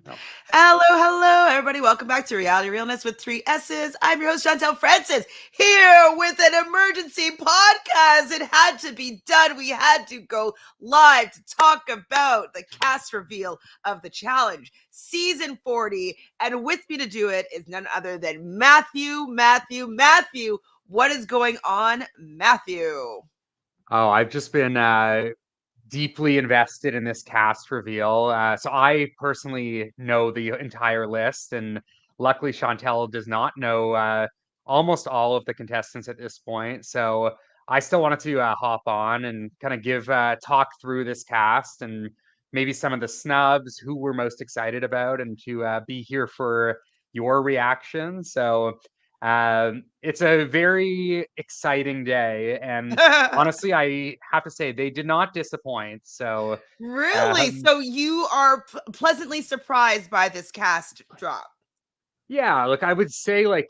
Oh. Hello, everybody. Welcome back to Reality Realness with three S's. I'm your host, Shantel Francis, here with an emergency podcast. It had to be done. We had to go live to talk about the cast reveal of the challenge, season 40. And with me to do it is none other than Matthew. What is going on, Matthew? Oh, I've just been deeply invested in this cast reveal. So I personally know the entire list, and luckily Chantel does not know almost all of the contestants at this point. So I still wanted to hop on and kind of give talk through this cast and maybe some of the snubs, who we're most excited about, and to be here for your reaction. So it's a very exciting day, and honestly, I have to say they did not disappoint. So, Really? um, So you are pleasantly surprised by this cast drop? yeah, look, I would say like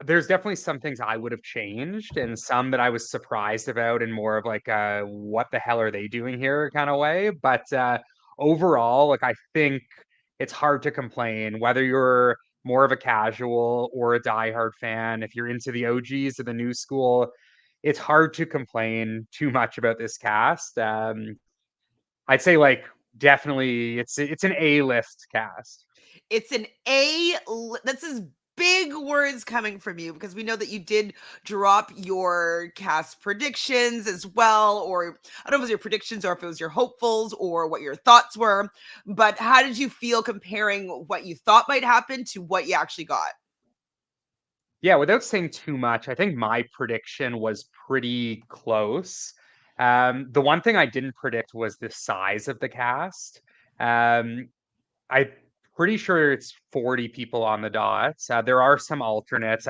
there's definitely some things I would have changed, and some that I was surprised about, in more of like what the hell are they doing here kind of way. But overall, like I think it's hard to complain whether you're more of a casual or a diehard fan. If you're into the OGs of the new school, it's hard to complain too much about this cast. I'd say like definitely it's an A-list cast. It's an A. This is big words coming from you because we know that you did drop your cast predictions as well, or I don't know if it was your predictions or if it was your hopefuls or what your thoughts were. But how did you feel comparing what you thought might happen to what you actually got? Yeah, without saying too much, I think my prediction was pretty close. The one thing I didn't predict was the size of the cast. Um, I'm pretty sure it's 40 people on the dot. There are some alternates.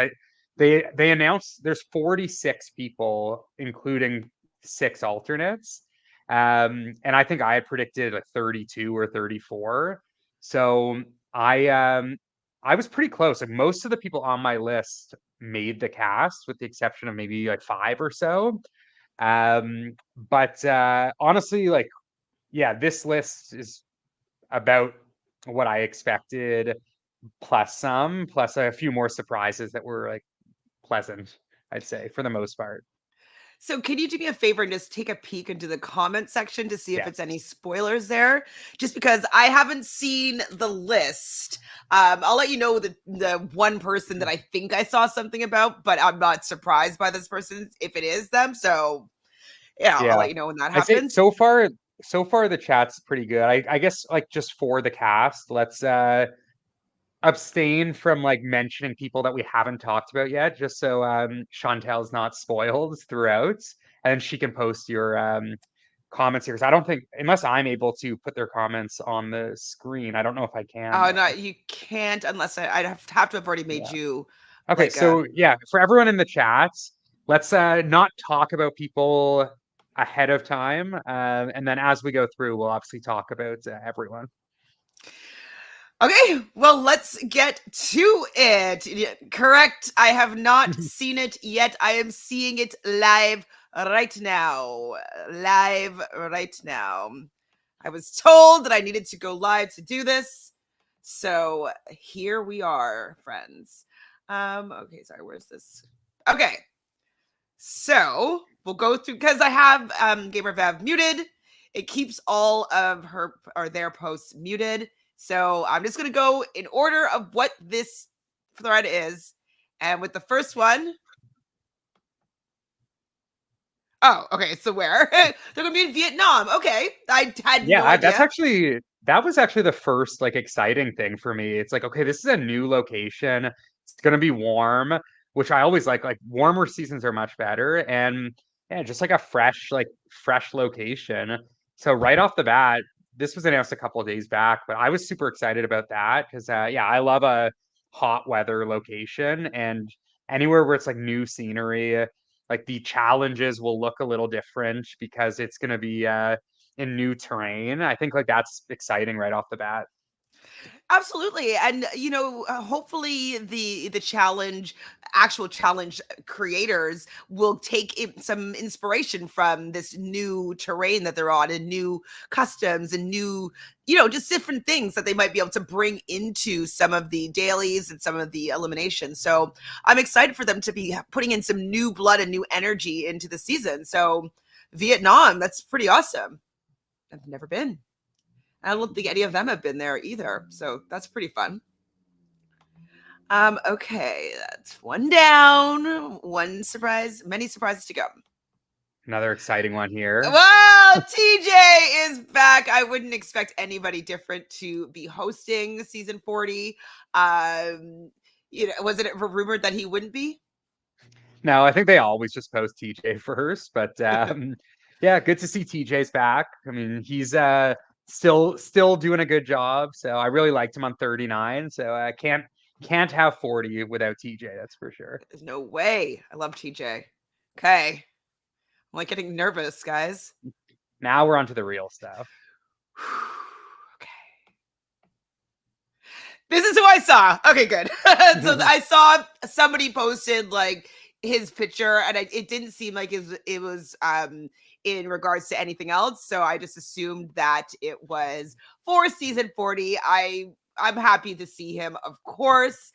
They announced there's 46 people, including six alternates. And I think I had predicted like 32 or 34. So I um I was pretty close. Like most of the people on my list made the cast, with the exception of maybe like five or so. But honestly, like yeah, this list is about what I expected, plus some, plus a few more surprises that were like pleasant, I'd say, for the most part. So, can you do me a favor and just take a peek into the comment section to see if it's any Yes. spoilers there? Just because I haven't seen the list. I'll let you know the one person that I think I saw something about, but I'm not surprised by this person if it is them. So, yeah, I'll Yeah. let you know when that I'd say happens. so far the chat's pretty good. I guess like just for the cast, let's abstain from like mentioning people that we haven't talked about yet, just so Chantel's not spoiled throughout, and she can post your comments here. Because I don't think, unless I'm able to put their comments on the screen, I don't know if I can Oh no, though. you can't unless I'd have to have already made Yeah. you Okay, like a. so yeah, for everyone in the chat, let's not talk about people ahead of time, and then as we go through, we'll obviously talk about everyone. Okay, well, let's get to it. Correct. I have not seen it yet. I am seeing it live right now. Live right now. I was told that I needed to go live to do this. So here we are, friends. Okay, sorry, where's this? Okay. So we'll go through because I have Gamer Vav muted. It keeps all of her or their posts muted. So I'm just gonna go in order of what this thread is. And with the first one, oh, okay, so where? They're gonna be in Vietnam. Okay. I had Yeah, no idea. that was actually the first like exciting thing for me. It's like, okay, this is a new location. It's gonna be warm, which I always like warmer seasons are much better. And yeah, just like a fresh location. So right off the bat, this was announced a couple of days back, but I was super excited about that because yeah, I love a hot weather location, and anywhere where it's like new scenery, like the challenges will look a little different because it's gonna be in new terrain. I think like that's exciting right off the bat. Absolutely. And hopefully the actual challenge creators will take some inspiration from this new terrain that they're on, and new customs, and new, just different things that they might be able to bring into some of the dailies and some of the eliminations. So I'm excited for them to be putting in some new blood and new energy into the season. So Vietnam, that's pretty awesome. I've never been. I don't think any of them have been there either. So that's pretty fun. Okay, that's one down, one surprise, many surprises to go. Another exciting one here. Well, TJ is back. I wouldn't expect anybody different to be hosting season 40. Was it rumored that he wouldn't be? No, I think they always just post TJ first, but yeah, good to see TJ's back. I mean, he's still doing a good job. So I really liked him on 39. So I can't have 40 without TJ, that's for sure. There's no way. I love TJ. Okay. I'm like getting nervous, guys. Now we're on to the real stuff. Okay. This is who I saw. Okay, good. So I saw somebody posted like his picture, and it didn't seem like it was in regards to anything else. So I just assumed that it was for season 40. I'm happy to see him, of course.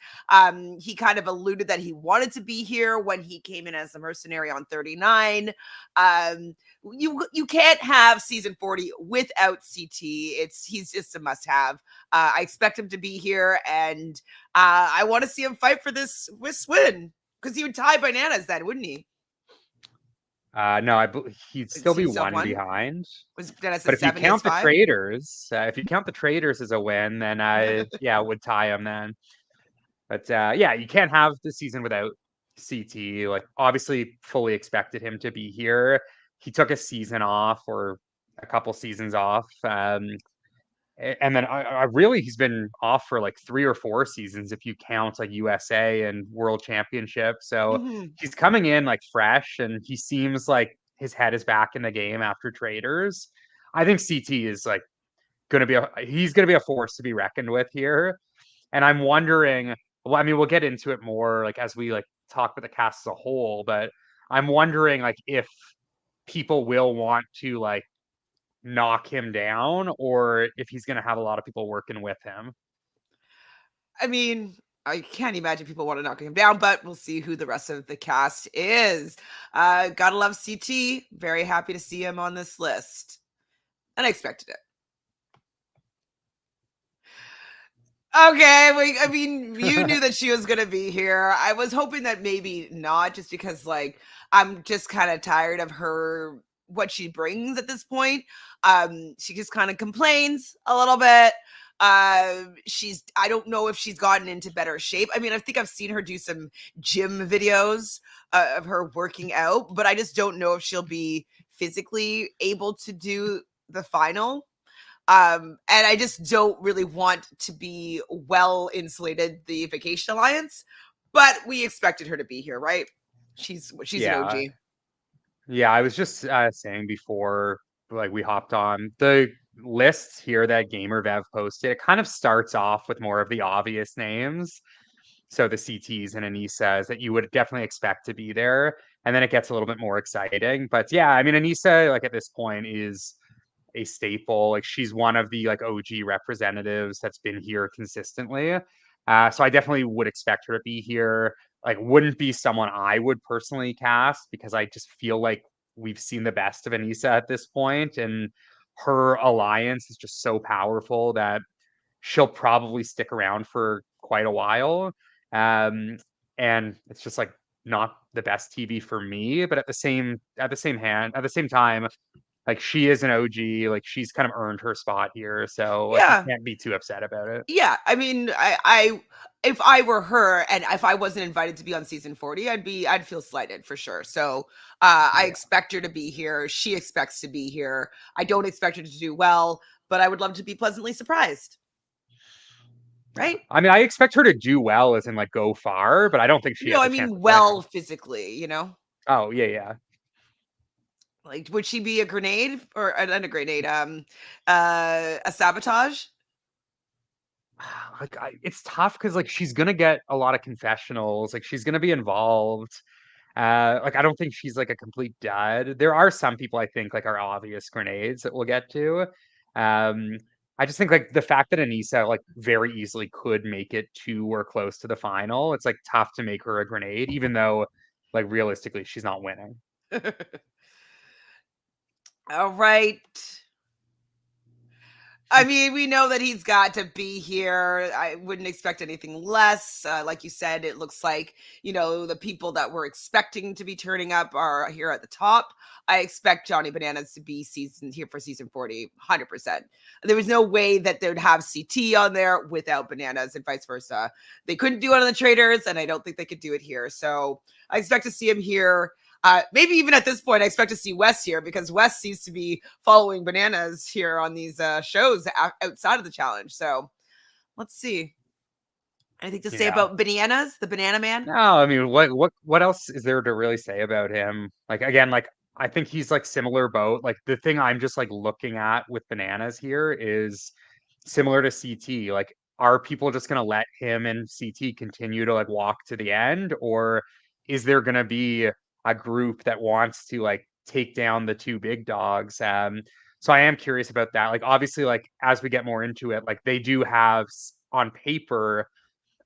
He kind of alluded that he wanted to be here when he came in as a mercenary on 39. You can't have season 40 without CT. He's just a must-have. I expect him to be here, and I want to see him fight for this win, because he would tie Bananas then, wouldn't he? No, he'd still be one behind. Was Dennis but if you count the 5? traders, if you count the traders as a win, then yeah, it would tie him then. But yeah, you can't have the season without CT. Like, obviously, fully expected him to be here. He took a season off, or a couple seasons off. And then I really, he's been off for like 3 or 4 seasons if you count like USA and World Championship. So he's coming in like fresh, and he seems like his head is back in the game after traders. I think CT is like he's gonna be a force to be reckoned with here. And I'm wondering, well, I mean, we'll get into it more like as we like talk about the cast as a whole, but I'm wondering like if people will want to like knock him down, or if he's going to have a lot of people working with him. I mean, I can't imagine people want to knock him down, but we'll see who the rest of the cast is. Gotta love CT. Very happy to see him on this list. Unexpected it. Okay, I mean, you knew that she was gonna be here. I was hoping that maybe not, just because like I'm just kind of tired of her, what she brings at this point. She just kind of complains a little bit. I don't know if she's gotten into better shape. I mean, I think I've seen her do some gym videos of her working out, but I just don't know if she'll be physically able to do the final. And I just don't really want to be well insulated the Vacation Alliance, but we expected her to be here, right? She's an OG. Yeah, I was just saying before, like, we hopped on the list here that GamerVev posted. It kind of starts off with more of the obvious names, so the CTs and Anisas that you would definitely expect to be there, and then it gets a little bit more exciting. But yeah, I mean, Anisa, like, at this point is a staple. Like, she's one of the like OG representatives that's been here consistently. So I definitely would expect her to be here. Like, wouldn't be someone I would personally cast, because I just feel like we've seen the best of Anisa at this point, and her alliance is just so powerful that she'll probably stick around for quite a while. And it's just like not the best TV for me, but at the same time, like, she is an OG, like, she's kind of earned her spot here, so like you Yeah. can't be too upset about it. Yeah. I mean, I if I were her and if I wasn't invited to be on season 40, I'd feel slighted for sure. So I expect her to be here. She expects to be here. I don't expect her to do well, but I would love to be pleasantly surprised. Right? I mean, I expect her to do well, as in like go far, but I don't think she has I a chance mean, of well, winning. physically, Oh, yeah. like, would she be a grenade or not a grenade? A sabotage? like it's tough because like she's gonna get a lot of confessionals, like she's gonna be involved. Like I don't think she's like a complete dud. There are some people I think like are obvious grenades that we'll get to. Um, I just think like the fact that Anissa like very easily could make it to or close to the final, it's like tough to make her a grenade, even though like realistically she's not winning. All right. I mean, we know that he's got to be here. I wouldn't expect anything less. Like you said, it looks like, the people that we're expecting to be turning up are here at the top. I expect Johnny Bananas to be here for season 40, 100%. There was no way that they would have CT on there without Bananas and vice versa. They couldn't do it on the Traders, and I don't think they could do it here. So I expect to see him here. Maybe even at this point, I expect to see Wes here because Wes seems to be following Bananas here on these shows outside of the challenge. So let's see. Anything to say Yeah. about Bananas, the Banana Man? No, I mean, what else is there to really say about him? Like again, like I think he's like similar boat. Like the thing I'm just like looking at with Bananas here is similar to CT. Like, are people just gonna let him and CT continue to like walk to the end, or is there gonna be a group that wants to like take down the two big dogs? So I am curious about that. Like, obviously, like as we get more into it, like they do have on paper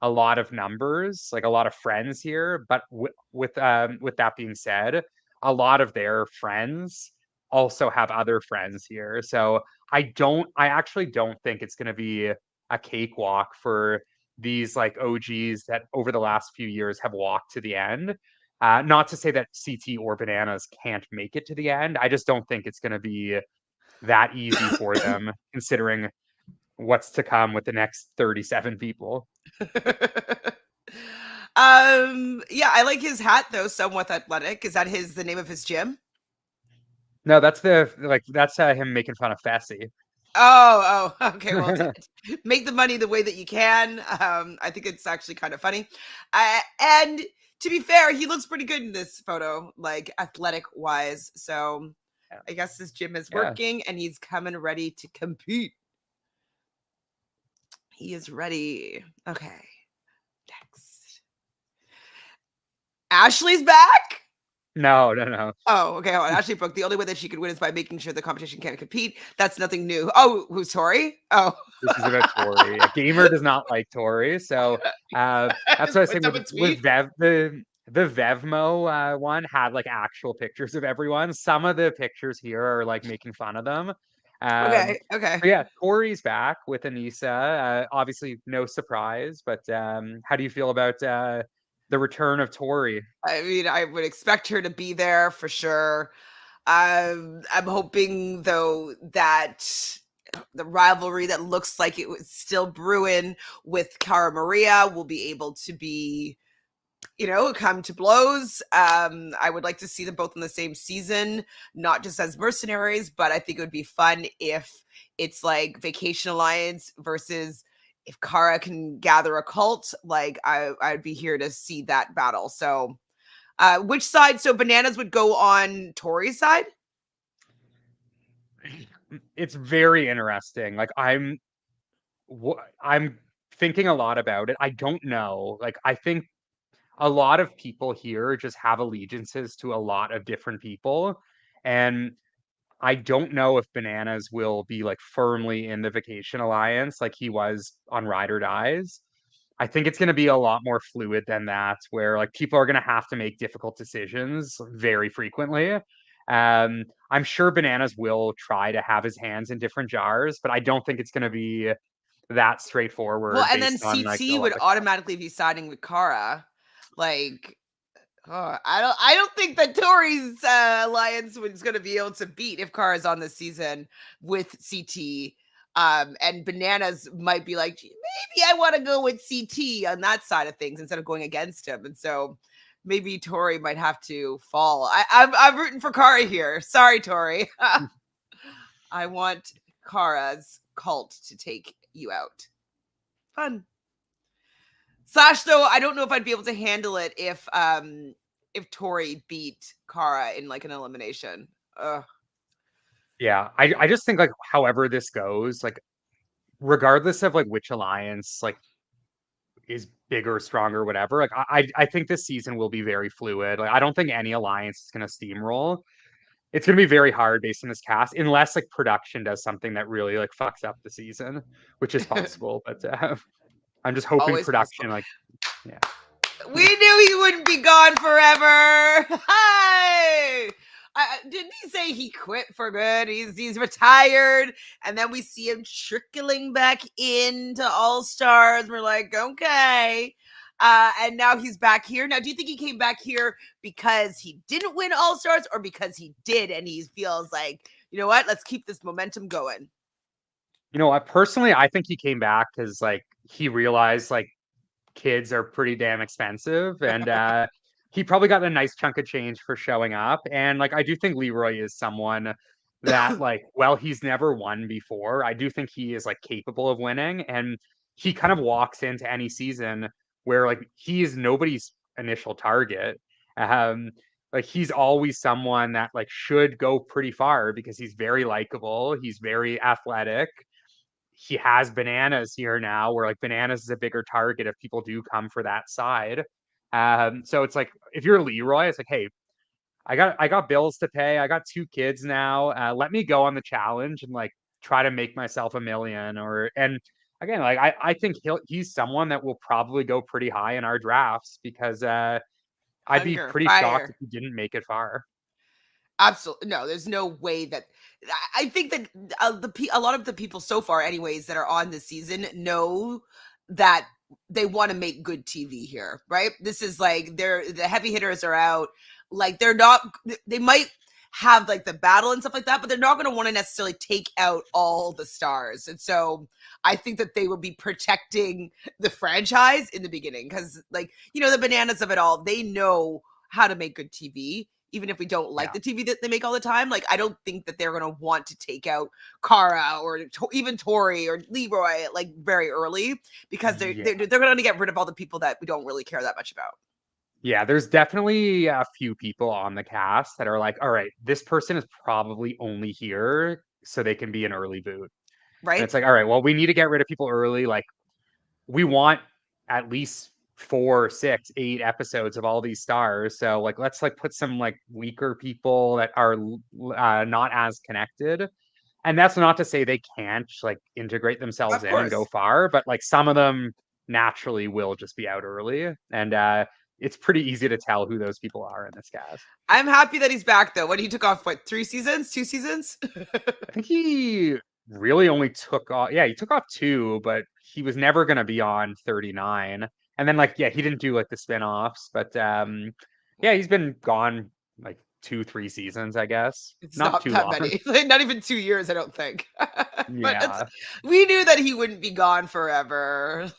a lot of numbers, like a lot of friends here. But with that being said, a lot of their friends also have other friends here. So I actually don't think it's going to be a cakewalk for these like OGs that over the last few years have walked to the end. Not to say that CT or Bananas can't make it to the end. I just don't think it's going to be that easy for them, considering what's to come with the next 37 people. Yeah, I like his hat though, somewhat athletic. Is that the name of his gym? No, that's him making fun of Fessy. Okay. Well, make the money the way that you can. I think it's actually kind of funny. And to be fair, he looks pretty good in this photo, like athletic wise. So Yeah. I guess this gym is Yeah. working and he's coming ready to compete. He is ready. Okay. Next. Ashley's back. No. Oh, okay. Hold on. Ashley Brooke, the only way that she could win is by making sure the competition can't compete. That's nothing new. Oh, who's Tori? Oh. This is about Tori. A gamer does not like Tori, so that's what I was saying Put up a with tweet. The Vevmo one had like actual pictures of everyone. Some of the pictures here are like making fun of them. Okay. But yeah, Tori's back with Anissa. Obviously, no surprise, but how do you feel about the return of Tori? I mean, I would expect her to be there for sure. I'm hoping though that the rivalry that looks like it was still brewing with Cara Maria will be able to be, come to blows. I would like to see them both in the same season, not just as mercenaries, but I think it would be fun if it's like Vacation Alliance versus if Cara can gather a cult. Like I'd be here to see that battle. So which side? So Bananas would go on Tori's side? It's very interesting. Like I'm thinking a lot about it. I don't know. Like I think a lot of people here just have allegiances to a lot of different people, and I don't know if Bananas will be like firmly in the Vacation Alliance like he was on Ride or Dies. I think it's going to be a lot more fluid than that, where like people are going to have to make difficult decisions very frequently. I'm sure Bananas will try to have his hands in different jars, but I don't think it's going to be that Well, straightforward and then based on like a CT lot would of. automatically be siding with Cara. Like, I don't think that Tori's alliance was going to be able to beat if Cara's on the season with CT. And Bananas might be like, maybe I want to go with CT on that side of things instead of going against him. And so maybe Tori might have to fall. I'm rooting for Cara here. Sorry, Tori. I want Cara's cult to take you out. Fun. Slash, though, I don't know if I'd be able to handle it if Tori beat Cara in like an elimination. Ugh. Yeah, I just think like however this goes, like regardless of like which alliance like is bigger, stronger, whatever. Like I think this season will be very fluid. Like I don't think any alliance is gonna steamroll. It's gonna be very hard based on this cast, unless like production does something that really like fucks up the season, which is possible. But I'm just hoping Always possible. production like yeah. We knew he wouldn't be gone forever. Hi. Didn't he say he quit for good? He's retired, and then we see him trickling back into All Stars. We're like, okay. And now he's back here. Now, do you think he came back here because he didn't win All Stars, or because he did and he feels like, you know what, let's keep this momentum going? You know what? Personally, I think he came back because like he realized like kids are pretty damn expensive, and he probably got a nice chunk of change for showing up. And like I do think Leroy is someone that like, well, he's never won before. I do think he is like capable of winning, and he kind of walks into any season where like he is nobody's initial target. Um, like he's always someone that like should go pretty far because he's very likable, he's very athletic. He has bananas here now, where like bananas is a bigger target if people do come for that side. So it's like if you're Leroy, it's like, hey, I got bills to pay. I got two kids now. Let me go on the challenge and like try to make myself a million. Or and again, like I think he's someone that will probably go pretty high in our drafts because I'd be Hunger, pretty shocked if fire. he didn't make it far. Absolutely no. There's no way that. I think that a lot of the people so far, anyways, that are on this season know that they want to make good TV here, right? This is like the heavy hitters are out. Like they're not. They might have like the battle and stuff like that, but they're not going to want to necessarily take out all the stars. And so I think that they will be protecting the franchise in the beginning because, like, the bananas of it all, they know how to make good TV, even if we don't like Yeah. the TV that they make all the time. Like, I don't think that they're going to want to take out Cara or even Tori or Leroy like very early because Yeah. they're going to get rid of all the people that we don't really care that much about. Yeah, there's definitely a few people on the cast that are like, all right, this person is probably only here so they can be an early boot. And Right? it's like, all right, well, we need to get rid of people early. Like, we want at least 4, 6, 8 episodes of all these stars. So, like, let's like put some like weaker people that are not as connected. And that's not to say they can't like integrate themselves Of in and go course. far, but like some of them naturally will just be out early. And it's pretty easy to tell who those people are in this cast. I'm happy that he's back though. When he took off, what, 3 seasons, 2 seasons? I think he really only took off, yeah, he took off two, but he was never going to be on 39. And then like, yeah, he didn't do like the spin-offs, but yeah, he's been gone like 2, 3 seasons, I guess. It's Not not too that long. many. Like, not even 2 years, I don't think. But Yeah. we knew that he wouldn't be gone forever.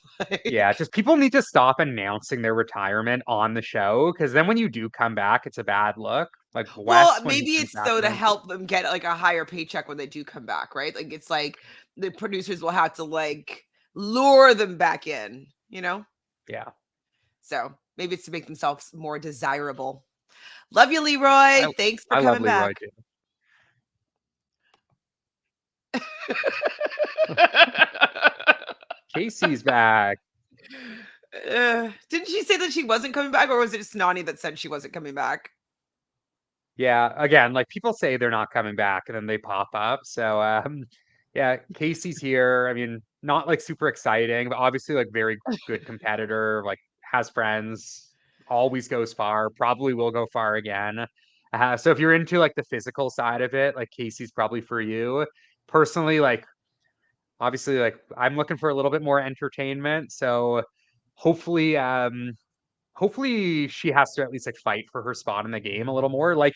Yeah, just people need to stop announcing their retirement on the show because then when you do come back, it's a bad look. Like Well, Wes, when he maybe comes it's back though from to NC help them get like a higher paycheck when they do come back, right? Like it's like the producers will have to like lure them back in. yeah, So maybe it's to make themselves more desirable. Love you, I Leroy. Thanks for I love coming Leroy back. too. Casey's back. Didn't she say that she wasn't coming back, or was it just Nani that said she wasn't coming back? Yeah, again, like people say they're not coming back and then they pop up. So yeah, Casey's here. I mean, not like super exciting, but obviously like very good competitor, like has friends, always goes far, probably will go far again. So if you're into like the physical side of it, like Casey's probably for you. Personally, like obviously like I'm looking for a little bit more entertainment. So hopefully hopefully she has to at least like fight for her spot in the game a little more. Like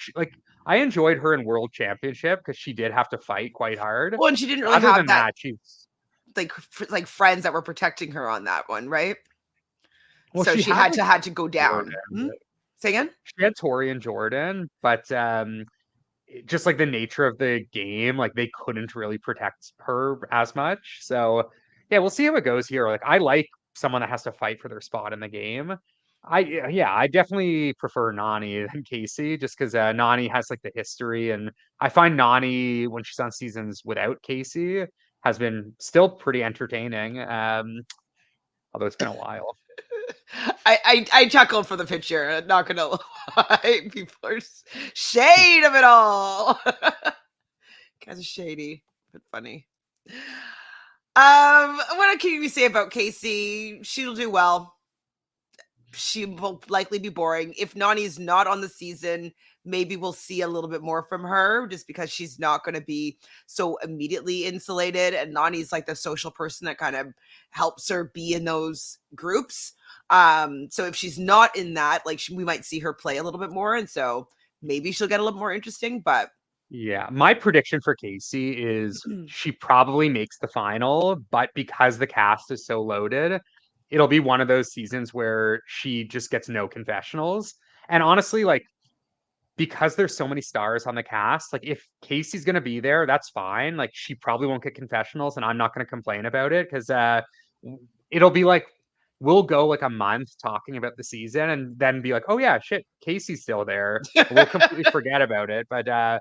I enjoyed her in World Championship because she did have to fight quite hard. Well, and she didn't really Other have than that that, she's like friends that were protecting her on that one, right? well, So she she had had like to go Jordan. down. Say again? She had Tori and Jordan, but just like the nature of the game, like they couldn't really protect her as much. So yeah, we'll see how it goes here. Like I like someone that has to fight for their spot in the game. I definitely prefer Nani than Casey just because Nani has like the history, and I find Nani when she's on seasons without Casey has been still pretty entertaining. Although it's been a while. I chuckled for the picture, not gonna lie. People are shade of it all. Kind of shady, but funny. What can we say about Casey? She'll do well. She will likely be boring. If Nani's not on the season, maybe we'll see a little bit more from her just because she's not going to be so immediately insulated. And Nani's like the social person that kind of helps her be in those groups. So if she's not in that, like we might see her play a little bit more. And so maybe she'll get a little more interesting, but yeah, my prediction for Casey is she probably makes the final, but because the cast is so loaded, it'll be one of those seasons where she just gets no confessionals. And honestly, like because there's so many stars on the cast, like if Casey's gonna be there, that's fine. Like she probably won't get confessionals, and I'm not gonna complain about it because it'll be like we'll go like a month talking about the season and then be like, oh yeah, shit, Casey's still there. We'll completely forget about it. But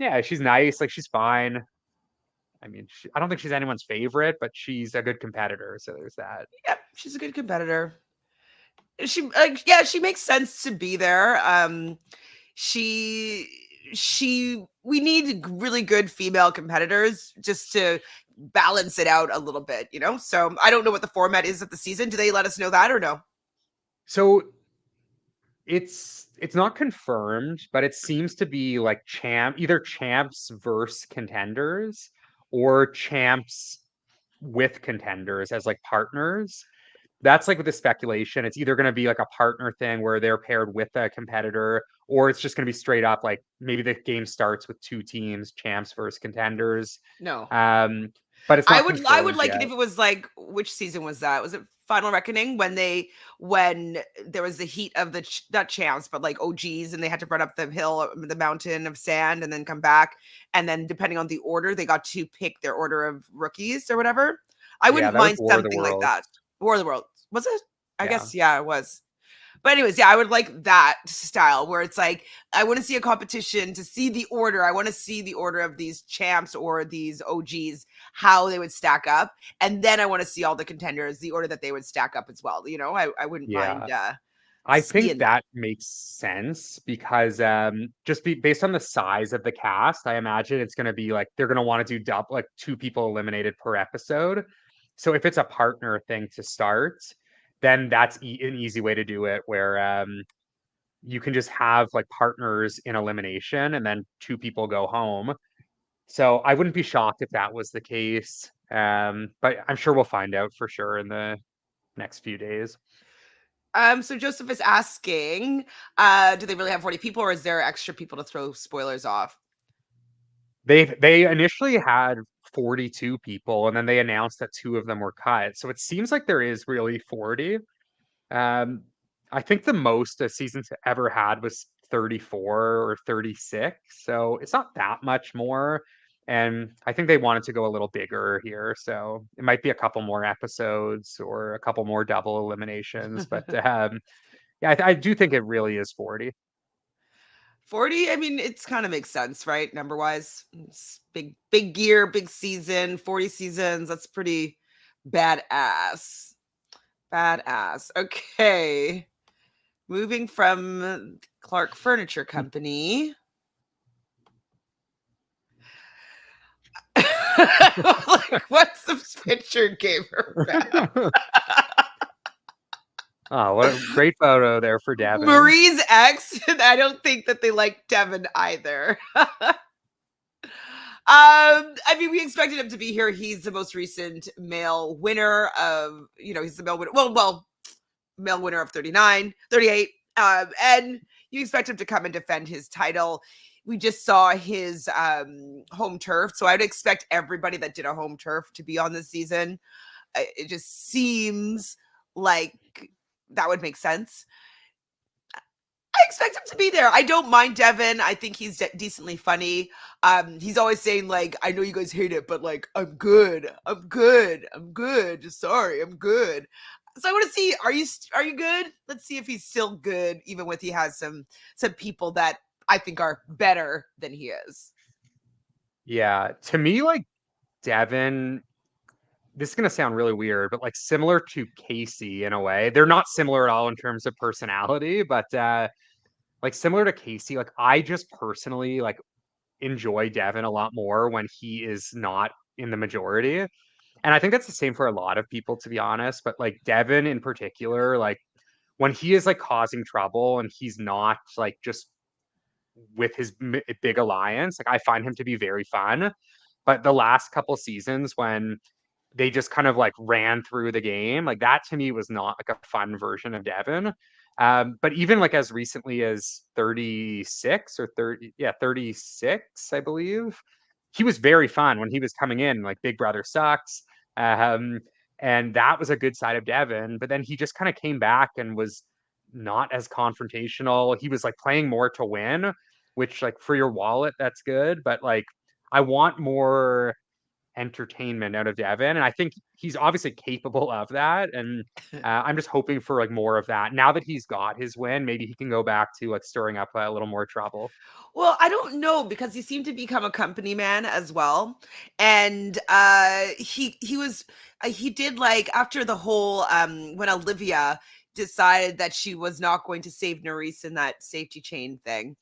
yeah, she's nice, like she's fine. I mean, I don't think she's anyone's favorite, but she's a good competitor, so there's that. yep, she's a good competitor. She she makes sense to be there. She we need really good female competitors just to balance it out a little bit, you know? So I don't know what the format is of the season. Do they let us know that or no? So it's not confirmed, but it seems to be like either champs versus contenders or champs with contenders as like partners. That's like with the speculation. It's either going to be like a partner thing where they're paired with a competitor, or it's just going to be straight up like maybe the game starts with two teams, champs versus contenders. No. Um, but it's I not would confirmed like it yet. if it was like, which season was that? Was it Final Reckoning when there was the heat of the not champs but like OGs and they had to run up the hill, the mountain of sand and then come back, and then depending on the order they got to pick their order of rookies or whatever. I Yeah, wouldn't that was mind War of the something like Worlds. that. War of the World. Was it? I Yeah. guess yeah, it was. But anyways, yeah, I would like that style where it's like I want to see a competition to see the order. I want to see the order of these champs or these OGs, how they would stack up, and then I want to see all the contenders, the order that they would stack up as well. You know, I wouldn't Yeah. mind I think seeing that. that makes sense because based on the size of the cast, I imagine it's going to be like they're going to want to do like two people eliminated per episode. So if it's a partner thing to start, then that's an easy way to do it where you can just have like partners in elimination and then two people go home. So I wouldn't be shocked if that was the case. But I'm sure we'll find out for sure in the next few days. So Joseph is asking, do they really have 40 people or is there extra people to throw spoilers off? They initially had 42 people and then they announced that two of them were cut. So it seems like there is really 40. Um, I think the most a season's ever had was 34 or 36. So it's not that much more. And I think they wanted to go a little bigger here. So it might be a couple more episodes or a couple more double eliminations. But yeah, I do think it really is 40. 40, I mean, it's kind of makes sense, right? Number wise, it's big year, big season, 40 seasons. That's pretty badass. Badass. Okay. Moving from Clark Furniture Company. Like, what's the picture gave her back? Oh, what a great photo there for Devin. Marie's ex. I don't think that they like Devin either. I mean, we expected him to be here. He's the most recent male winner of, he's the male winner. Well, male winner of 39, 38. And you expect him to come and defend his title. We just saw his home turf. So I'd expect everybody that did a home turf to be on this season. It just seems like that would make sense. I expect him to be there. I don't mind Devin. I think he's decently funny. He's always saying like, I know you guys hate it, but like, I'm good. I'm good. I'm good. Just sorry. I'm good. So I want to see, are you good? Let's see if he's still good, even with he has some people that I think are better than he is. Yeah, to me, like Devin, this is going to sound really weird, but like similar to Casey in a way. They're not similar at all in terms of personality, but like similar to Casey, like I just personally like enjoy Devin a lot more when he is not in the majority. And I think that's the same for a lot of people, to be honest. But like Devin in particular, like when he is like causing trouble and he's not like just with his big alliance, like I find him to be very fun. But the last couple seasons when they just kind of like ran through the game, like that to me was not like a fun version of Devin. But even like as recently as 36 or 30, yeah, 36, I believe, he was very fun when he was coming in, like Big Brother sucks. Um, and that was a good side of Devin. But then he just kind of came back and was not as confrontational. He was like playing more to win, which like for your wallet, that's good. But like I want more entertainment out of Devin, and I think he's obviously capable of that. And I'm just hoping for like more of that. Now that he's got his win, maybe he can go back to like stirring up a little more trouble. Well, I don't know because he seemed to become a company man as well. And he did like after the whole when Olivia decided that she was not going to save Nerys in that safety chain thing.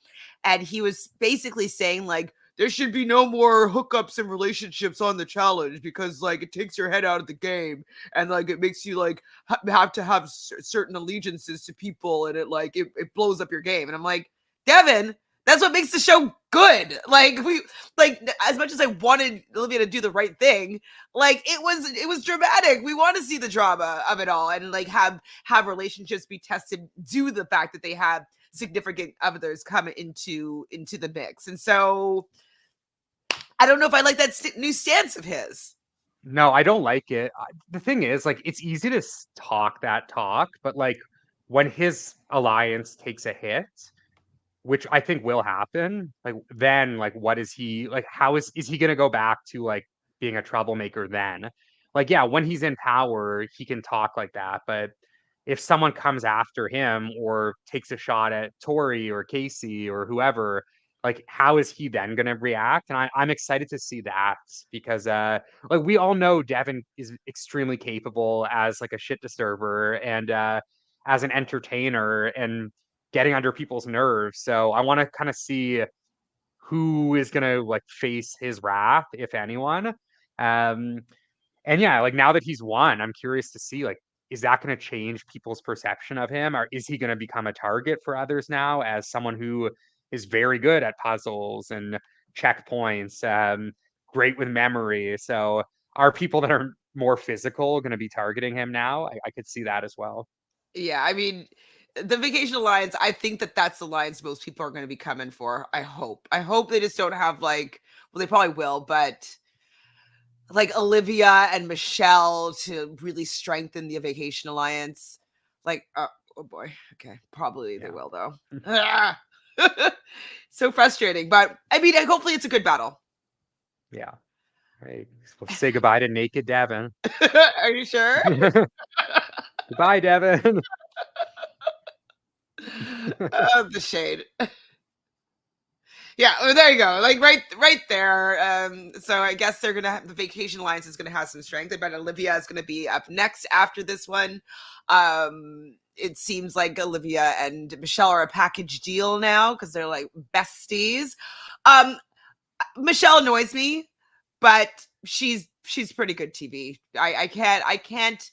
And he was basically saying like there should be no more hookups and relationships on the challenge because like it takes your head out of the game and like it makes you like have to have certain allegiances to people and it blows up your game. And I'm like, Devin, that's what makes the show good. Like we like as much as I wanted Olivia to do the right thing, like it was dramatic. We want to see the drama of it all and like have relationships be tested due to the fact that they have significant others come into the mix. And so I don't know if I like that new stance of his. No, I don't like it. The thing is, like, it's easy to talk that talk, but like when his alliance takes a hit, which I think will happen. Like then, like what is he like? How is he gonna go back to like being a troublemaker then? Like, yeah, when he's in power, he can talk like that. But if someone comes after him or takes a shot at Tori or Casey or whoever, like how is he then gonna react? And I'm excited to see that because like we all know Devin is extremely capable as like a shit disturber and as an entertainer and getting under people's nerves. So I want to kind of see who is going to like face his wrath, if anyone. Um, and yeah, like now that he's won, I'm curious to see like, is that going to change people's perception of him, or is he going to become a target for others now as someone who is very good at puzzles and checkpoints, great with memory? So are people that are more physical going to be targeting him now? I could see that as well. Yeah, I mean, the Vacation Alliance, I think that that's the alliance most people are going to be coming for. I hope. I hope they just don't have like, well, they probably will, but like Olivia and Michelle to really strengthen the Vacation Alliance. Like, oh boy. Okay. Probably they Yeah. will, though. Ah! So frustrating. But I mean, hopefully it's a good battle. Yeah. Right. We'll say goodbye to naked Devin. Are you sure? Goodbye, Devin. Oh, the shade. Yeah, well, there you go. Like right there. So I guess they're gonna have the Vacation Alliance is gonna have some strength. I bet Olivia is gonna be up next after this one. It seems like Olivia and Michelle are a package deal now because they're like besties. Um, Michelle annoys me, but she's pretty good TV. I can't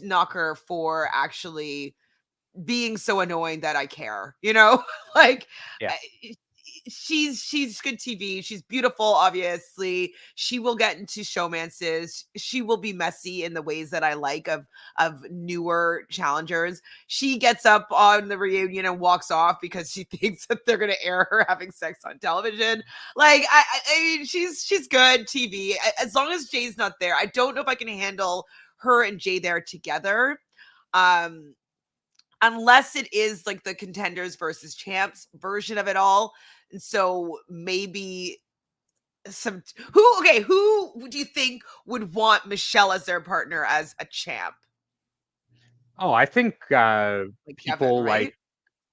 knock her for actually being so annoying that I care, you know? Like Yeah. I- she's good TV. She's beautiful, obviously. She will get into showmances. She will be messy in the ways that I like of newer challengers. She gets up on the reunion and walks off because she thinks that they're gonna air her having sex on television. Like I mean, she's good TV. As long as Jay's not there, I don't know if I can handle her and Jay there together. Um, unless it is like the contenders versus champs version of it all. And so maybe who do you think would want Michelle as their partner as a champ? Oh, I think Like Devin, people like right?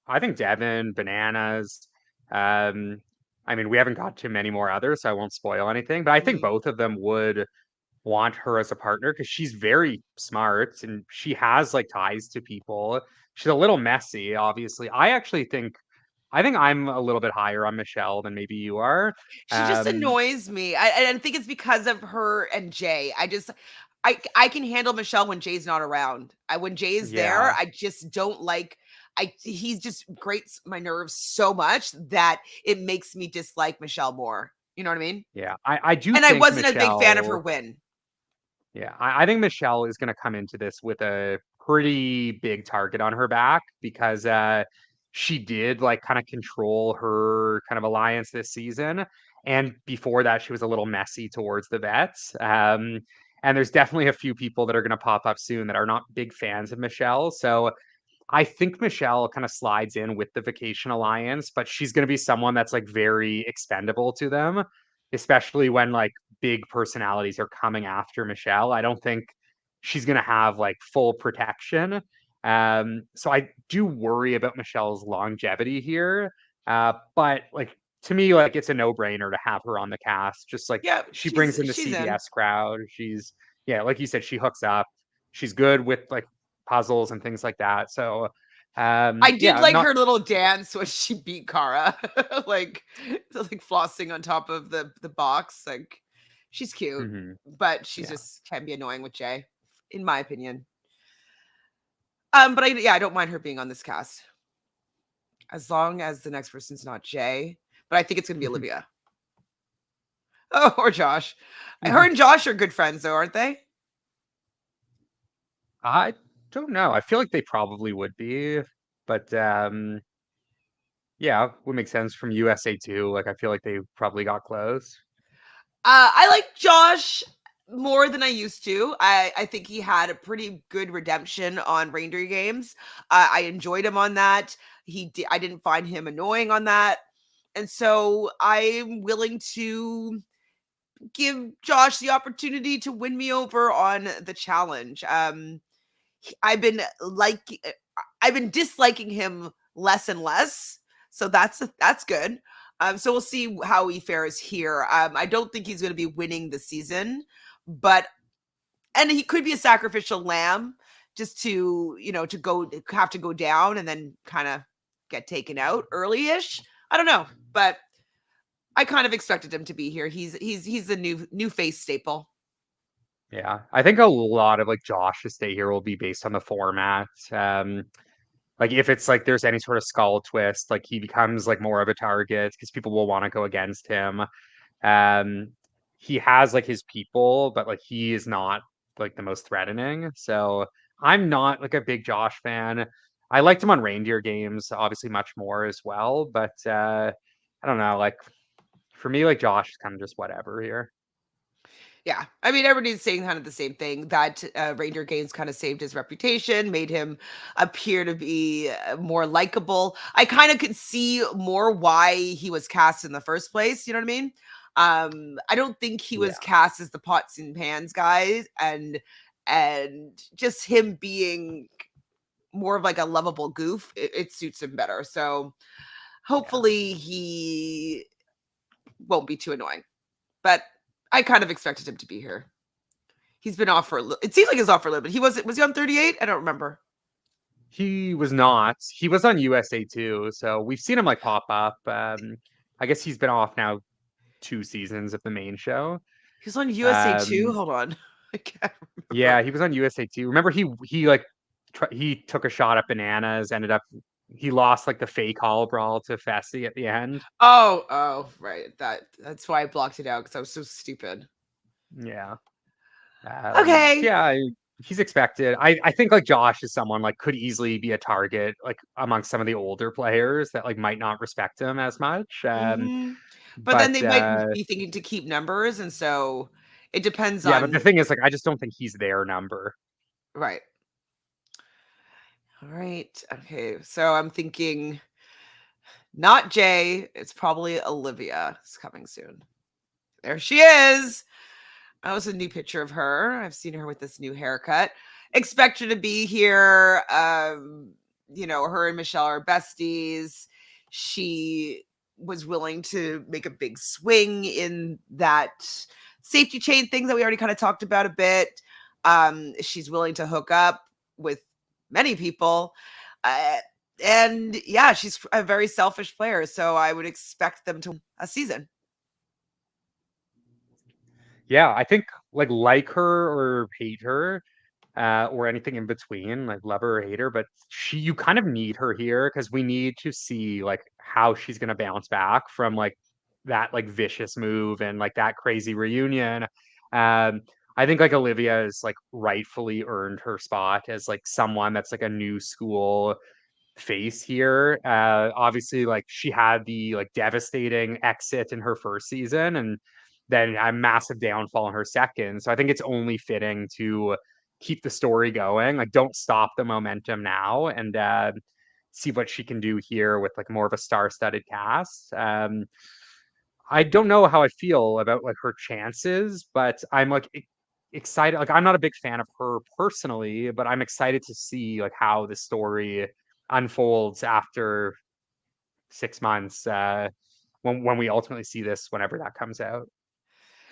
I think Devin, Bananas, um, I mean, we haven't got too many more others, so I won't spoil anything. But I think Mhm. both of them would want her as a partner because she's very smart and she has like ties to people. She's a little messy, obviously. I think I'm a little bit higher on Michelle than maybe you are. She just Um, annoys me. I think it's because of her and Jay. I can handle Michelle when Jay's not around. When Jay's there, yeah, I just don't like. He's just grates my nerves so much that it makes me dislike Michelle more. You know what I mean? yeah. I do And I think wasn't a big fan of her Michelle. win. Yeah, I think Michelle is going to come into this with a pretty big target on her back because she did like kind of control her kind of alliance this season. And before that, she was a little messy towards the vets. And there's definitely a few people that are going to pop up soon that are not big fans of Michelle. So I think Michelle kind of slides in with the Vacation Alliance, but she's going to be someone that's like very expendable to them, especially when like big personalities are coming after Michelle. I don't think she's going to have like full protection. So I do worry about Michelle's longevity here. But like to me, like it's a no-brainer to have her on the cast. Just like Yeah, she brings in the she's in. CBS crowd. She's yeah, like you said, she hooks up. She's good with like puzzles and things like that. So, I did yeah, like not. her little dance when she beat Cara, like flossing on top of the box. Like she's cute, Mhm, but she yeah. just can be annoying with Jay, in my opinion. But I don't mind her being on this cast as long as the next person's not Jay. But I think it's gonna be Olivia. Oh, or Josh. Her and Josh are good friends, though, aren't they? I don't know. I feel like they probably would be, but yeah, would make sense from USA too. Like I feel like they probably got close. I like Josh more than I used to. I think he had a pretty good redemption on Reindeer Games. I enjoyed him on that. I didn't find him annoying on that, and so I'm willing to give Josh the opportunity to win me over on the challenge. I've been I've been disliking him less and less, so that's good. So we'll see how he fares here. I don't think he's going to be winning the season, but and he could be a sacrificial lamb just to to go down and then kind of get taken out early-ish. I don't know, but I kind of expected him to be here. He's the new face staple. Yeah, I think a lot of like Josh's stay here will be based on the format. Like if it's like there's any sort of skull twist, like he becomes like more of a target because people will want to go against him. Um, he has like his people, but like he is not like the most threatening. So I'm not like a big Josh fan. I liked him on Reindeer Games, obviously much more as well. But I don't know, like for me, like Josh is kind of just whatever here. Yeah, I mean, everybody's saying kind of the same thing that Reindeer Games kind of saved his reputation, made him appear to be more likable. I kind of could see more why he was cast in the first place. You know what I mean? I don't think he was Yeah, cast as the pots and pans guy, and just him being more of like a lovable goof, it suits him better. So yeah. hopefully he won't be too annoying. But I kind of expected him to be here. He's been off for a little. It seems like he's off for a little bit. Was he on 38? I don't remember. He was not. He was on USA too, so we've seen him like pop up. I guess he's been off now 2 seasons of the main show. He was on USA too. Um, Hold on. I can't Yeah, remember. he was on USA too. Remember he like he took a shot at bananas, ended up he lost like the fake hall brawl to Fessy at the end. Oh, right. That's why I blocked it out because I was so stupid. Yeah. Okay. Yeah, he's expected. I think like Josh is someone like could easily be a target like amongst some of the older players that like might not respect him as much. hmm But then But they might be thinking to keep numbers, and so it depends yeah, but the on thing is like I just don't think he's their number. right. All right. Okay. So I'm thinking not Jay. It's probably Olivia. It's coming soon. There she is. That was a new picture of her. I've seen her with this new haircut. Expect her to be here. Her and Michelle are besties. She was willing to make a big swing in that safety chain thing that we already kind of talked about a bit. She's willing to hook up with many people. And yeah, she's a very selfish player. So I would expect them to win a season. Yeah, I think like her or hate her, or anything in between, like love her or hate her, but you kind of need her here because we need to see like how she's gonna bounce back from like that like vicious move and like that crazy reunion. I think like Olivia has like rightfully earned her spot as like someone that's like a new school face here. Obviously, like she had the like devastating exit in her first season, and then a massive downfall in her second. So I think it's only fitting to keep the story going. Like, don't stop the momentum now, and see what she can do here with like more of a star-studded cast. I don't know how I feel about like her chances, but I'm like excited. Like I'm not a big fan of her personally, but I'm excited to see like how the story unfolds after 6 months, when we ultimately see this whenever that comes out.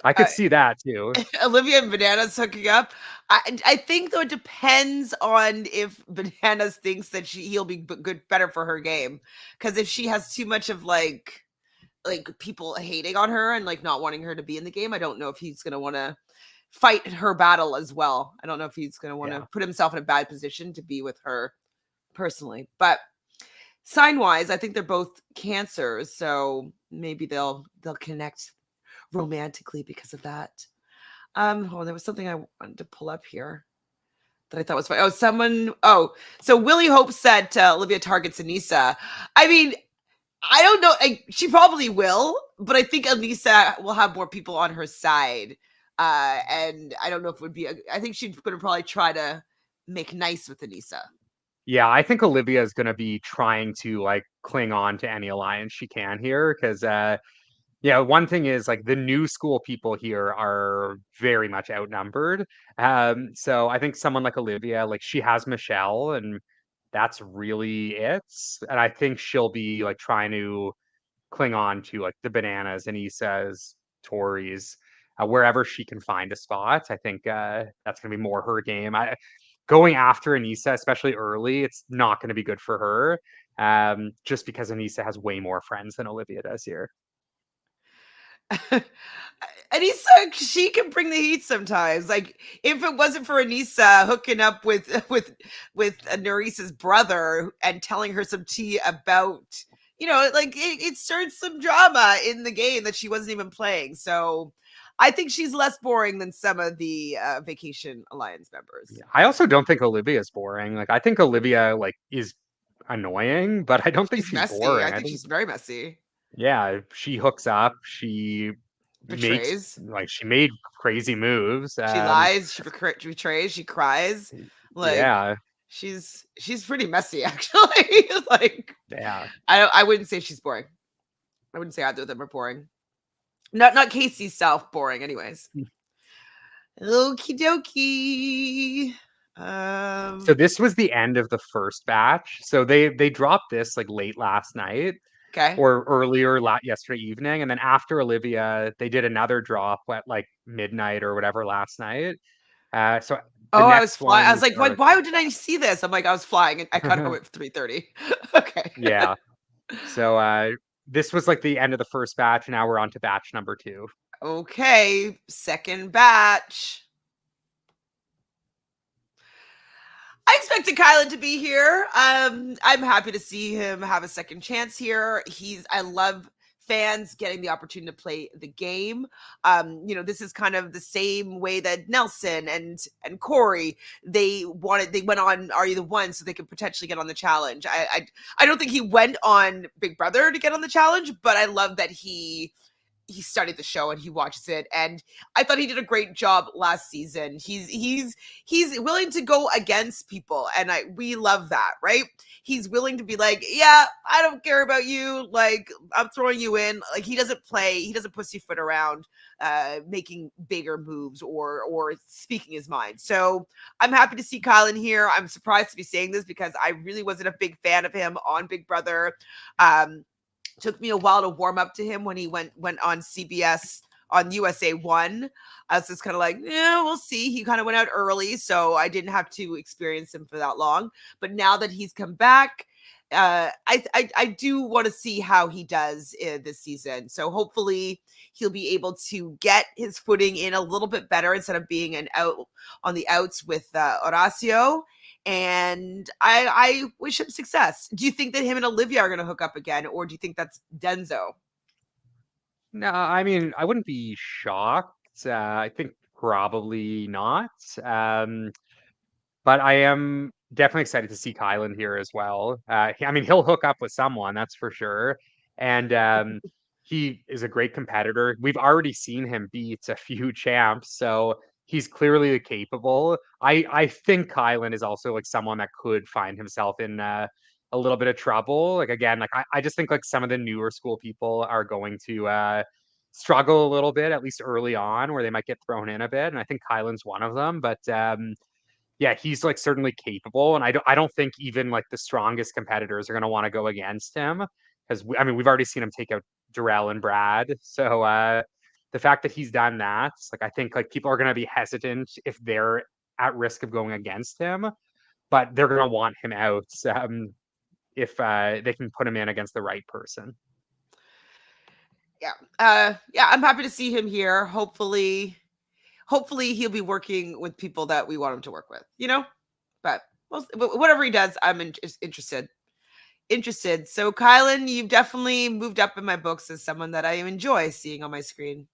I Uh, could see that too. Olivia and Bananas hooking up. I think though it depends on if Bananas thinks that he'll be good, better for her game. Because if she has too much of like people hating on her and like not wanting her to be in the game, I don't know if he's gonna want to fight her battle as well. I don't know if he's gonna want to Yeah. put himself in a bad position to be with her personally. But sign wise, I think they're both cancers, so maybe they'll connect romantically because of that. Oh, there was something I wanted to pull up here that I thought was funny. So Willie Hope said Olivia targets Anissa. I mean, I don't know. She probably will, but I think Anissa will have more people on her side. And I don't know if it would be, I think she's going to probably try to make nice with Anissa. Yeah, I think Olivia is going to be trying to like cling on to any alliance she can here because yeah, one thing is like the new school people here are very much outnumbered. So I think someone like Olivia, like she has Michelle, and that's really it. And I think she'll be like trying to cling on to like the Bananas and Issa's, Tori's, wherever she can find a spot. I think that's going to be more her game. Going after Anissa, especially early, it's not going to be good for her. Just because Anissa has way more friends than Olivia does here. Anissa, she can bring the heat sometimes. Like if it wasn't for Anissa hooking up with Nerissa's brother and telling her some tea about, like it stirred some drama in the game that she wasn't even playing. So I think she's less boring than some of the Vacation Alliance members. Yeah. I also don't think Olivia is boring. Like I think Olivia like is annoying, but I don't think She's she's messy. I boring. I think think she's very messy. yeah, she hooks up, she makes Betrays. like she made crazy moves. She lies. She betrays. She cries. Like Yeah, she's pretty messy, actually. Like yeah. I wouldn't say she's boring. I wouldn't say either of them are boring. Not Casey's self boring, anyways. Okie dokie. So this was the end of the first batch. So they dropped this like late last night Okay. or earlier yesterday evening, and then after Olivia, they did another drop at like midnight or whatever last night. So the Oh, I was next flying. I one was like, starts. why didn't I see this? I'm like, I was flying and I got home at 3:30. Okay. Yeah. So this was like the end of the first batch, and now we're on to batch number 2. Okay. Second batch. I expected Kyland to be here. I'm happy to see him have a second chance here. I love fans getting the opportunity to play the game. This is kind of the same way that Nelson and Corey, they went on Are You the One so they could potentially get on the challenge. I don't think he went on Big Brother to get on the challenge, but I love that he studied the show and he watches it, and I thought he did a great job last season. He's willing to go against people, and we love that, right? He's willing to be like, yeah, I don't care about you, like I'm throwing you in. Like he doesn't pussyfoot around making bigger moves or speaking his mind. So I'm happy to see Kylan here. I'm surprised to be saying this because I really wasn't a big fan of him on Big Brother. Took me a while to warm up to him when he went on CBS on USA One. I was just kind of like, yeah, we'll see. He kind of went out early, so I didn't have to experience him for that long. But now that he's come back, I do want to see how he does this season. So hopefully he'll be able to get his footing in a little bit better instead of being an out on the outs with Horacio. And I wish him success. Do you think that him and Olivia are going to hook up again, or do you think that's Denzo? No, I mean, I wouldn't be shocked. I think probably not. Um, but I am definitely excited to see Kyland here as well. I mean, he'll hook up with someone, that's for sure. And he is a great competitor. We've already seen him beat a few champs, so he's clearly capable. I think Kyland is also like someone that could find himself in a little bit of trouble. Like again, like I just think like some of the newer school people are going to struggle a little bit, at least early on, where they might get thrown in a bit. And I think Kyland's one of them. But yeah, he's like certainly capable, and I don't think even like the strongest competitors are going to want to go against him because I mean we've already seen him take out Darrell and Brad. So the fact that he's done that, like I think like people are going to be hesitant if they're at risk of going against him, but they're going to want him out if they can put him in against the right person. Yeah, I'm happy to see him here. Hopefully he'll be working with people that we want him to work with, but whatever he does, I'm interested. So Kylan, you've definitely moved up in my books as someone that I enjoy seeing on my screen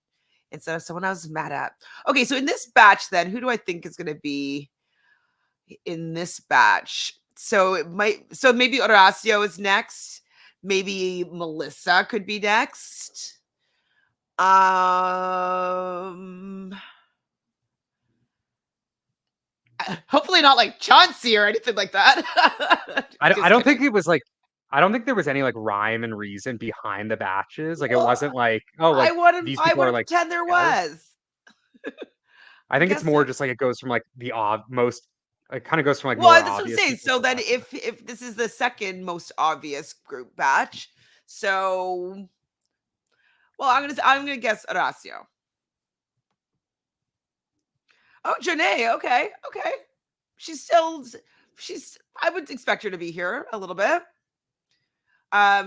instead of someone I was mad at. Okay, so in this batch then, who do I think is going to be in this batch? So maybe Horacio is next. Maybe Melissa could be next. Hopefully not like Chauncey or anything like that. I don't think it was like I don't think there was any like rhyme and reason behind the batches. Like it wasn't like, oh, like these I people want are to like pretend there together. was. I think it's Guess more so. just like it goes from like the most it kind of goes from like more Well, that's what I'm obvious saying. people So to then, less. if this is the second most obvious group batch, so well, I'm gonna guess Horacio. Oh, Janae. Okay. She's I would expect her to be here a little bit.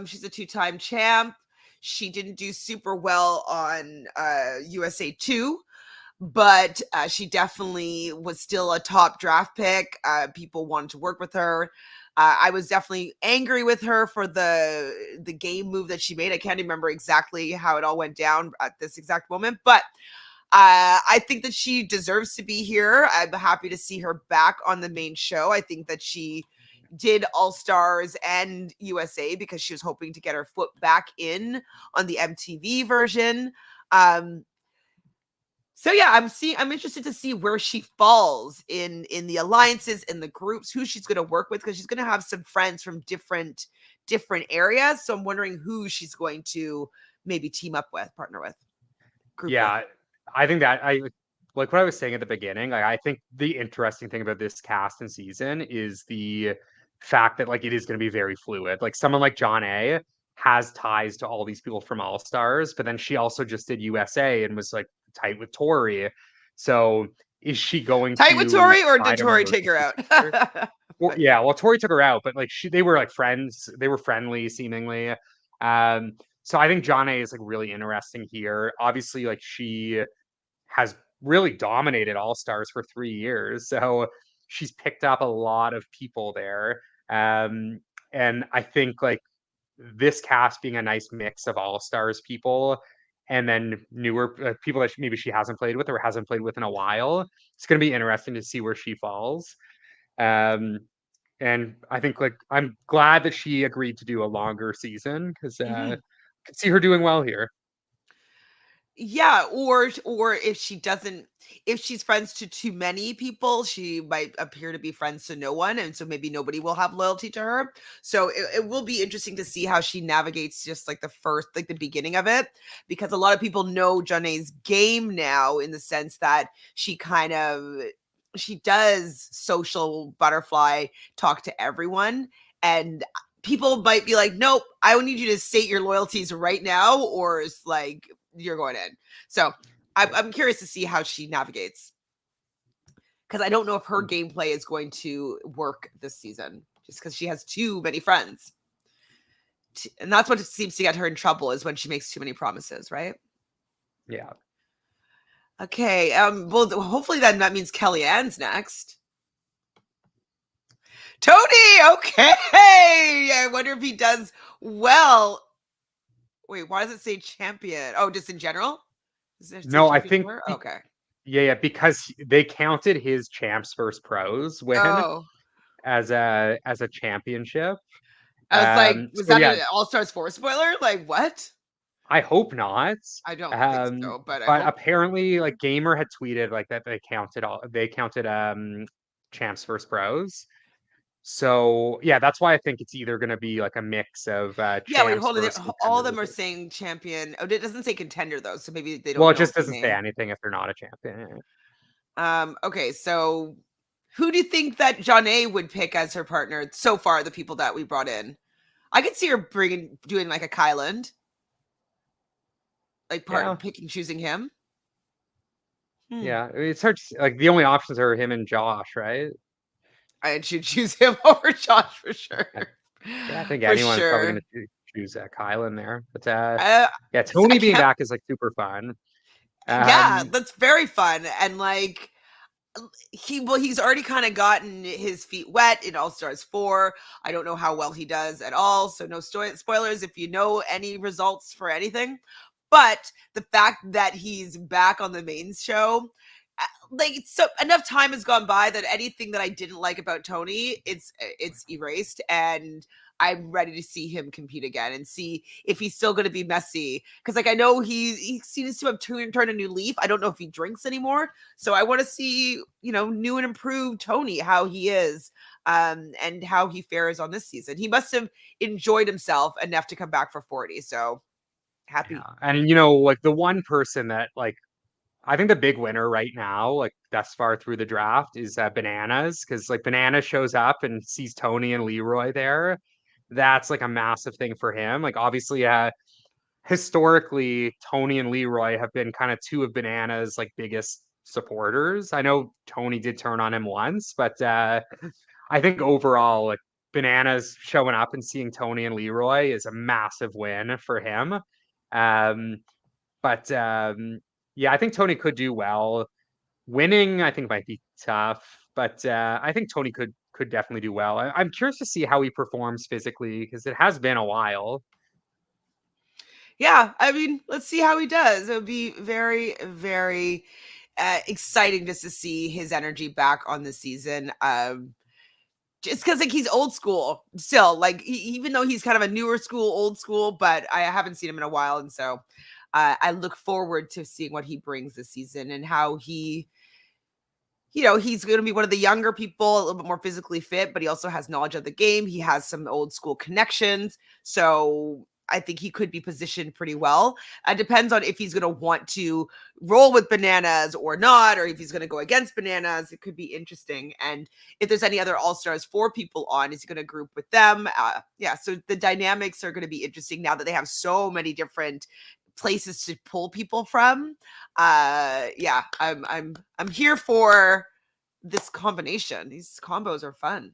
She's a 2-time champ. She didn't do super well on USA 2, but she definitely was still a top draft pick. People wanted to work with her. I was definitely angry with her for the game move that she made. I can't remember exactly how it all went down at this exact moment, but I think that she deserves to be here. I'm happy to see her back on the main show. I think that she did All Stars and USA because she was hoping to get her foot back in on the MTV version. So yeah, I'm interested to see where she falls in the alliances, in the groups, who she's going to work with, because she's going to have some friends from different areas. So I'm wondering who she's going to maybe team up with, partner with, group with. Yeah, I think that I like what I was saying at the beginning. Like I think the interesting thing about this cast and season is the fact that like it is going to be very fluid. Like someone like John A has ties to all these people from All Stars, but then she also just did USA and was like tight with Tori. So is she going Tight with to Tori, or try did to Tori merge take with her these out? characters? Well, yeah, well, Tori took her out, but like they were like friends. They were friendly, seemingly. So I think John A is like really interesting here. Obviously, like she has really dominated All Stars for 3 years, so she's picked up a lot of people there. And I think like this cast being a nice mix of All Stars people and then newer people that maybe she hasn't played with or hasn't played with in a while. It's going to be interesting to see where she falls. Um, and I think like I'm glad that she agreed to do a longer season because Mhm. I could see her doing well here. Yeah, or if she doesn't, if she's friends to too many people, she might appear to be friends to no one, and so maybe nobody will have loyalty to her. So it will be interesting to see how she navigates just like the beginning of it, because a lot of people know Janae's game now, in the sense that she does social butterfly talk to everyone, and people might be like, nope, I need you to state your loyalties right now, or it's like you're going in. So I'm curious to see how she navigates, because I don't know if her gameplay is going to work this season, just because she has too many friends. And that's what seems to get her in trouble, is when she makes too many promises, right? Yeah. Okay. Well, hopefully that means Kellyanne's next. Tony. Okay. I wonder if he does well. Wait, why does it say champion? Oh, just in general? No, I think okay. Yeah, because they counted his champs versus pros win Oh, as a championship. I was like, was So that yeah, an All Stars 4 spoiler? Like, what? I hope not. I don't think so, but I But hope. apparently, like Gamer had tweeted like that they counted champs versus pros. So yeah, that's why I think it's either going to be like a mix of Yeah, wait, champs hold on. versus All of them contenders. are saying champion. Oh, it doesn't say contender though, so maybe they Well, don't it know just if they doesn't say may. anything if they're not a champion. Okay, so who do you think that Jonna would pick as her partner so far? The people that we brought in, I could see her doing like a Kyland, like Yeah, choosing him. yeah. It's hard like the only options are him and Josh, right? I should choose him over Josh for sure. Yeah, I think For anyone's probably sure. going to choose Kylan there. But yeah, I Tony being can't. back is like super fun. Yeah, Um, that's very fun, and like he's already kind of gotten his feet wet in All Stars 4. I don't know how well he does at all, so no spoilers if you know any results for anything. But the fact that he's back on the main show, like so enough time has gone by that anything that I didn't like about Tony, it's erased, and I'm ready to see him compete again and see if he's still going to be messy. Because like I know he seems to have turned a new leaf. I don't know if he drinks anymore, so I want to see new and improved Tony, how he is, and how he fares on this season. He must have enjoyed himself enough to come back for 40. So happy. yeah, and like the one person that like I think the big winner right now, like thus far through the draft, is Bananas, because like Banana shows up and sees Tony and Leroy there. That's like a massive thing for him. Like obviously, historically, Tony and Leroy have been kind of two of Banana's like biggest supporters. I know Tony did turn on him once, but I think overall, like Bananas showing up and seeing Tony and Leroy is a massive win for him. Um, but yeah, I think Tony could do well. Winning, I think, might be tough, but I think Tony could definitely do well. I'm curious to see how he performs physically because it has been a while. Yeah, I mean, let's see how he does. It would be very, very exciting just to see his energy back on the season. Just because like he's old school still, like even though he's kind of a newer school, old school, but I haven't seen him in a while, and so I look forward to seeing what he brings this season and how he's going to be one of the younger people, a little bit more physically fit, but he also has knowledge of the game. He has some old school connections. So I think he could be positioned pretty well. It depends on if he's going to want to roll with Bananas or not, or if he's going to go against Bananas. It could be interesting. And if there's any other All Stars 4 people on, is he going to group with them? Yeah. So the dynamics are going to be interesting now that they have so many different places to pull people from. Yeah, I'm here for this combination. These combos are fun.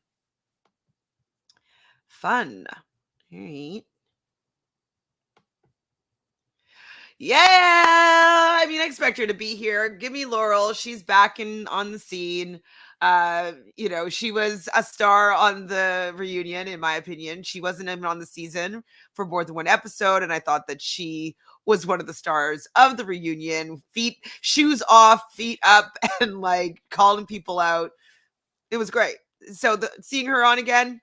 All right. Yeah, I mean, I expect her to be here. Give me Laurel. She's back on the scene. She was a star on the reunion, in my opinion. She wasn't even on the season for more than one episode, and I thought that she was one of the stars of the reunion. Shoes off, feet up, and like calling people out. It was great. So seeing her on again,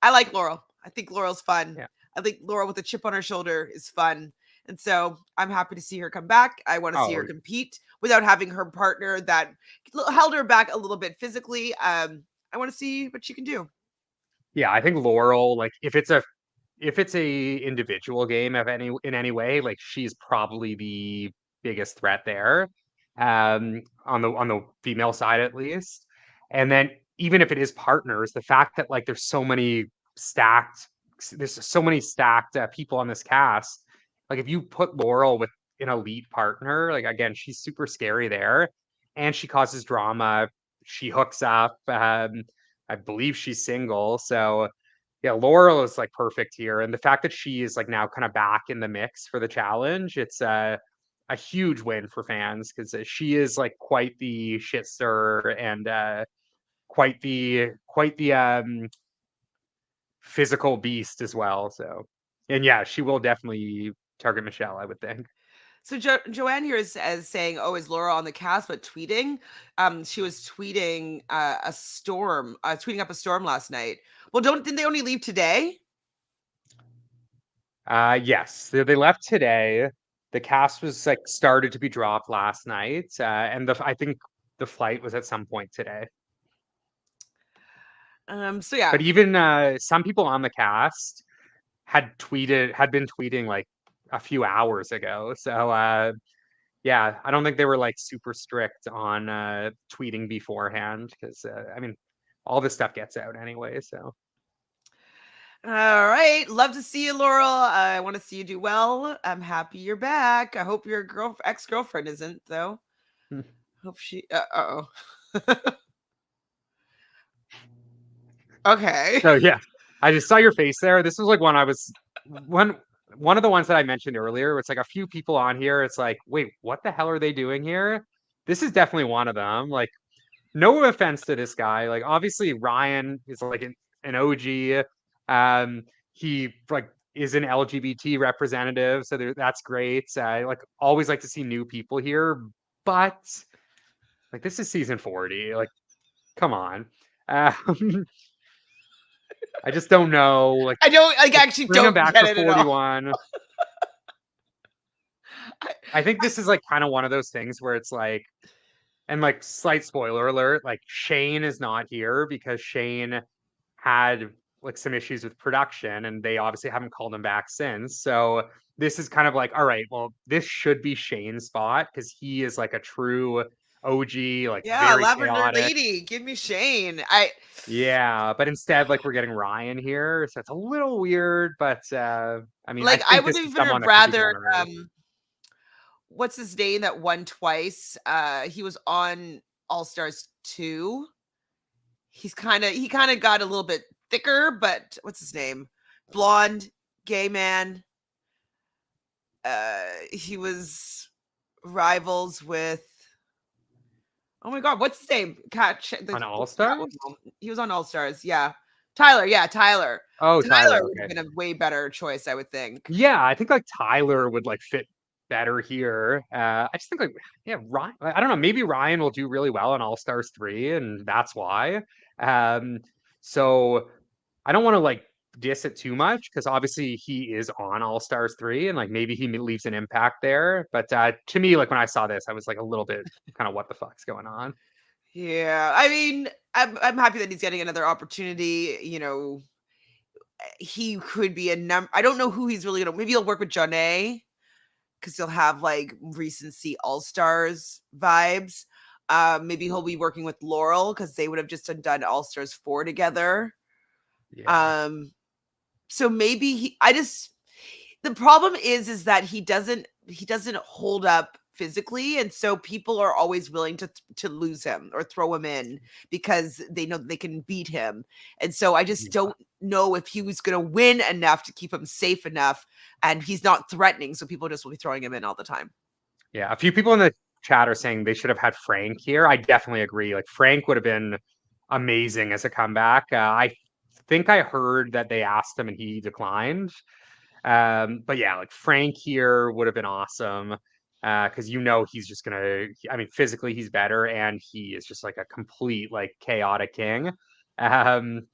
I like Laurel. I think Laurel's fun. Yeah. I think Laurel with a chip on her shoulder is fun. And so I'm happy to see her come back. I want to see her compete without having her partner that held her back a little bit physically. I want to see what she can do. Yeah, I think Laurel, like if it's a individual game in any way, like she's probably the biggest threat there, on the female side at least. And then even if it is partners, the fact that like there's so many stacked there's so many stacked people on this cast. Like if you put Laurel with an elite partner, like again, she's super scary there, and she causes drama. She hooks up. I believe she's single, so yeah, Laurel is like perfect here, and the fact that she is like now kind of back in the mix for the challenge, it's a huge win for fans because she is like quite the shit stirrer and quite the physical beast as well. So, and yeah, she will definitely target Michelle, I would think. So Joanne here is as saying, "Oh, is Laura on the cast?" But tweeting, she was tweeting tweeting up a storm last night. Well, didn't they only leave today? Yes, they left today. The cast was like started to be dropped last night, and I think the flight was at some point today. So yeah, But even some people on the cast had been tweeting like a few hours ago. So yeah, I don't think they were like super strict on tweeting beforehand because I mean, all this stuff gets out anyway. So all right. Love to see you, Laurel. I want to see you do well. I'm happy you're back. I hope your ex-girlfriend isn't, though. Hope she. Oh. Okay. so yeah, I just saw your face there. This was like one of the ones that I mentioned earlier. It's like a few people on here. It's like, wait, what the hell are they doing here? This is definitely one of them. Like, no offense to this guy. Like, obviously Ryan is like an OG. He like is an LGBT representative, so that's great. I like always like to see new people here, but like this is season 40. Like, come on. I just don't know. Like, I don't like actually bring him don't back get for it at all. 41. I think this is like kind of one of those things where it's like, and like slight spoiler alert, like Shane is not here because Shane had like some issues with production and they obviously haven't called him back since. So this is kind of like, all right, well, this should be Shane's spot because he is like a true OG, like Yeah, very Lavender chaotic. Lady, give me Shane. Yeah, but instead, like we're getting Ryan here, so it's a little weird. But I mean, I Like I think would this is even someone have that could be rather going around. what's his name that won twice? He was on All Stars 2. He kind of got a little bit thicker, but what's his name? Blonde, gay man. He was rivals with oh my god, what's his name? On All Stars? He was on All Stars, yeah. Tyler, yeah, Tyler. Oh, Tyler Tyler. would have Okay. been a way better choice, I would think. Yeah, I think like Tyler would like fit better here. I just think like yeah, Ryan. I don't know. Maybe Ryan will do really well on All Stars 3, and that's why. Um, so I don't want to like diss it too much because obviously he is on All Stars 3, and like maybe he leaves an impact there. But to me, like when I saw this, I was like a little bit kind of what the fuck's going on. Yeah, I mean, I'm happy that he's getting another opportunity. You know, he could be a number. I don't know who he's really gonna. Maybe he'll work with Jonna because he'll have like recency All Stars vibes. Maybe he'll be working with Laurel because they would have just done All Stars 4 together. Yeah. So maybe the problem is that he doesn't hold up physically, and so people are always willing to lose him or throw him in because they know they can beat him. And so I just don't know if he was going to win enough to keep him safe enough, and he's not threatening, so people just will be throwing him in all the time. Yeah, a few people in the chat are saying they should have had Frank here. I definitely agree. Like Frank would have been amazing as a comeback. I think I heard that they asked him and he declined. But yeah, like Frank here would have been awesome because he's just gonna. I mean, physically he's better, and he is just like a complete like chaotic king. Um,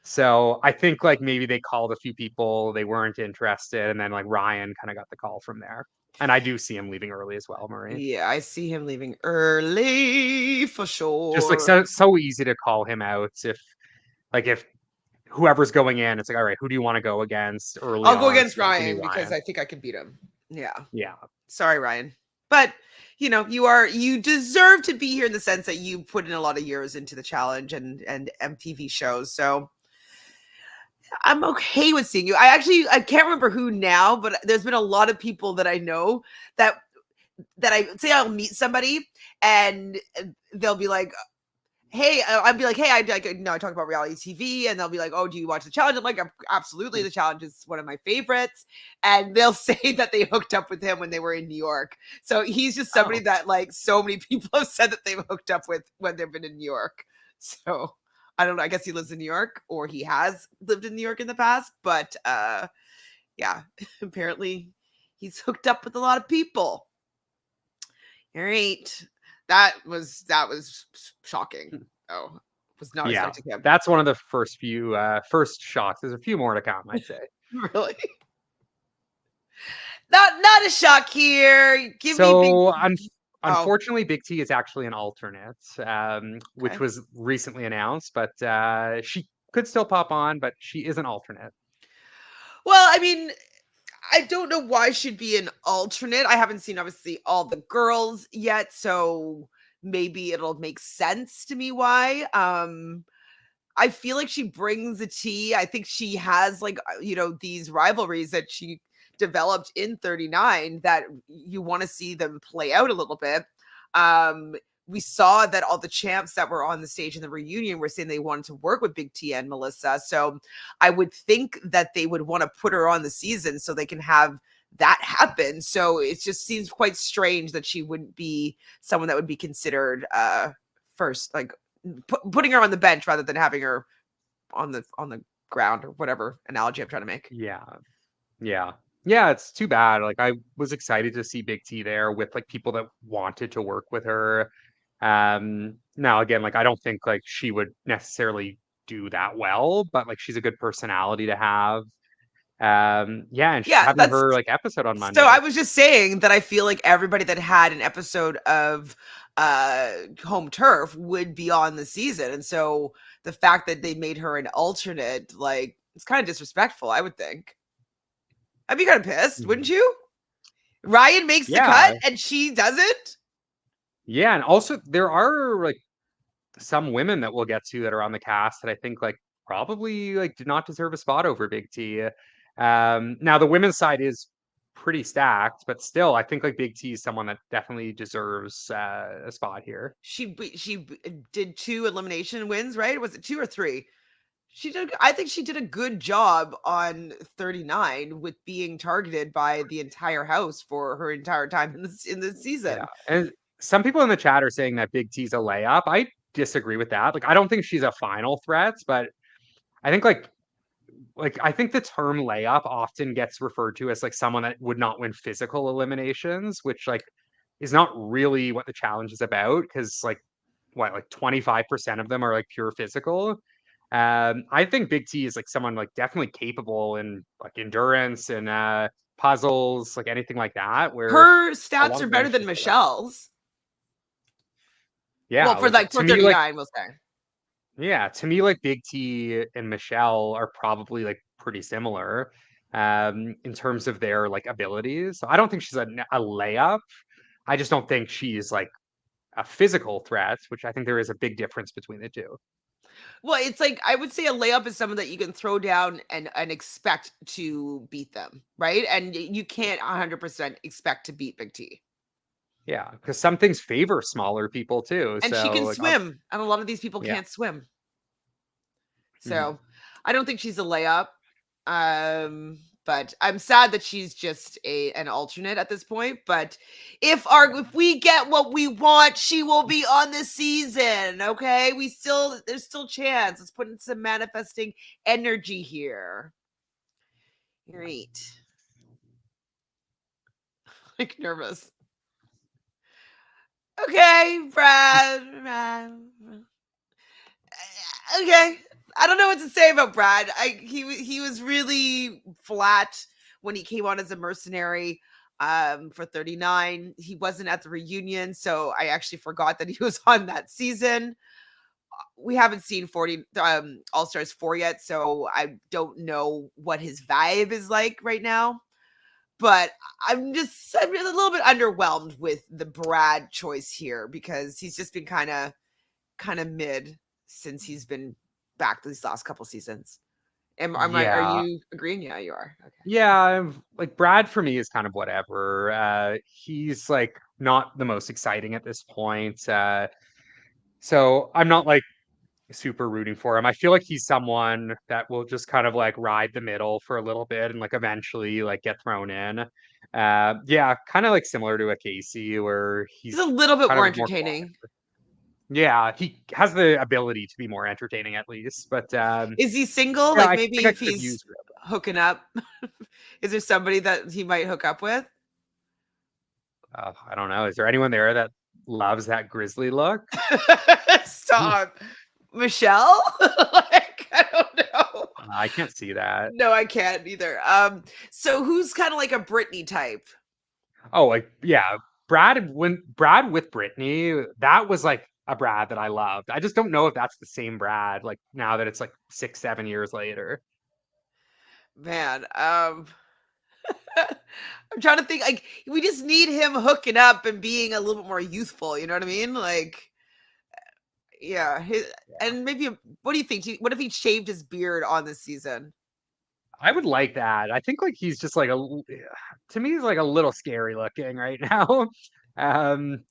so I think like maybe they called a few people, they weren't interested, and then like Ryan kind of got the call from there. And I do see him leaving early as well, Marie. Yeah, I see him leaving early for Just like sure. so easy to call him out if whoever's going in, it's like, all right, who do you want to go against early I'll go on? against So give me Ryan because Ryan. I think I can beat him. Yeah. Yeah. Sorry, Ryan. But you deserve to be here in the sense that you put in a lot of years into the challenge and MTV shows. So I'm okay with seeing you. I can't remember who now, but there's been a lot of people that I know that I say I'll meet somebody and they'll be like, hey, I'd be like, hey, I talk about reality TV, and they'll be like, oh, do you watch The Challenge? I'm like, absolutely, The Challenge is one of my favorites. And they'll say that they hooked up with him when they were in New York. So he's just somebody that like so many people have said that they've hooked up with when they've been in New York. So I don't know. I guess he lives in New York, or he has lived in New York in the past. But yeah, apparently he's hooked up with a lot of people. All right. That was shocking. Oh, was not expecting him. That's one of the first shocks. There's a few more to come, I'd say. Really? Not a shock here. Unfortunately, Big T is actually an alternate, which was recently announced, but she could still pop on, but she is an alternate. Well, I mean, I don't know why she'd be an alternate. I haven't seen, obviously, all the girls yet, so maybe it'll make sense to me why. I feel like she brings the tea. I think she has, like, these rivalries that she developed in 39 that you want to see them play out a little bit. We saw that all the champs that were on the stage in the reunion were saying they wanted to work with Big T and Melissa. So I would think that they would want to put her on the season so they can have that happen. So it just seems quite strange that she wouldn't be someone that would be considered first, like putting her on the bench rather than having her on the ground, or whatever analogy I'm trying to make. Yeah, it's too bad. Like, I was excited to see Big T there with like people that wanted to work with her. Now again, like, I don't think like she would necessarily do that well, but like she's a good personality to have. And she's having her like episode on Monday. So I was just saying that I feel like everybody that had an episode of Home Turf would be on the season, and so the fact that they made her an alternate, like, it's kind of disrespectful, I would think. I'd be kind of pissed, wouldn't you? Ryan makes the cut and she doesn't. Yeah, and also there are like some women that we'll get to that are on the cast that I think like probably like did not deserve a spot over Big T. Now the women's side is pretty stacked, but still I think like Big T is someone that definitely deserves a spot here. She did 2 elimination wins, right? Was it 2 or 3? I think she did a good job on 39 with being targeted by the entire house for her entire time in the season. Yeah. And some people in the chat are saying that Big T's a layup. I disagree with that. Like, I don't think she's a final threat, but I think like I think the term layup often gets referred to as like someone that would not win physical eliminations, which like is not really what the challenge is about, because like 25% of them are like pure physical. I think Big T is like someone like definitely capable in like endurance and puzzles, like anything like that, where her stats are better than Michelle's. Yeah, well, for 39, we'll say. Yeah, to me, like Big T and Michelle are probably like pretty similar in terms of their like abilities. So I don't think she's a layup. I just don't think she's like a physical threat, which I think there is a big difference between the two. Well, it's like, I would say a layup is someone that you can throw down and expect to beat them, right? And you can't 100% expect to beat Big T. Yeah, because some things favor smaller people too. And she can swim, and a lot of these people can't swim. So I don't think she's a layup. But I'm sad that she's just an alternate at this point. But if we get what we want, she will be on the season. Okay, there's still chance. Let's put in some manifesting energy here. Great. Like, nervous. Okay, Brad. Okay. I don't know what to say about Brad. He was really flat when he came on as a mercenary for 39. He wasn't at the reunion, so I actually forgot that he was on that season. We haven't seen 40 All Stars 4 yet, so I don't know what his vibe is like right now. But I'm a little bit underwhelmed with the Brad choice here, because he's just been kind of mid since he's been back these last couple seasons. Are Yeah. you agreeing? Yeah, you are. Okay. Yeah, like Brad for me is kind of whatever. He's like not the most exciting at this point. So I'm not like super rooting for him. I feel like he's someone that will just kind of like ride the middle for a little bit and like eventually like get thrown in. Yeah, kind of like similar to a Casey where He's a he's little bit kind more of more entertaining. yeah, he has the ability to be more entertaining at least. But Is he single? yeah, Like I think maybe I if could have he's used hooking up, is there somebody that he might hook up with? I don't know. Is there anyone there that loves that grizzly look? Stop. Michelle? Like, I don't know. I can't see that. No, I can't either. So who's kind of like a Britney type? Oh, like yeah, Brad with Brittany, that was like a Brad that I loved. I just don't know if that's the same Brad, like now that it's like 6, 7 years later. Man, I'm trying to think. Like, we just need him hooking up and being a little bit more youthful. You know what I mean? Like, yeah. And maybe, what do you think? What if he shaved his beard on this season? I would like that. I think like he's just like to me he's like a little scary looking right now. Um,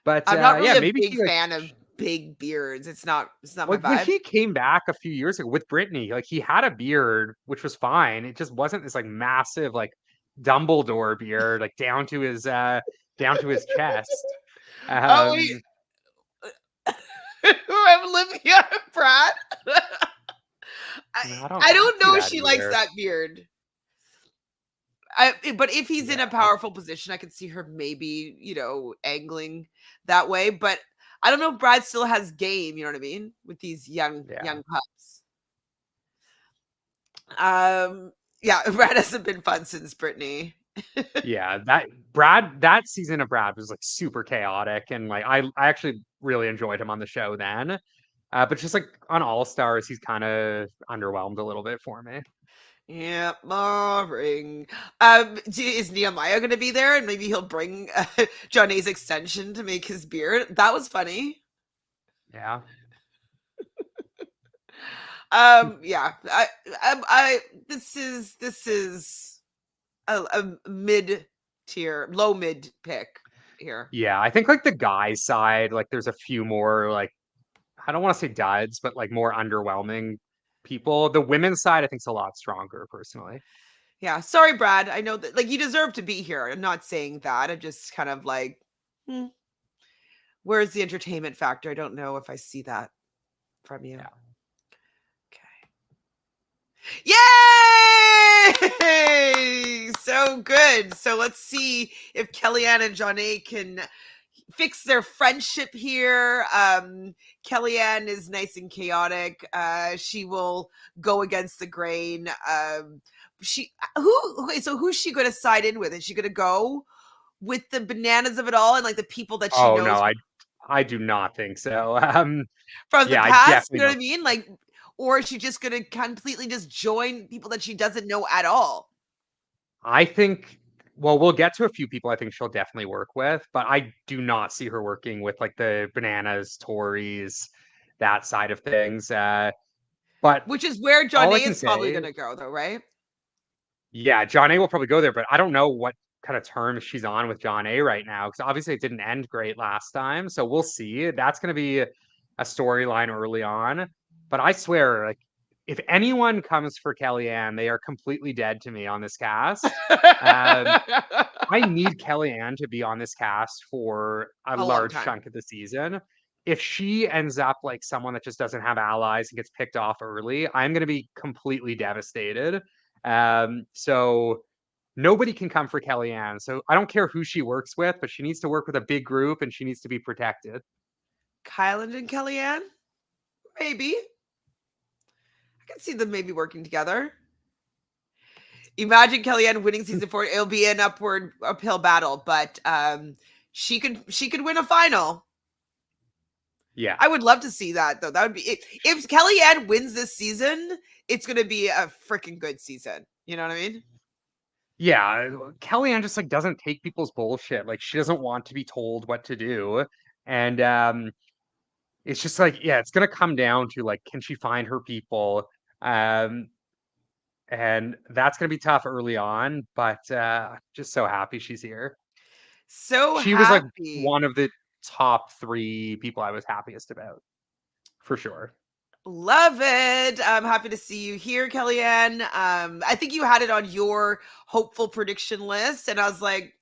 but I'm not yeah, really a maybe big he like fan of big beards. It's not my like when vibe. he came back a few years ago with Brittany, like he had a beard, which was fine. It just wasn't this like massive like Dumbledore beard, like down to his chest. Oh wait, Um, Olivia and Brad. I I don't I don't see know if that she likes either. that beard. But if he's in a Yeah, powerful position, I could see her maybe, angling that way. But I don't know if Brad still has game, you know what I mean? With these yeah, young pups. Yeah, Brad hasn't been fun since Brittany. yeah. That season of Brad was like super chaotic, and like I actually really enjoyed him on the show then. But just like on All Stars, he's kind of underwhelmed a little bit for me. Yeah, boring. Is Nehemiah going to be there? And maybe he'll bring Johnny's extension to make his beard. That was funny. Yeah. Yeah. I this is a mid tier, low mid pick here. Yeah, I think like the guys side, like there's a few more like I don't want to say duds, but like more underwhelming people. The women's side, I think, is a lot stronger personally. Yeah. Sorry, Brad. I know that like you deserve to be here. I'm not saying that. I'm just kind of like, hmm, where's the entertainment factor? I don't know if I see that from you. Yeah. Okay. Yay! So good. So let's see if Kellyanne and Jonna can fix their friendship here. Kellyanne is nice and chaotic. She will go against the grain. So who's she going to side in with? Is she going to go with the bananas of it all and like the people that she Oh no, knows I do not think so. from the Yeah, I past? definitely You know what don't. I mean? Like, or is she just going to completely just join people that she doesn't know at all? I think well, we'll get to a few people I think she'll definitely work with, but I do not see her working with like the bananas, Tories, that side of things. But Which is where all I Jonna can is probably going say to go, though, right? yeah, John A will probably go there, but I don't know what kind of terms she's on with John A right now because obviously it didn't end great last time. So we'll see. That's going to be a storyline early on. But I swear, like, if anyone comes for Kellyanne, they are completely dead to me on this cast. Um, I need Kellyanne to be on this cast for a A long large time. chunk of the season. If she ends up like someone that just doesn't have allies and gets picked off early, I'm going to be completely devastated. So nobody can come for Kellyanne. So I don't care who she works with, but she needs to work with a big group and she needs to be protected. Kyland and Kellyanne? Maybe. I can see them maybe working together. Imagine Kellyanne winning season 4. It'll be an uphill battle, but she could win a final. Yeah. I would love to see that though. That would be if Kellyanne wins this season, it's gonna be a freaking good season. You know what I mean? Yeah. Kellyanne just like doesn't take people's bullshit. Like she doesn't want to be told what to do. And it's just like, yeah, it's gonna come down to like, can she find her people? and that's gonna be tough early on, but just so happy she's here. So She was like happy. one of the top 3 people I was happiest about, for sure. Love it. I'm happy to see you here, Kellyanne. I think you had it on your hopeful prediction list, and I was like,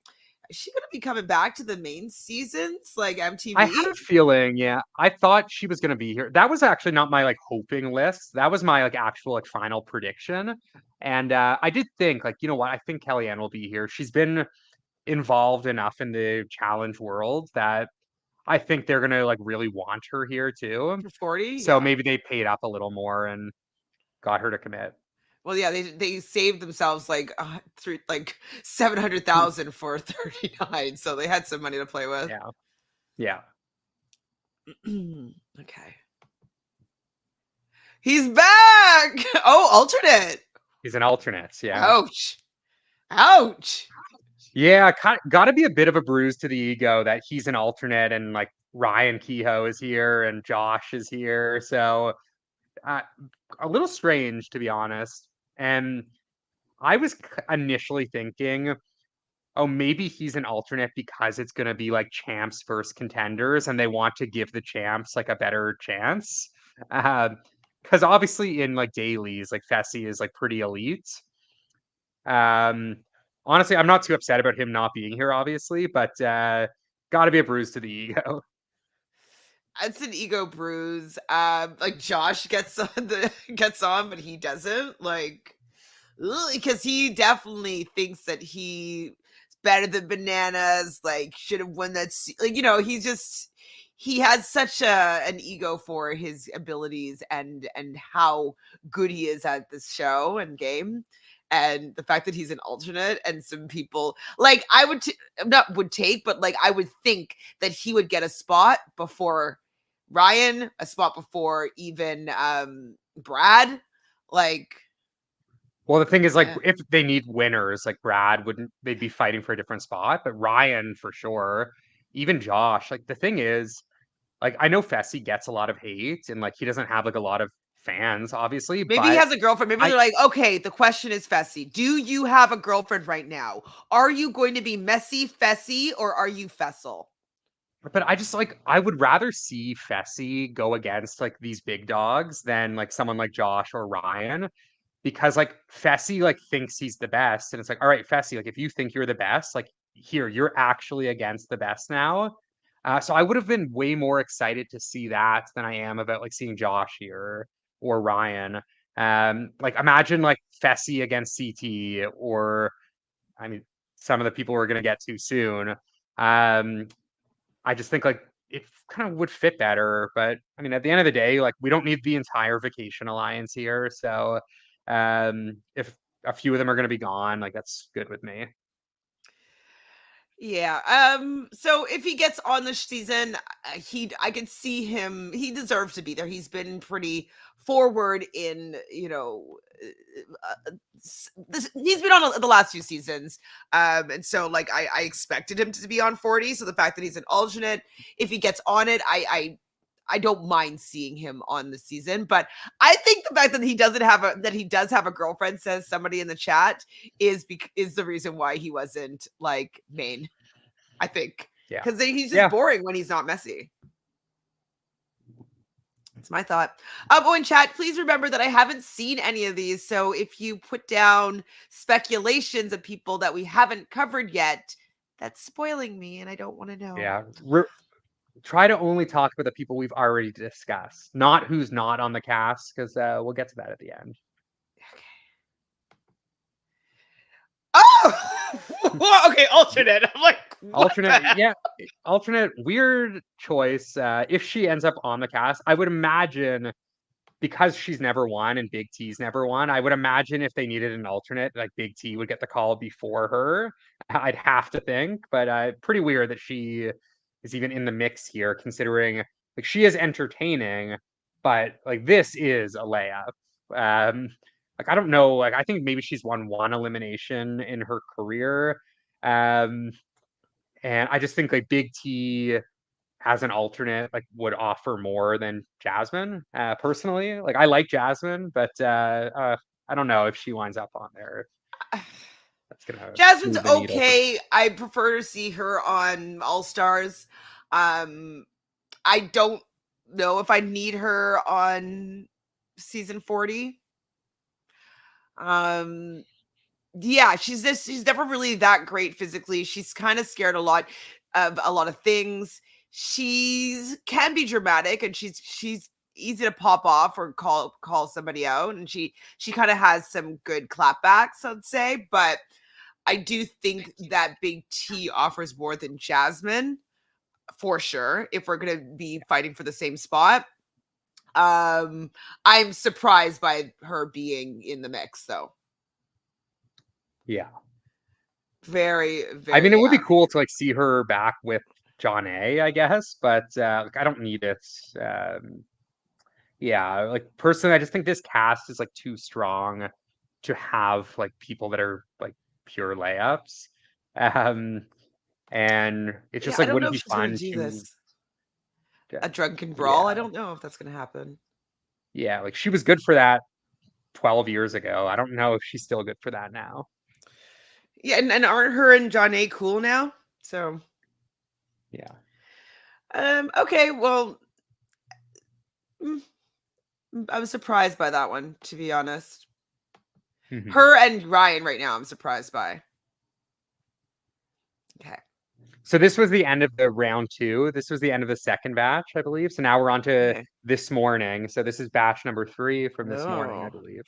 is she going to be coming back to the main seasons like I MTV? had a feeling, yeah. I thought she was gonna be here. That was actually not my like hoping list. That was my like actual like final prediction. And I did think like, you know what? I think Kellyanne will be here. She's been involved enough in the challenge world that I think they're gonna like really want her here too. For 40? So Yeah. maybe they paid up a little more and got her to commit. Well, yeah, they saved themselves like through like 700,000 for 39, so they had some money to play with. Yeah. Yeah. Okay. He's back. Oh, alternate. He's an alternate. Yeah. Ouch. Ouch. Yeah, gotta be a bit of a bruise to the ego that he's an alternate and like Ryan Kehoe is here and Josh is here. So uh, a little strange to be honest. And I was initially thinking, oh, maybe he's an alternate because it's going to be like champs versus contenders and they want to give the champs like a better chance. Because obviously in like dailies, like Fessy is like pretty elite. Um, honestly, I'm not too upset about him not being here, obviously, but got to be a bruise to the ego. It's an ego bruise. Like Josh gets on gets on, but he doesn't. Like, because he definitely thinks that he's better than Bananas. Like, should have won that. Like, he has such an ego for his abilities and how good he is at this show and game. And the fact that he's an alternate, and some people like I would not would take, but like I would think that he would get a spot before Ryan, a spot before even Brad. Like, Well, the thing is, like, yeah. if they need winners, like Brad wouldn't, they'd be fighting for a different spot, but Ryan for sure, even Josh. Like, the thing is, like, I know Fessy gets a lot of hate and like he doesn't have like a lot of fans, obviously, Maybe he but has a girlfriend. Maybe I, they're like, okay, the question is, Fessy, do you have a girlfriend right now? Are you going to be messy Fessy, or are you Fessel? but I just like, I would rather see Fessy go against like these big dogs than like someone like Josh or Ryan because like Fessy like thinks he's the best, and it's like, all right, Fessy, like if you think you're the best, like here you're actually against the best now. So I would have been way more excited to see that than I am about like seeing Josh here or Ryan. Like imagine like Fessy against CT or I mean some of the people we're gonna get to soon. I just think like it kind of would fit better. But I mean, at the end of the day, like we don't need the entire Vacation Alliance here. So if a few of them are going to be gone, like that's good with me. Yeah. So if he gets on this season, I could see him. He deserves to be there. He's been pretty forward in, he's been on the last few seasons. And so like I expected him to be on 40. So the fact that he's an alternate, if he gets on it, I don't mind seeing him on the season. But I think the fact that he does have a girlfriend, says somebody in the chat, is the reason why he wasn't like main. I think Yeah. because he's just Yeah. boring when he's not messy. That's my thought. Oh, in chat, please remember that I haven't seen any of these. So if you put down speculations of people that we haven't covered yet, that's spoiling me, and I don't want to know. Yeah. Try to only talk about the people we've already discussed, not who's not on the cast, because we'll get to that at the end. Oh, okay, alternate. I'm like, Alternate, yeah, alternate, weird choice. If she ends up on the cast, I would imagine because she's never won and Big T's never won, I would imagine if they needed an alternate, like Big T would get the call before her. I'd have to think, but pretty weird that she is even in the mix here, considering like she is entertaining, but like this is a layup. Like I don't know, like I think maybe she's won one elimination in her career. Um, and I just think like Big T as an alternate like would offer more than Jasmine personally. Like I like Jasmine, but I don't know if she winds up on there. That's gonna Jasmine's move the needle for me. okay. I prefer to see her on All Stars. I don't know if I need her on season 40. Um, yeah, she's never really that great physically. She's kind of scared a lot of things. She's can be dramatic, and she's easy to pop off or call somebody out, and she kind of has some good clapbacks, I'd say. But I do think that Big T offers more than Jasmine for sure if we're going to be fighting for the same spot. I'm surprised by her being in the mix though. Yeah. Very, I mean, very, it would be cool to like see her back with Jonna, I guess, but like I don't need it. Yeah, like personally, I just think this cast is like too strong to have like people that are like pure layups. Um, and it yeah, just I like don't know wouldn't if be she's going to fun do to, this. A drunken brawl. I yeah, don't know if that's going to happen. yeah, like she was good for that 12 years ago. I don't know if she's still good for that now. Yeah, and aren't her and John A cool now? So, Yeah. okay, well, mm, I was surprised by that one, to be honest. Mhm. Her and Ryan right now, I'm surprised by. Okay. So this was the end of the round two. This was the end of the second batch, I believe. So now we're on to Okay. this morning. So this is batch number 3 from this morning, I Oh. believe.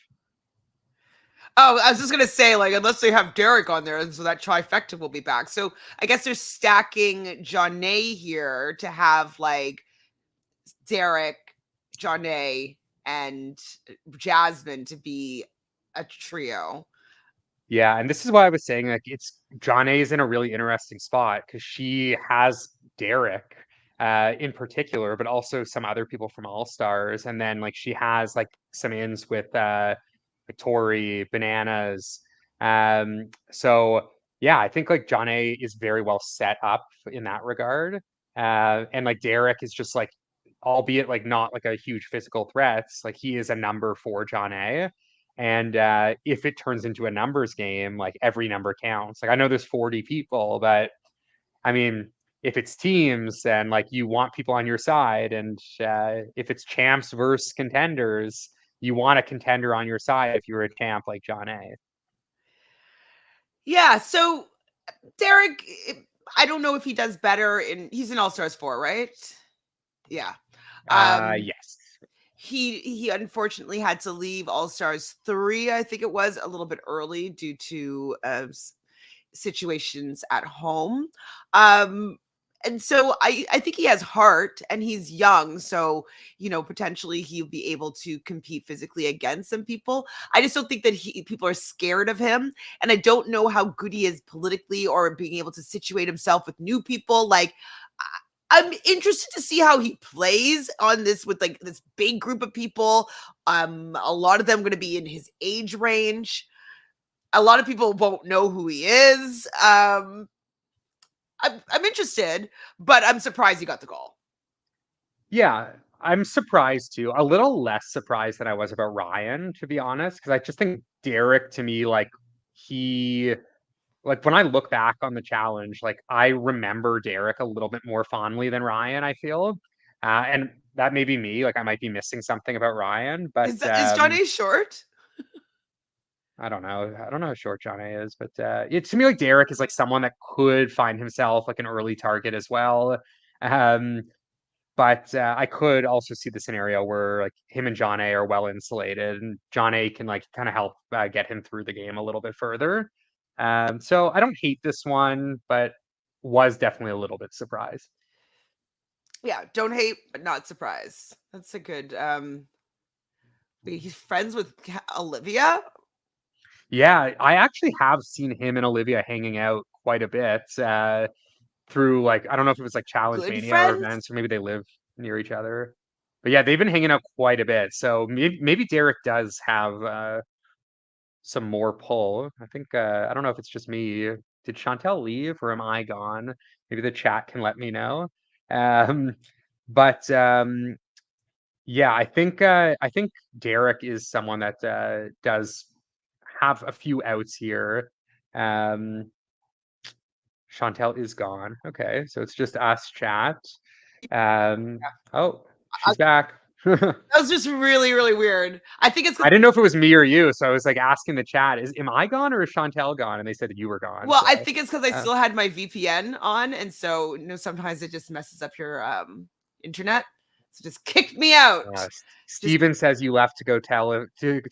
Oh, I was just gonna say, like, unless they have Derek on there, so that trifecta will be back. So I guess they're stacking Jonna here to have like Derek, Jonna, and Jasmine to be a trio. Yeah, and this is why I was saying like it's Jonna is in a really interesting spot because she has Derek in particular, but also some other people from All Stars, and then like she has like some ins with like Tori, Bananas. So yeah, I think like Jonna is very well set up in that regard. And like Derek is just like, albeit like not like a huge physical threat, like he is a number for Jonna. And if it turns into a numbers game, like every number counts. Like I know there's 40 people, but I mean, if it's teams and like you want people on your side, and if it's champs versus contenders, you want a contender on your side if you're a champ like John A. Yeah. So Derek, I don't know if he does better he's in All Stars 4, right? Yeah. Um, Yes. he unfortunately had to leave All Stars 3, I think it was, a little bit early due to situations at home. Um, and so I think he has heart and he's young. So, potentially he'll be able to compete physically against some people. I just don't think that people are scared of him. And I don't know how good he is politically or being able to situate himself with new people. Like, I'm interested to see how he plays on this with like this big group of people. A lot of them going to be in his age range. A lot of people won't know who he is. I'm interested, but I'm surprised he got the call. Yeah, I'm surprised too. A little less surprised than I was about Ryan, to be honest, because I just think Derek to me, like he like when I look back on the challenge, like I remember Derek a little bit more fondly than Ryan, I feel. And that may be me, like I might be missing something about Ryan, but Is John A short? I don't know. I don't know how short John A is, but to me, like Derek is like someone that could find himself like an early target as well. Um, but I could also see the scenario where like him and John A are well insulated, and John A can like kind of help get him through the game a little bit further. So I don't hate this one, but was definitely a little bit surprised. Yeah, don't hate, but not surprised. That's a good. He's friends with Olivia. Yeah, I actually have seen him and Olivia hanging out quite a bit through like I don't know if it was like Challenge Good Mania or friends. events, or maybe they live near each other. But yeah, they've been hanging out quite a bit. So maybe Derek does have some more pull. I think I don't know if it's just me. Did Shantel leave or am I gone? Maybe the chat can let me know. Um, but yeah, I think Derek is someone that does have a few outs here. Chantele is gone. Okay, so it's just us chat. Oh, she's back. That was just really, really weird. I think it's I didn't know if it was me or you, so I was like asking the chat, am I gone or is Chantele gone? And they said that you were gone. well, So I think it's because I still had my VPN on, and so sometimes it just messes up your internet. So just kicked me out. Just Steven says you left to go to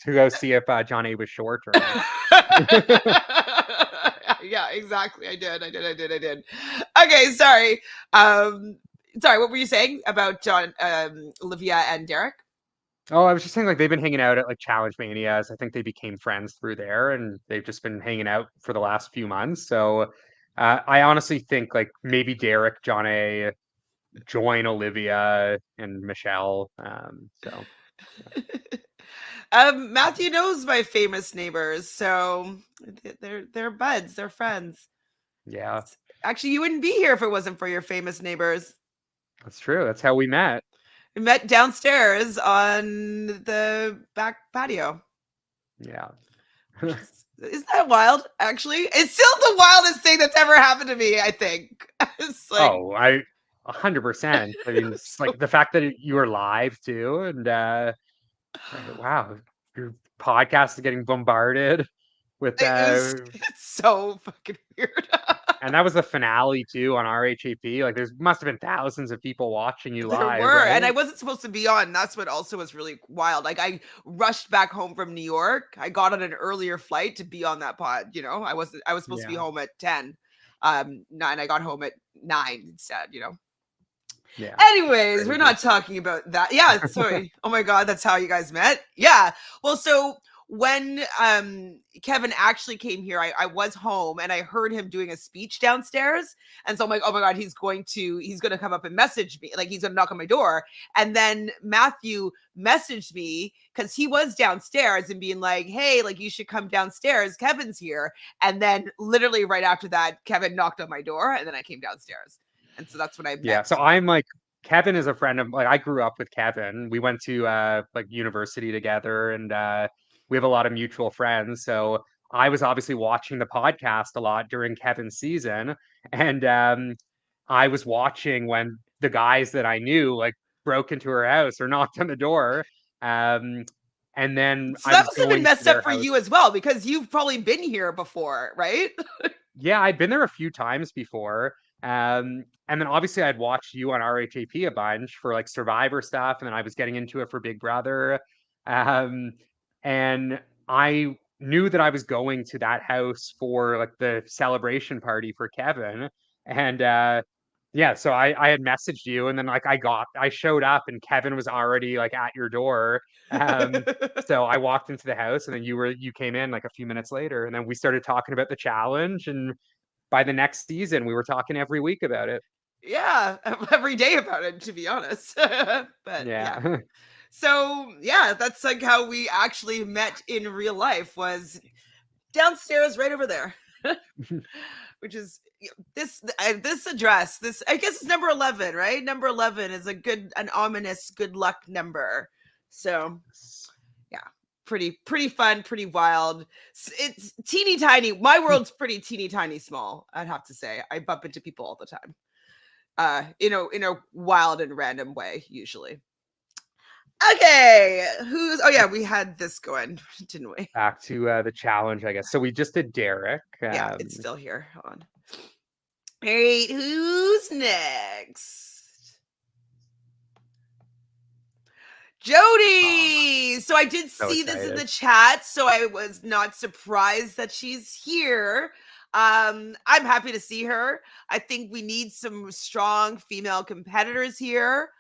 go see if John A was short or not. yeah, exactly. I did. Okay, sorry. Sorry, what were you saying about John, Olivia and Derek? Oh, I was just saying, like, they've been hanging out at like Challenge Manias. I think they became friends through there, and they've just been hanging out for the last few months. So, I honestly think like maybe Derek, John A, join Olivia and Michelle. So Matthew knows my famous neighbors, so they're buds, they're friends. yeah, Actually, you wouldn't be here if it wasn't for your famous neighbors. that's true. That's how we met. We met downstairs on the back patio. Yeah. Isn't that wild? Actually, it's still the wildest thing that's ever happened to me. I think. It's like, Oh, 100%. I mean, it's like the fact that you were live too, and wow, your podcast is getting bombarded with it's so fucking weird. and that was the finale too on RHAP. Like, there must have been thousands of people watching you There live, were, and I right? wasn't supposed to be on. That's what also was really wild. Like, I rushed back home from New York. I got on an earlier flight to be on that pod. I was supposed to be Yeah. home at 10. 9. I got home at 9 instead. Yeah. Anyways, we're Crazy. not talking about that. Yeah, sorry. Oh my god, that's how you guys met. Yeah. Well, so when Kevin actually came here, I was home and I heard him doing a speech downstairs. And so I'm like, oh my god, he's gonna come up and message me. Like, he's gonna knock on my door. And then Matthew messaged me because he was downstairs and being like, hey, like, you should come downstairs. Kevin's here. And then literally right after that, Kevin knocked on my door and then I came downstairs. And so that's when I met. Yeah. So I'm like, Kevin is a friend of, like, I grew up with Kevin. We went to like university together, and we have a lot of mutual friends. So I was obviously watching the podcast a lot during Kevin's season, and I was watching when the guys that I knew like broke into her house or knocked on the door. And then So I that was must have been going to messed their up for house. you as well, because you've probably been here before, right? Yeah, I'd been there a few times before. And then obviously I'd watched you on RHAP a bunch for like Survivor stuff, and then I was getting into it for Big Brother. Um, and I knew that I was going to that house for like the celebration party for Kevin. And yeah, so I had messaged you, and then like I showed up and Kevin was already like at your door. So I walked into the house, and then you came in like a few minutes later, and then we started talking about the challenge, and by the next season we were talking every week about it. Yeah, every day about it, to be honest. But yeah. Yeah. So yeah, that's like how we actually met in real life, was downstairs right over there. Which is this address. This, I guess, is number 11, right? Number 11 is an ominous good luck number. So yeah, pretty fun, pretty wild. It's teeny tiny. My world's pretty teeny tiny small, I'd have to say. I bump into people all the time. In a wild and random way, usually. Okay, oh yeah, we had this going, didn't we? Back to the challenge, I guess. So we just did Derek. Yeah, it's still here. Hold on. All right, who's next? Jody. So I did see this in the chat, so I was not surprised that she's here. I'm happy to see her. I think we need some strong female competitors here.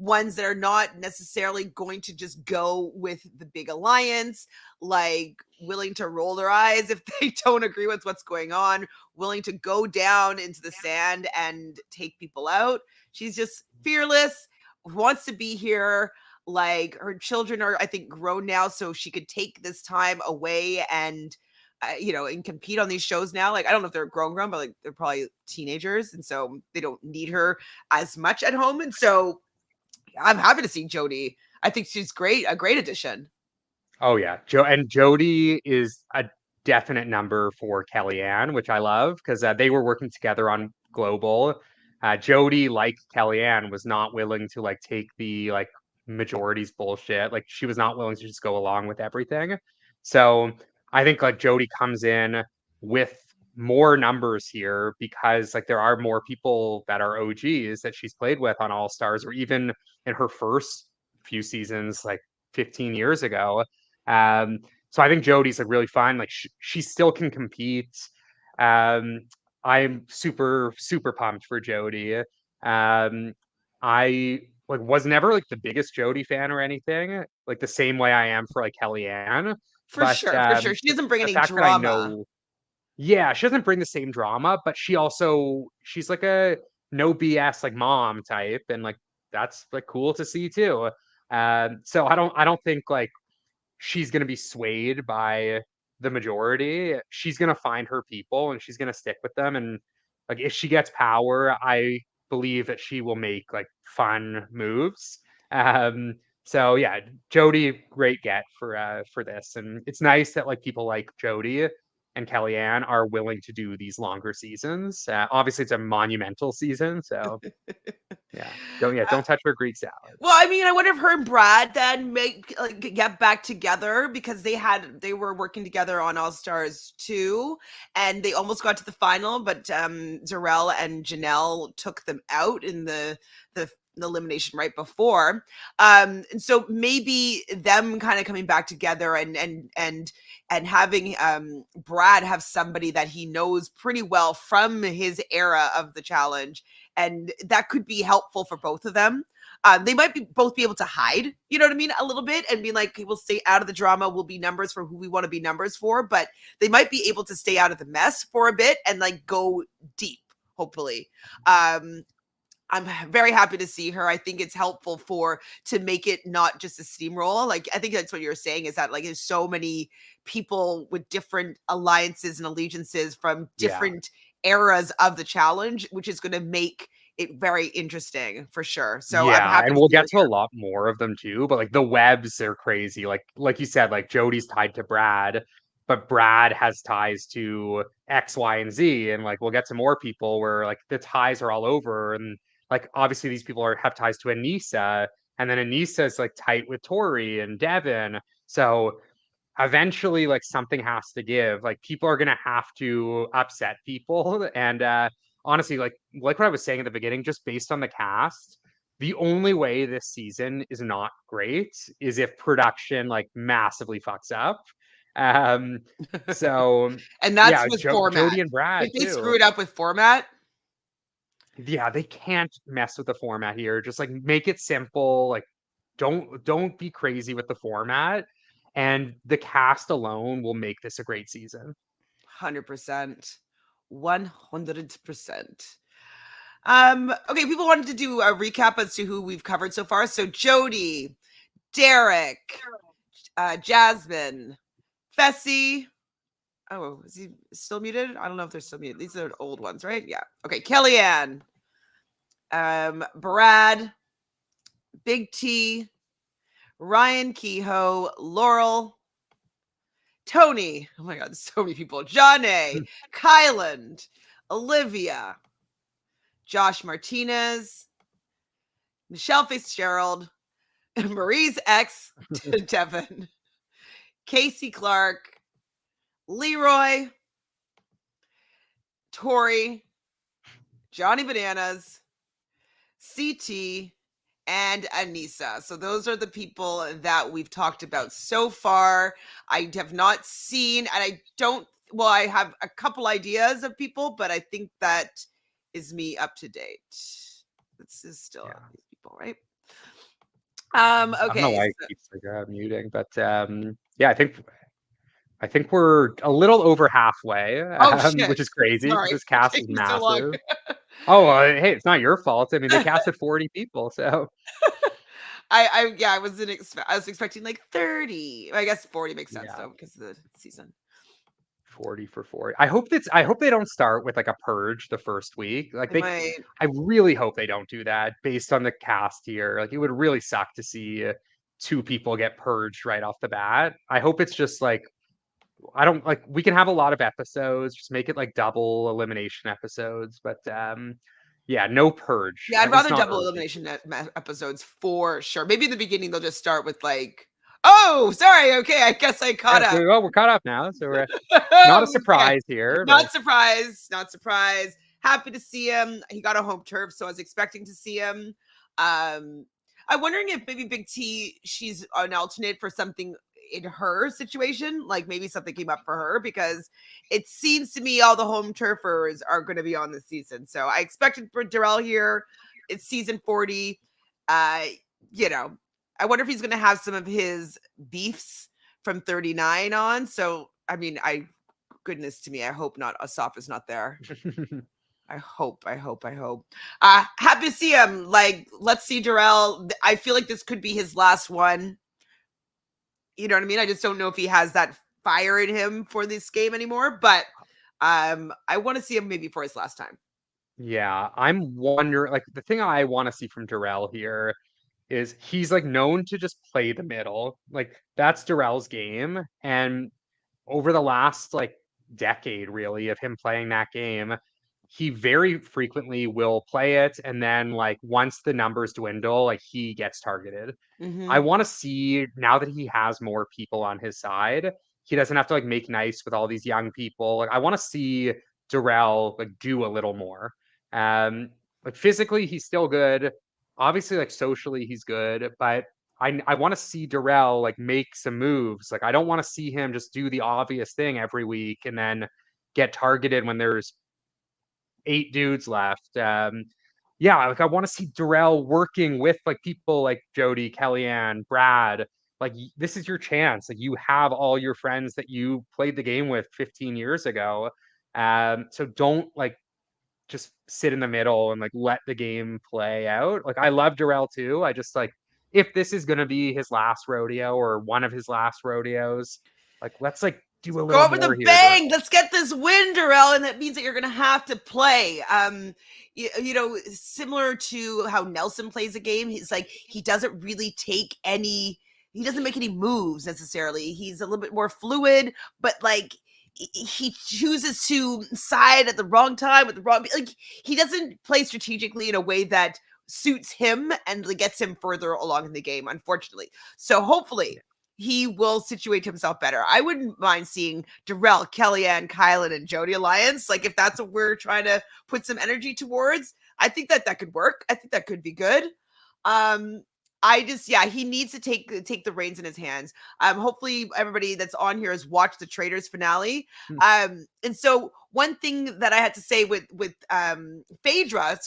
Ones that are not necessarily going to just go with the big alliance, like willing to roll their eyes if they don't agree with what's going on, willing to go down into the sand and take people out. She's just fearless, wants to be here. Like, her children are, I think, grown now, so she could take this time away and and compete on these shows now. Like, I don't know if they're grown, but like, they're probably teenagers, and so they don't need her as much at home. And so I'm happy to see Jody. I think she's great, a great addition. Oh yeah, Jody is a definite number for Kellyanne, which I love because they were working together on Global. Jody, like Kellyanne, was not willing to like take the like majorities bullshit. Like she was not willing to just go along with everything. So I think like Jody comes in with more numbers here because like there are more people that are OGs that she's played with on All Stars or even in her first few seasons like 15 years ago. So I think Jody's like really fun. Like she still can compete. Um, I'm super pumped for Jody. I like was never like the biggest Jody fan or anything, like the same way I am for like Kellyanne. For But sure, for sure. She doesn't bring the any fact that I drama. know, yeah, she doesn't bring the same drama, but she's like a no BS like mom type, and like that's like cool to see too. So I don't think like she's going to be swayed by the majority. She's going to find her people and she's going to stick with them. And like if she gets power, I believe that she will make like fun moves. Um, so yeah, Jody, great get for this, and it's nice that like people like Jody and Kellyanne are willing to do these longer seasons. Obviously, it's a monumental season, so don't touch her Greek salad. Well, I mean, I wonder if her and Brad then get back together because they were working together on All Stars 2 and they almost got to the final, but Zarel and Janelle took them out in the elimination right before. And so maybe them kind of coming back together and having Brad have somebody that he knows pretty well from his era of the challenge, and that could be helpful for both of them. They might both be able to hide, you know what I mean, a little bit and be like, we'll stay out of the drama. We'll be numbers for who we want to be numbers for, but they might be able to stay out of the mess for a bit and like go deep, hopefully. I'm very happy to see her. I think it's helpful to make it not just a steamroll. Like, I think that's what you're saying is that like there's so many people with different alliances and allegiances from Yeah. different eras of the challenge, which is going to make it very interesting for sure. So I'm Yeah, happy and to we'll see her get to a lot more of them too, but like the webs are crazy. Like you said, like Jody's tied to Brad, but Brad has ties to X, Y, and Z. And like we'll get to more people where like the ties are all over. And like obviously these people have ties to Anissa, and then Anissa is like tight with Tori and Devin. So eventually like something has to give. Like people are gonna have to upset people. And honestly, like what I was saying at the beginning, just based on the cast, the only way this season is not great is if production like massively fucks up. Um, so and that's yeah, with format. Jody and Brad If they screw too. it up with format, Yeah, they can't mess with the format here. Just like make it simple. Like don't be crazy with the format. And the cast alone will make this a great season. 100%. 100%. Okay, people wanted to do a recap as to who we've covered so far. So Jody, Derek, Jasmine, Fessy. Oh, is he still muted? I don't know if they're still muted. These are old ones, right? Yeah. Okay, Kellyanne, Brad, Big T, Ryan Kehoe, Laurel, Tony. Oh my God, so many people. Jonna, Kyland, Olivia, Josh Martinez, Michelle Fitzgerald, Marie's ex, Devin, Casey Clark, Leroy, Tori, Johnny Bananas, CT, and Anissa. So those are the people that we've talked about so far. I have not seen, and I don't, well, I have a couple ideas of people, but I think that is me up to date. This is still these people, right? I don't know Okay. why it keeps like muting, but yeah, I think we're a little over halfway, Oh shit. which is crazy because Sorry this for cast is taking so long. massive. Oh, hey, it's not your fault. I mean, they casted 40 people, so I wasn't I was expecting like 30. I guess 40 makes sense yeah, though because of the season. 40 for 40. I hope they don't start with like a purge the first week. Like I might. I really hope they don't do that based on the cast here. Like it would really suck to see two people get purged right off the bat. I hope it's just like, I don't like, we can have a lot of episodes, just make it like double elimination episodes, but yeah, no purge, Yeah, I'd at least rather not double early. elimination episodes for sure. Maybe in the beginning they'll just start with like, oh, sorry, okay, I guess I caught Yeah, up. so, oh, we're caught up now, so we're not a Okay. surprise here, but Not surprised. Not surprised. Happy to see him. He got a home turf, so I was expecting to see him. Um, I'm wondering if maybe Big T, she's an alternate for something in her situation, like maybe something came up for her, because it seems to me all the home turfers are going to be on this season. So I expected for Darrell here. It's season 40. Uh, you know, I wonder if he's going to have some of his beefs from 39 on. So I mean, goodness to me, I hope not. Asaf is not there. I hope. Happy to see him. Like, let's see Darrell. I feel like this could be his last one. You know what I mean? I just don't know if he has that fire in him for this game anymore. But I want to see him maybe for his last time. yeah, I'm wondering, like, the thing I want to see from Darrell here is he's like known to just play the middle. Like, that's Darrell's game. And over the last like decade, really, of him playing that game, he very frequently will play it. And then, like, once the numbers dwindle, like, he gets targeted. I Mm-hmm. want to see, now that he has more people on his side, he doesn't have to like make nice with all these young people. Like, I want to see Darrell like do a little more. Like, physically he's still good. Obviously, like, socially he's good, but I want to see Darrell like make some moves. Like, I don't want to see him just do the obvious thing every week and then get targeted when there's 8 dudes left. Yeah, like, I want to see Darrell working with like people like Jody, Kellyanne, Brad. Like, this is your chance. Like, you have all your friends that you played the game with 15 years ago. So don't like just sit in the middle and like let the game play out. Like, I love Darrell too. I just like, if this is gonna be his last rodeo or one of his last rodeos, like, let's like do a Go little up with more a here, Darrell. bang. Let's get this win, Darrell, and that means that you're going to have to play. Similar to how Nelson plays a game, he's like he doesn't really take any. He doesn't make any moves necessarily. He's a little bit more fluid, but like he chooses to side at the wrong time with the wrong. Like he doesn't play strategically in a way that suits him and gets him further along in the game. Unfortunately, so hopefully he will situate himself better. I wouldn't mind seeing Darrell, Kellyanne, Kyland, and Jody alliance. Like if that's what we're trying to put some energy towards, I think that could work. I think that could be good. He needs to take the reins in his hands. Hopefully everybody that's on here has watched the Traders finale. And so one thing that I had to say with Phaedra,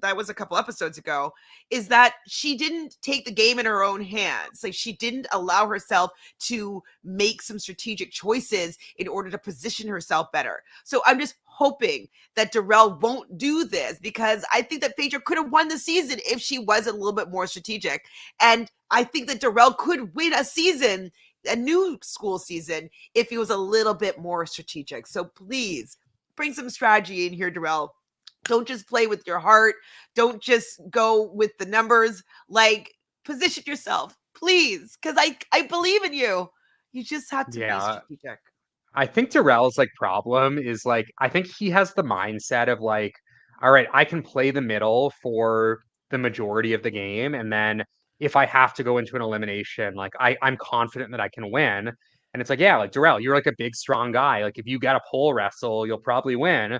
that was a couple episodes ago, is that she didn't take the game in her own hands. Like she didn't allow herself to make some strategic choices in order to position herself better. So I'm just hoping that Darrell won't do this, because I think that Phaedra could have won the season if she was a little bit more strategic. And I think that Darrell could win a new school season, if he was a little bit more strategic. So please bring some strategy in here, Darrell. Don't just play with your heart. Don't just go with the numbers. Like, position yourself, please, because I believe in you. You just have to be Yeah, strategic. I think Darrell's like problem is like, I think he has the mindset of like, all right, I can play the middle for the majority of the game, and then if I have to go into an elimination, like, I'm confident that I can win. And it's like, yeah, like, Darrell, you're like a big strong guy. Like, if you get a pole wrestle, you'll probably win.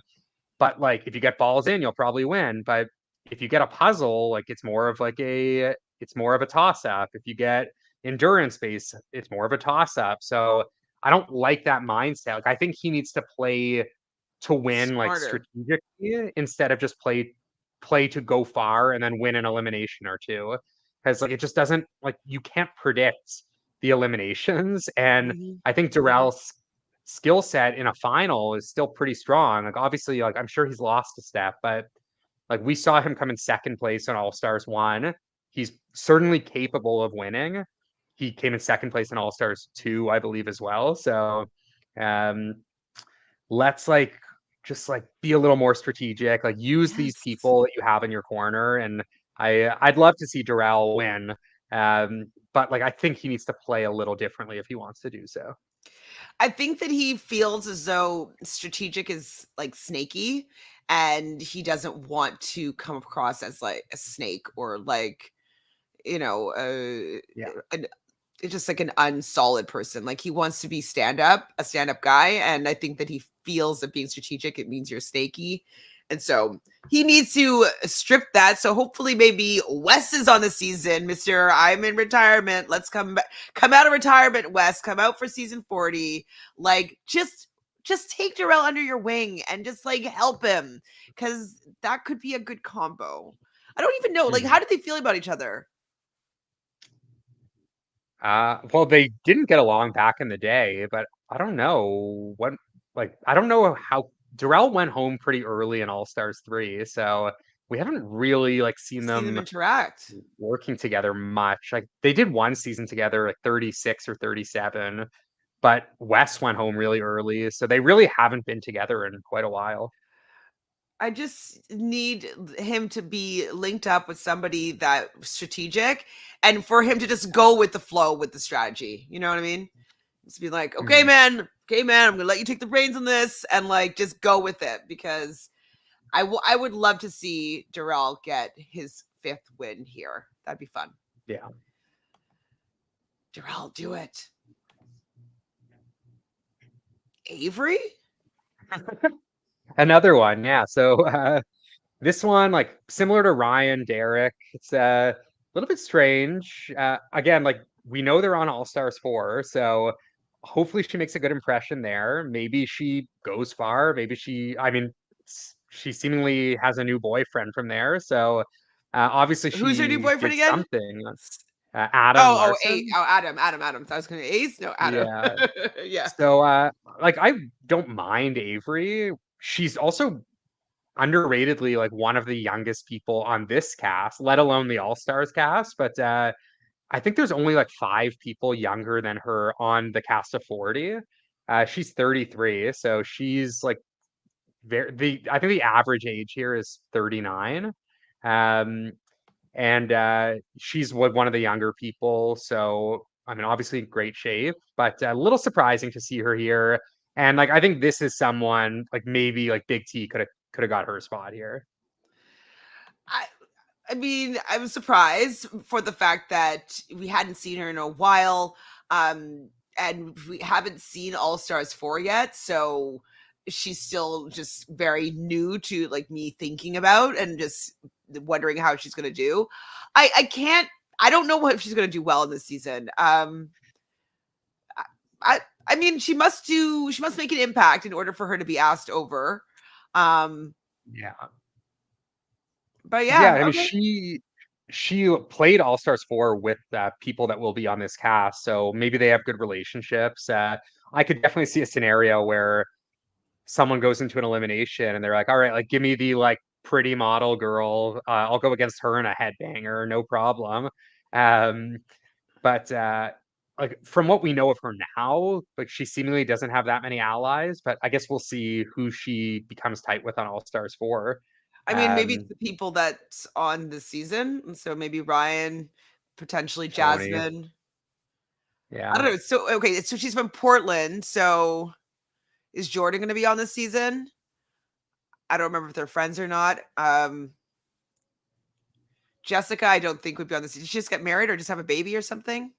But like, if you get balls in, you'll probably win. But if you get a puzzle, like, it's more of a toss up. If you get endurance base, it's more of a toss up. So I don't like that mindset. Like, I think he needs to play to win, like, Smarter. strategically, instead of just play to go far and then win an elimination or two. Because like, it just doesn't, like, you can't predict the eliminations. And Mm-hmm. I think Darrell's skill set in a final is still pretty strong. Like, obviously, like, I'm sure he's lost a step, but like, we saw him come in second place on All Stars 1. He's certainly capable of winning. He came in second place in All Stars 2, I believe, as well. So um let's like just like be a little more strategic, like use these Yes. people that you have in your corner. And I'd love to see Darrell win. but like I think he needs to play a little differently if he wants to do so. I think that he feels as though strategic is like snaky, and he doesn't want to come across as like a snake or like, you know, Yeah. it's just like an unsolid person. Like he wants to be a stand-up guy. And I think that he feels that being strategic, it means you're snaky. And so he needs to strip that. So hopefully maybe Wes is on the season. Mr. I'm in retirement. Let's come out of retirement, Wes. Come out for season 40. Like just take Darrell under your wing and just like help him. Cause that could be a good combo. I don't even know. Like, how did they feel about each other? Well, they didn't get along back in the day, but I don't know what, like, I don't know how Darrell went home pretty early in All Stars 3, so we haven't really like seen See them them interact. working together much. Like they did one season together, like 36 or 37, but Wes went home really early, so they really haven't been together in quite a while. I just need him to be linked up with somebody that strategic and for him to just go with the flow with the strategy. You know what I mean? Just be like, okay, Mhm. man, I'm gonna let you take the reins on this and like just go with it because I would love to see Darrell get his 5th win here. That'd be fun. Yeah. Darrell, do it. Avery? Another one, yeah. So this one, like similar to Ryan, Derek, it's a little bit strange. Again, like we know they're on All Stars 4, so hopefully she makes a good impression there. Maybe she goes far. Maybe I mean, she seemingly has a new boyfriend from there. So obviously Who's her new she boyfriend did again? something. Adam Oh, Larson. Adam. I was gonna Ace? No, Adam. Yeah. Yeah. So like I don't mind Avery. She's also underratedly like one of the youngest people on this cast, let alone the All Stars cast. But I think there's only like 5 people younger than her on the cast of 40. She's 33, so she's like I think the average age here is 39. Um, and she's one of the younger people. So I mean, obviously great shape, but a little surprising to see her here. And like I think this is someone like maybe like Big T could have got her spot here. I I mean, I was surprised for the fact that we hadn't seen her in a while. And we haven't seen All Stars 4 yet, so she's still just very new to like me thinking about and just wondering how she's gonna do. I can't I don't know what if she's gonna do well in this season. I I mean she must make an impact in order for her to be asked over. Um Yeah. but Yeah, yeah, I mean, okay. she played All Stars 4 with people that will be on this cast, so maybe they have good relationships. I could definitely see a scenario where someone goes into an elimination and they're like, "All right, like give me the like pretty model girl. I'll go against her in a headbanger, no problem." Um, but like from what we know of her now, like she seemingly doesn't have that many allies. But I guess we'll see who she becomes tight with on All Stars 4. I mean, maybe it's Um, the people that's on the season. And so maybe Ryan, potentially Tony, Jasmine. I yeah. don't know. So okay, so she's from Portland. So is Jordan gonna be on this season? I don't remember if they're friends or not. Jessica, I don't think would be on this season. Did she just get married or just have a baby or something?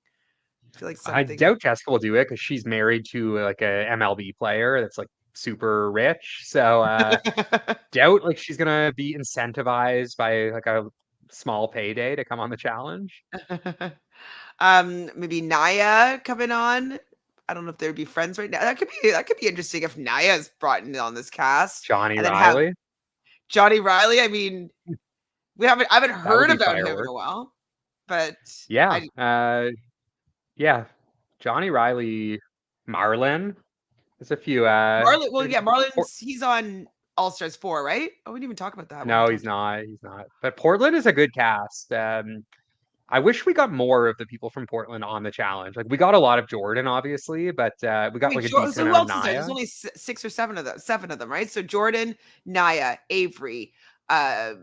I feel like I something. doubt Jessica will do it because she's married to like a MLB player that's like super rich. So doubt like she's gonna be incentivized by like a small payday to come on the challenge. Maybe Naya coming on. I don't know if they would be friends right now. That could be interesting if Naya is brought in on this cast Johnny and then have Riley, Johnny Riley. I mean, I haven't that would heard be about him in a fireworks. while, but Yeah, I yeah. Johnny Riley, Marlin. There's a few. Marlon. Well, yeah, Por- Marlon's he's on All Stars 4, right? Oh, we didn't even talk about that. What we no, he's talked. not. He's not. But Portland is a good cast. I wish we got more of the people from Portland on the challenge. Like we got a lot of Jordan, obviously, but we got Wait, like a decent so who amount of else is there? There's Naya. only 6 or 7 of them. 7 of them, right? So Jordan, Naya, Avery, uh,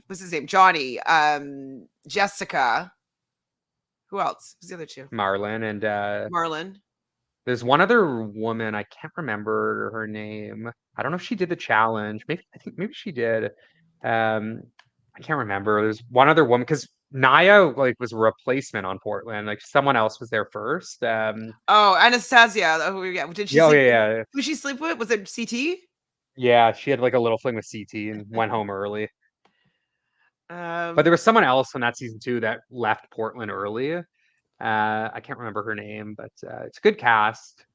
what's his name? Johnny, Jessica. Who else? Who's the other two? Marlon, and Marlon. there's one other woman. I can't remember her name. I don't know if she did the challenge. I think maybe she did. I can't remember. There's one other woman because Naya like was a replacement on Portland. Like someone else was there first. Oh, Anastasia. Oh, yeah. Did she Yeah, oh, sleep? yeah. Who she sleep with? Was it CT? Yeah, she had like a little fling with CT and went home early. But there Um, was someone else in that season too that left Portland early. I can't remember her name, but it's a good cast.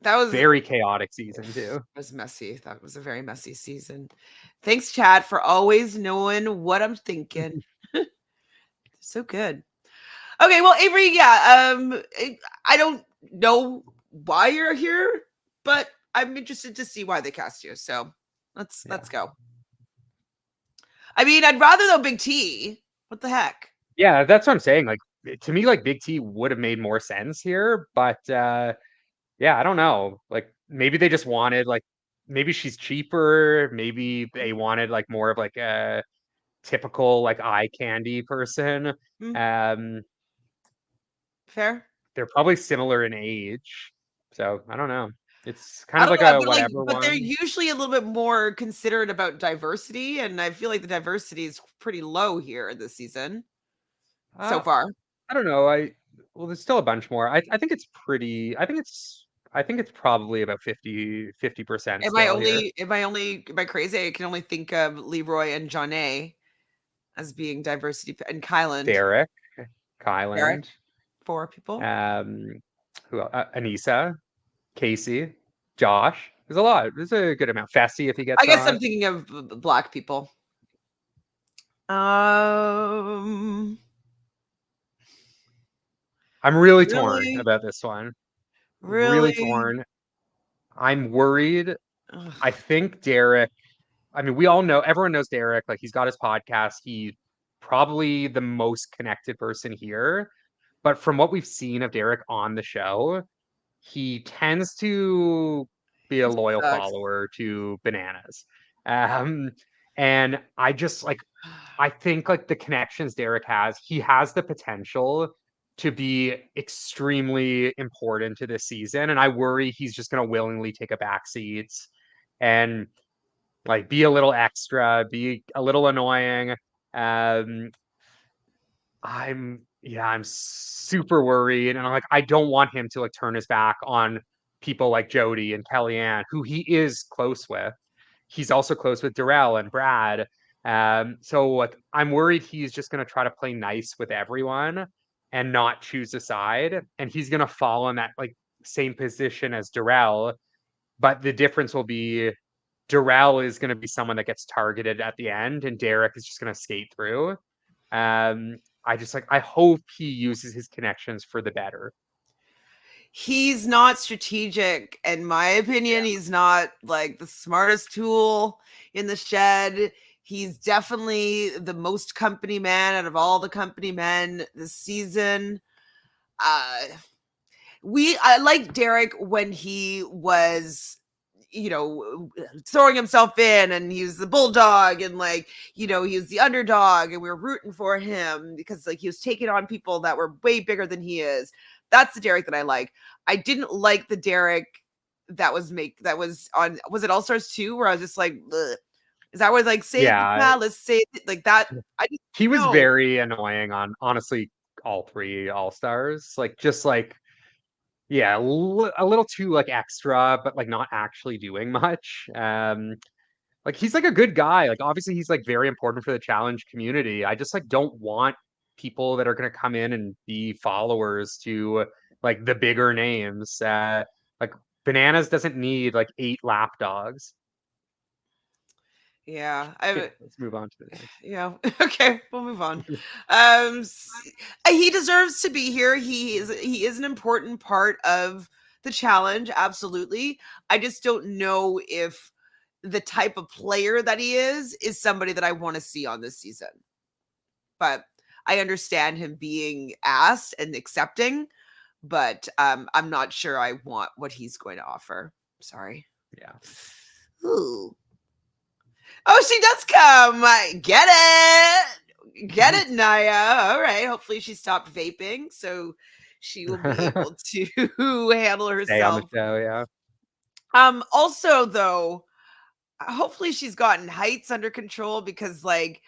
that Very chaotic season too. was messy. That was a very messy season. Thanks, Chad, for always knowing what I'm thinking. So good. Okay, well, Avery, yeah, I don't know why you're here, but I'm interested to see why they cast you. So let's go. I mean, I'd rather though Big T. What the heck? Yeah, that's what I'm saying. Like to me, like Big T would have made more sense here, but yeah, I don't know. Like maybe they just wanted like maybe she's cheaper. Maybe they wanted like more of like a typical like eye candy person. Hmm, Um, fair. they're probably similar in age, so I don't know. It's kind I of don't like know, a but whatever but they're one. usually a little bit more considerate about diversity, and I feel like the diversity is pretty low here this season so Uh, far. I don't know. Well, there's still a bunch more. I think it's pretty. I think it's probably about 50% still here. Am I crazy? I can only think of Leroy and Jonna as being diversity and Kyland. Derek, Derek, Kyland, 4 people. um, who else? Anissa, Casey, Josh. There's a lot. There's a good amount. Fessy if he I gets guess I'm on. thinking of black people. Um, I'm really torn really, about this one. Really really. torn. I'm worried. I Ugh. think Derek. I mean, we all know. Everyone knows Derek. Like he's got his podcast. He's probably the most connected person here. But from what we've seen of Derek on the show, he tends to be a loyal Sucks. follower to Bananas. Um, and I just like I think like the connections Derek has, he has the potential to be extremely important to this season. And I worry he's just gonna willingly take a back seat and like be a little extra, be a little annoying. Um, I'm super worried, and I'm like, I don't want him to like turn his back on people like Jody and Kellyanne, who he is close with. He's also close with Darrell and Brad. So like I'm worried he's just gonna try to play nice with everyone and not choose a side. And he's gonna fall in that like same position as Darrell, but the difference will be Darrell is gonna be someone that gets targeted at the end, and Derek is just gonna skate through. I just like I hope he uses his connections for the better. He's not strategic, in my opinion. Yeah. He's not like the smartest tool in the shed. He's definitely the most company man out of all the company men this season. Uh, I like Derek when he was, throwing himself in, and he was the bulldog, and like, he was the underdog, and we were rooting for him because like he was taking on people that were way bigger than he is. That's the Derek that I like. I didn't like the Derek that was on, was it All Stars 2, where I was just like, ugh. Is that where like save the Yeah, palace, save it, like that? I just he was no. very annoying on honestly all three All Stars. Like just like yeah, a little too like extra, but like not actually doing much. Like he's like a good guy. Like obviously he's like very important for the challenge community. I just like don't want people that are gonna come in and be followers to like the bigger names. Like Bananas doesn't need like 8 lapdogs. Yeah, Okay, let's move on to the next. yeah. Okay, we'll move on. He deserves to be here. He is an important part of the challenge, absolutely. I just don't know if the type of player that he is somebody that I want to see on this season. But I understand him being asked and accepting, but I'm not sure I want what he's going to offer. Sorry. Yeah. Ooh. Oh, she does come. I get it. Get it, Naya. All right. Hopefully she stopped vaping, so she will be able to handle Stay on the herself. show, yeah. Also, though, hopefully she's gotten heights under control, because like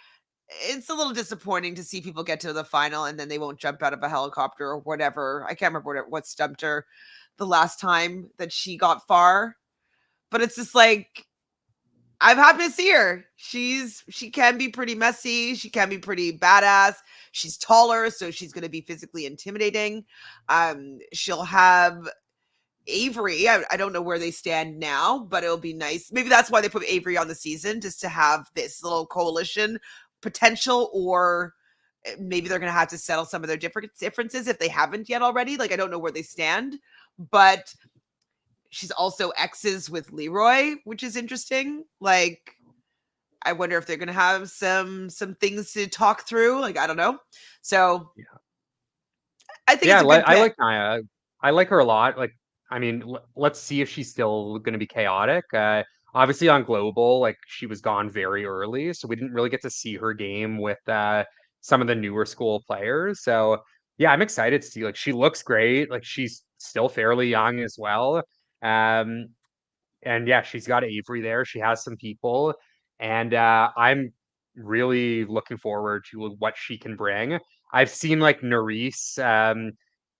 it's a little disappointing to see people get to the final and then they won't jump out of a helicopter or whatever. I can't remember what stumped her the last time that she got far, but it's just like, I'm happy to see her. She can be pretty messy. She can be pretty badass. She's taller, so she's going to be physically intimidating. She'll have Avery. I don't know where they stand now, but it'll be nice. Maybe that's why they put Avery on the season, just to have this little coalition potential, or maybe they're going to have to settle some of their differences if they haven't yet already. Like, I don't know where they stand, but she's also exes with Leroy, which is interesting. Like, I wonder if they're going to have some things to talk through. Like, I don't know. So Yeah. I think it's a good pick. I like Naya. I like her a lot. Like, I mean, let's see if she's still going to be chaotic. Obviously on Global, like she was gone very early, so we didn't really get to see her game with some of the newer school players. So yeah, I'm excited to see. Like, she looks great. Like, she's still fairly young as well. Um, and yeah, she's got Avery there. She has some people, and I'm really looking forward to what she can bring. I've seen like Nerys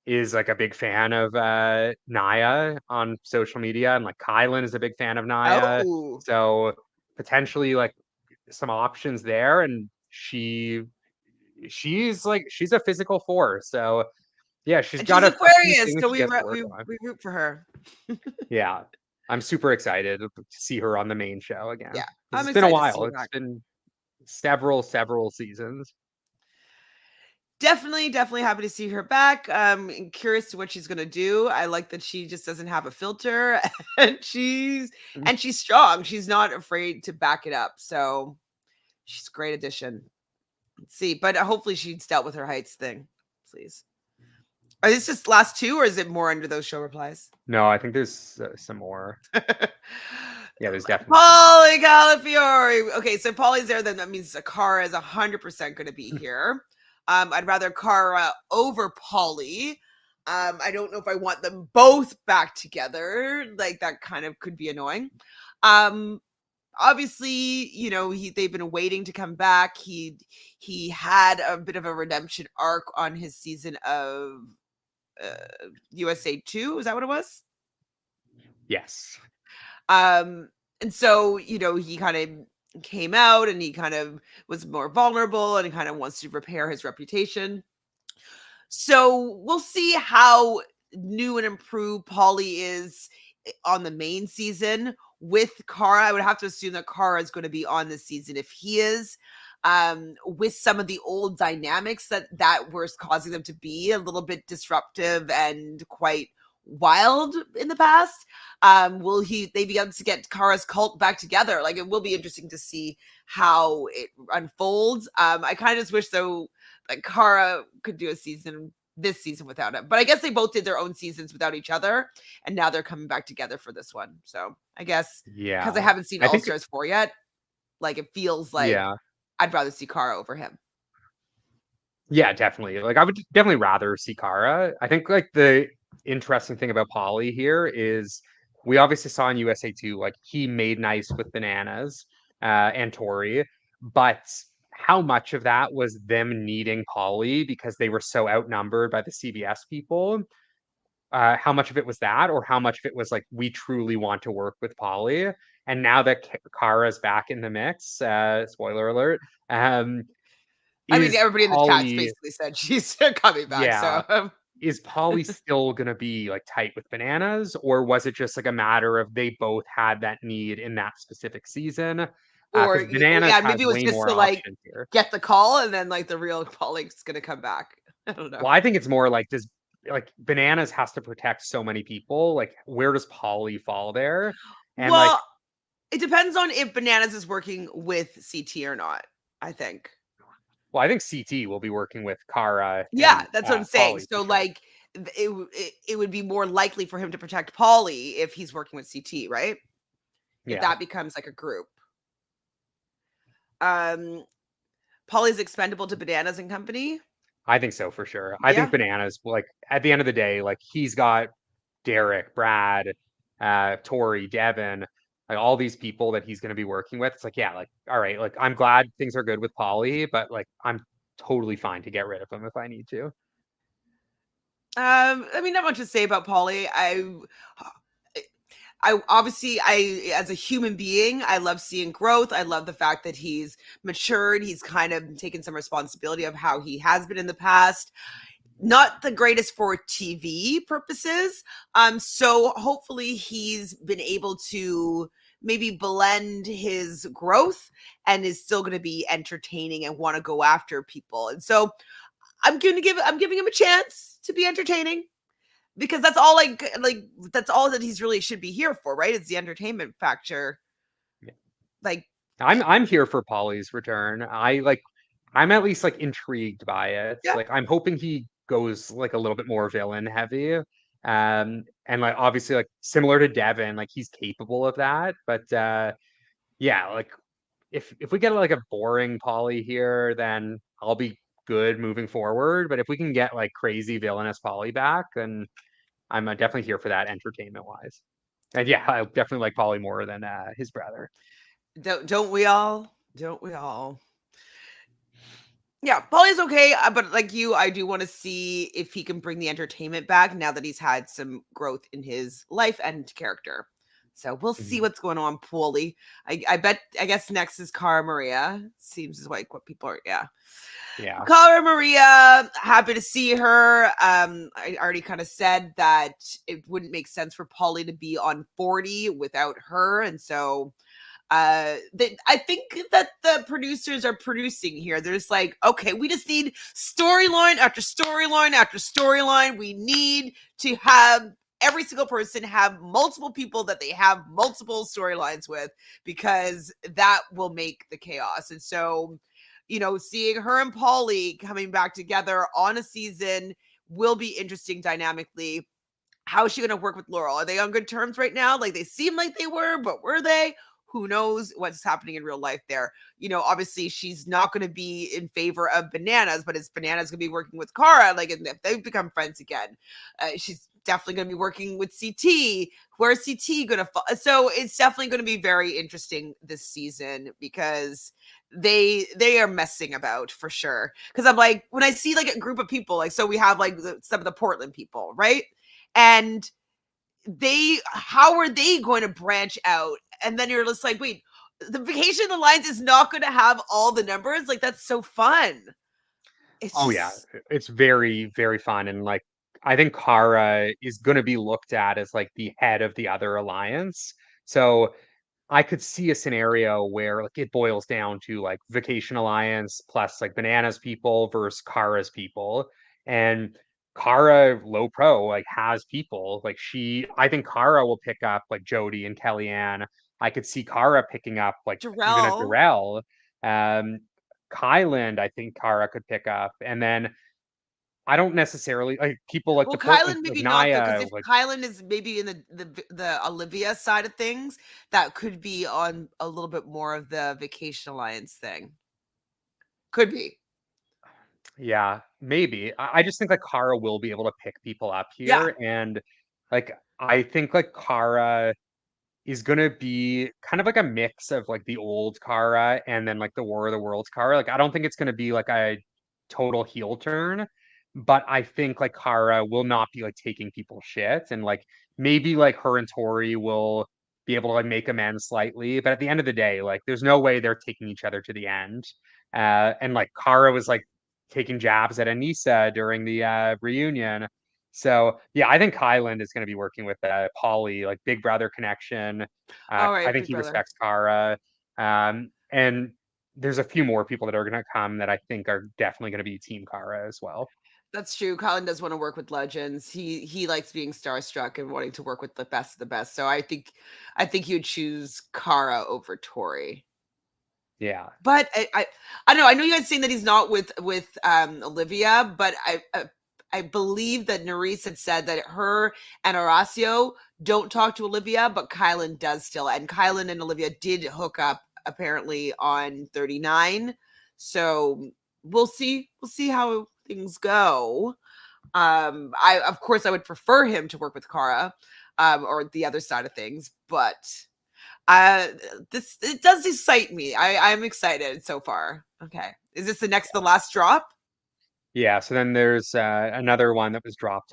is like a big fan of Naya on social media, and like Kyland is a big fan of Naya. Oh, So potentially like some options there, and she's a physical force. So yeah, she's and got she's a few Aquarius, things so she has to work on. we root for her. Yeah. I'm super excited to see her on the main show again. Yeah, 'Cause I'm it's been a excited to see while. her It's back. been several seasons. Definitely happy to see her back. Curious to what she's gonna do. I like that she just doesn't have a filter, and she's strong. She's not afraid to back it up. So she's a great addition. Let's see, but hopefully she's dealt with her heights thing. Please. Are these just last two, or is it more under those show replies? No, I think there's some more. Yeah, there's definitely Paulie Calafiore. Okay, so Paulie's there, then that means Cara is 100% going to be here. I'd rather Cara over Paulie. I don't know if I want them both back together. Like, that kind of could be annoying. Obviously, you know, they've been waiting to come back. He had a bit of a redemption arc on his season of USA 2. Is that what it was? yes. And so, you know, he kind of came out and he kind of was more vulnerable and he kind of wants to repair his reputation. So we'll see how new and improved Paulie is on the main season with Cara. I would have to assume that Cara is going to be on this season if he is. With some of the old dynamics that were causing them to be a little bit disruptive and quite wild in the past. Will they be able to get Cara's cult back together? Like, it will be interesting to see how it unfolds. I kind of just wish though that Cara could do this season without him. But I guess they both did their own seasons without each other, and now they're coming back together for this one. So I guess because I Yeah. haven't seen I All think Stars 4 yet, like, it feels like yeah. I'd rather see Cara over him. Yeah, definitely. Like, I would definitely rather see Cara. I think like the interesting thing about Paulie here is we obviously saw in USA 2, like he made nice with Bananas and Tori, but how much of that was them needing Paulie because they were so outnumbered by the CBS people? How much of it was that, or how much of it was like we truly want to work with Paulie? And now that Kara's back in the mix, spoiler alert, I mean, is everybody in the chat's Paulie, basically said she's coming back. yeah, So is Paulie still gonna be like tight with Bananas, or was it just like a matter of they both had that need in that specific season? or Because Bananas yeah, has maybe it was way just more to like options here. get the call, and then like the real Paulie's gonna come back. I don't know. Well, I think it's more like, does like Bananas has to protect so many people. Like, where does Paulie fall there? And like, Well, it depends on if Bananas is working with CT or not, I think. well, I think CT will be working with Cara Yeah, and that's what I'm saying. Paulie for So sure. like it would be more likely for him to protect Paulie if he's working with CT, right? If Yeah. that becomes like a group. Um Paulie's expendable to Bananas and company? I think so for sure. I think Yeah. Bananas, like at the end of the day, like he's got Derek, Brad, Tori, Devin, like all these people that he's going to be working with. It's like, yeah, like, all right, like I'm glad things are good with Paulie, but like I'm totally fine to get rid of him if I need to. I mean, not much to say about Paulie. I obviously, I as a human being, I love seeing growth. I love the fact that he's matured. He's kind of taken some responsibility of how he has been in the past. Not the greatest for TV purposes. So hopefully he's been able to maybe blend his growth and is still going to be entertaining and want to go after people. And so I'm giving him a chance to be entertaining because that's all that's all that he's really should be here for, right? It's the entertainment factor. Yeah. Like I'm here for Paulie's return. I'm at least like intrigued by it. yeah, Like I'm hoping he goes like a little bit more villain heavy. And like obviously like similar to Devin, like he's capable of that. But yeah, like if we get like a boring Paulie here, then I'll be good moving forward. But if we can get like crazy villainous Paulie back, then I'm definitely here for that entertainment wise. And yeah, I definitely like Paulie more than his brother. don't we all? Don't we all? Yeah, Paulie's okay, but like you, I do want to see if he can bring the entertainment back now that he's had some growth in his life and character. So we'll see Mhm. what's going on, Paulie. I guess next is Cara Maria. Seems like what people are, yeah. Yeah. Cara Maria, happy to see her. I already kind of said that it wouldn't make sense for Paulie to be on 40 without her. And so I think that the producers are producing here. There's like, okay, we just need storyline after storyline after storyline. We need to have every single person have multiple people that they have multiple storylines with because that will make the chaos. And so, seeing her and Paulie coming back together on a season will be interesting dynamically. How is she going to work with Laurel? Are they on good terms right now? Like they seem like they were, but were they? Who knows what's happening in real life there? Obviously she's not going to be in favor of Bananas, but is Bananas going to be working with Cara? Like if they've become friends again, she's definitely going to be working with CT. Where's CT going to fall? So it's definitely going to be very interesting this season because they are messing about for sure. Because I'm like, when I see like a group of people, like so we have like some of the Portland people, right? And how are they going to branch out? And then you're just like, wait, the Vacation Alliance is not going to have all the numbers? Like, that's so fun. It's Oh yeah, just, it's very, very fun. And like I think Kara is gonna be looked at as like the head of the other alliance. So I could see a scenario where like it boils down to like Vacation Alliance plus like Bananas people versus Kara's people. And Kara low pro like has people. Like I think Kara will pick up like Jody and Kellyanne. I could see Kara picking up like even a Jarrell. Darrell. Um Kyland, I think Kara could pick up. And then I don't necessarily like people like Well, the Portland Kylan like maybe not though, because Naya, if like Kylan is maybe in the Olivia side of things, that could be on a little bit more of the Vacation Alliance thing. Could be. yeah, maybe. I just think like Kara will be able to pick people up Yeah. here. And like I think like Kara is gonna be kind of like a mix of like the old Kara and then like the War of the Worlds Kara. Like I don't think it's gonna be like a total heel turn, but I think like Kara will not be like taking people's shit and like maybe like her and Tori will be able to like make amends slightly. But at the end of the day, like there's no way they're taking each other to the end. And like Kara was like taking jabs at Anissa during the reunion. So yeah, I think Kyland is going to be working with Paulie, like Big Brother connection. All I right, think Big he Brother. respects Cara, and there's a few more people that are going to come that I think are definitely going to be Team Cara as well. That's true. Colin does want to work with legends. He likes being starstruck and wanting to work with the best of the best. So I think he would choose Kara over Tori. Yeah. But I don't know. I know you guys saying that he's not with Olivia, but I believe that Nerys had said that her and Horacio don't talk to Olivia, but Kylan does still. And Kylan and Olivia did hook up apparently on 39. So we'll see how things go. I of course I would prefer him to work with Cara, or the other side of things, but it does excite me. I'm excited so far. Okay, is this the last drop? Yeah, so then there's another one that was dropped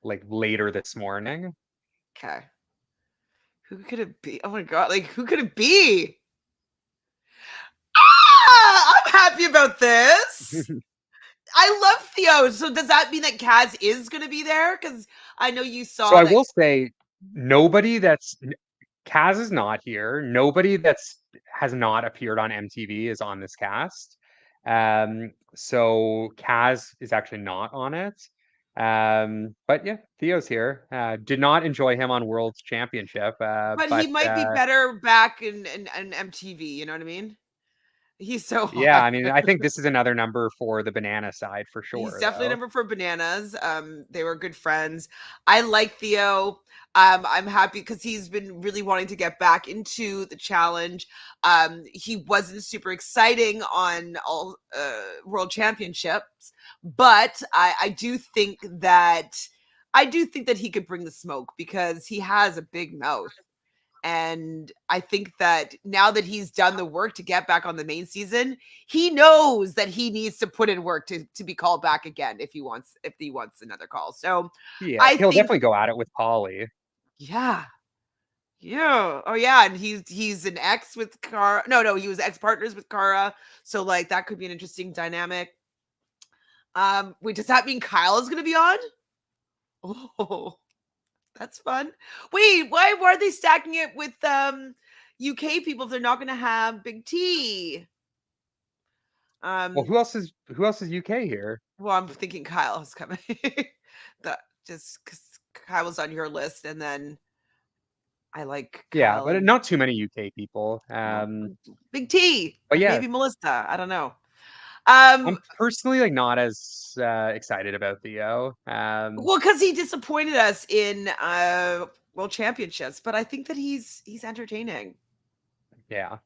like later this morning. Okay, who could it be? Oh my god, like who could it be? I'm happy about this. I love Theo. So does that mean that Kaz is going to be there? Because I know you So saw I that. will say nobody that's Kaz is not here. Nobody that's has not appeared on MTV is on this cast. So Kaz is actually not on it. But yeah, Theo's here. Did not enjoy him on World Championship. But he But might be better back in MTV. You know what I mean? He's so yeah, hot. I mean, I think this is another number for the banana side for He's sure, definitely a though. number for bananas. They were good friends. I like Theo. I'm happy because he's been really wanting to get back into the challenge. He wasn't super exciting on all world championships, but I do think that he could bring the smoke because he has a big mouth. And I think that now that he's done the work to get back on the main season, he knows that he needs to put in work to be called back again if he wants another call. So Yeah, I he'll think, definitely go at it with Paulie. yeah. Yeah. Oh yeah. And he's an ex with Cara. No, he was ex partners with Cara. So like that could be an interesting dynamic. Wait, does that mean Kyle is gonna be on? Oh, that's fun. Wait, why are they stacking it with UK people if they're not gonna have Big T? Well, Um, who else is UK here? well, I'm thinking Kyle is coming. That just because Kyle was on your list, and then I like Yeah, Kyle but and not too many UK people. well, Big T But and yeah, maybe Melissa. I don't know. I'm personally like not as excited about Theo. Well, because he disappointed us in world championships, but I think that he's entertaining. Yeah,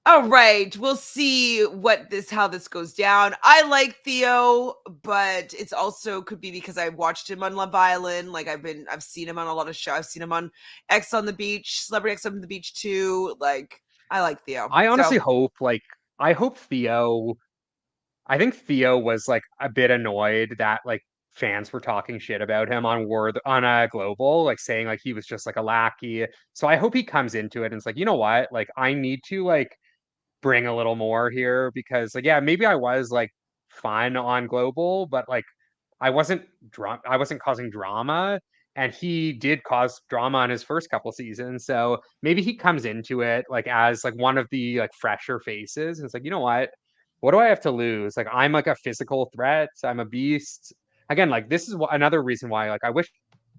All right, we'll see how this goes down. I like Theo, but it's also could be because I watched him on Love Island. Like I've seen him on a lot of shows. I've seen him on X on the Beach, Celebrity X on the Beach too. Like I like Theo. I honestly So hope like I hope Theo. I think Theo was like a bit annoyed that like fans were talking shit about him on Word on a global, like saying like he was just like a lackey. So I hope he comes into it and it's like, you know what? Like I need to like bring a little more here because like yeah, maybe I was like fun on global, but like I wasn't causing drama and he did cause drama on his first couple seasons. So maybe he comes into it like as like one of the like fresher faces and it's like, you know what do I have to lose? Like I'm like a physical threat. I'm a beast. Again, like this is another reason why like I wish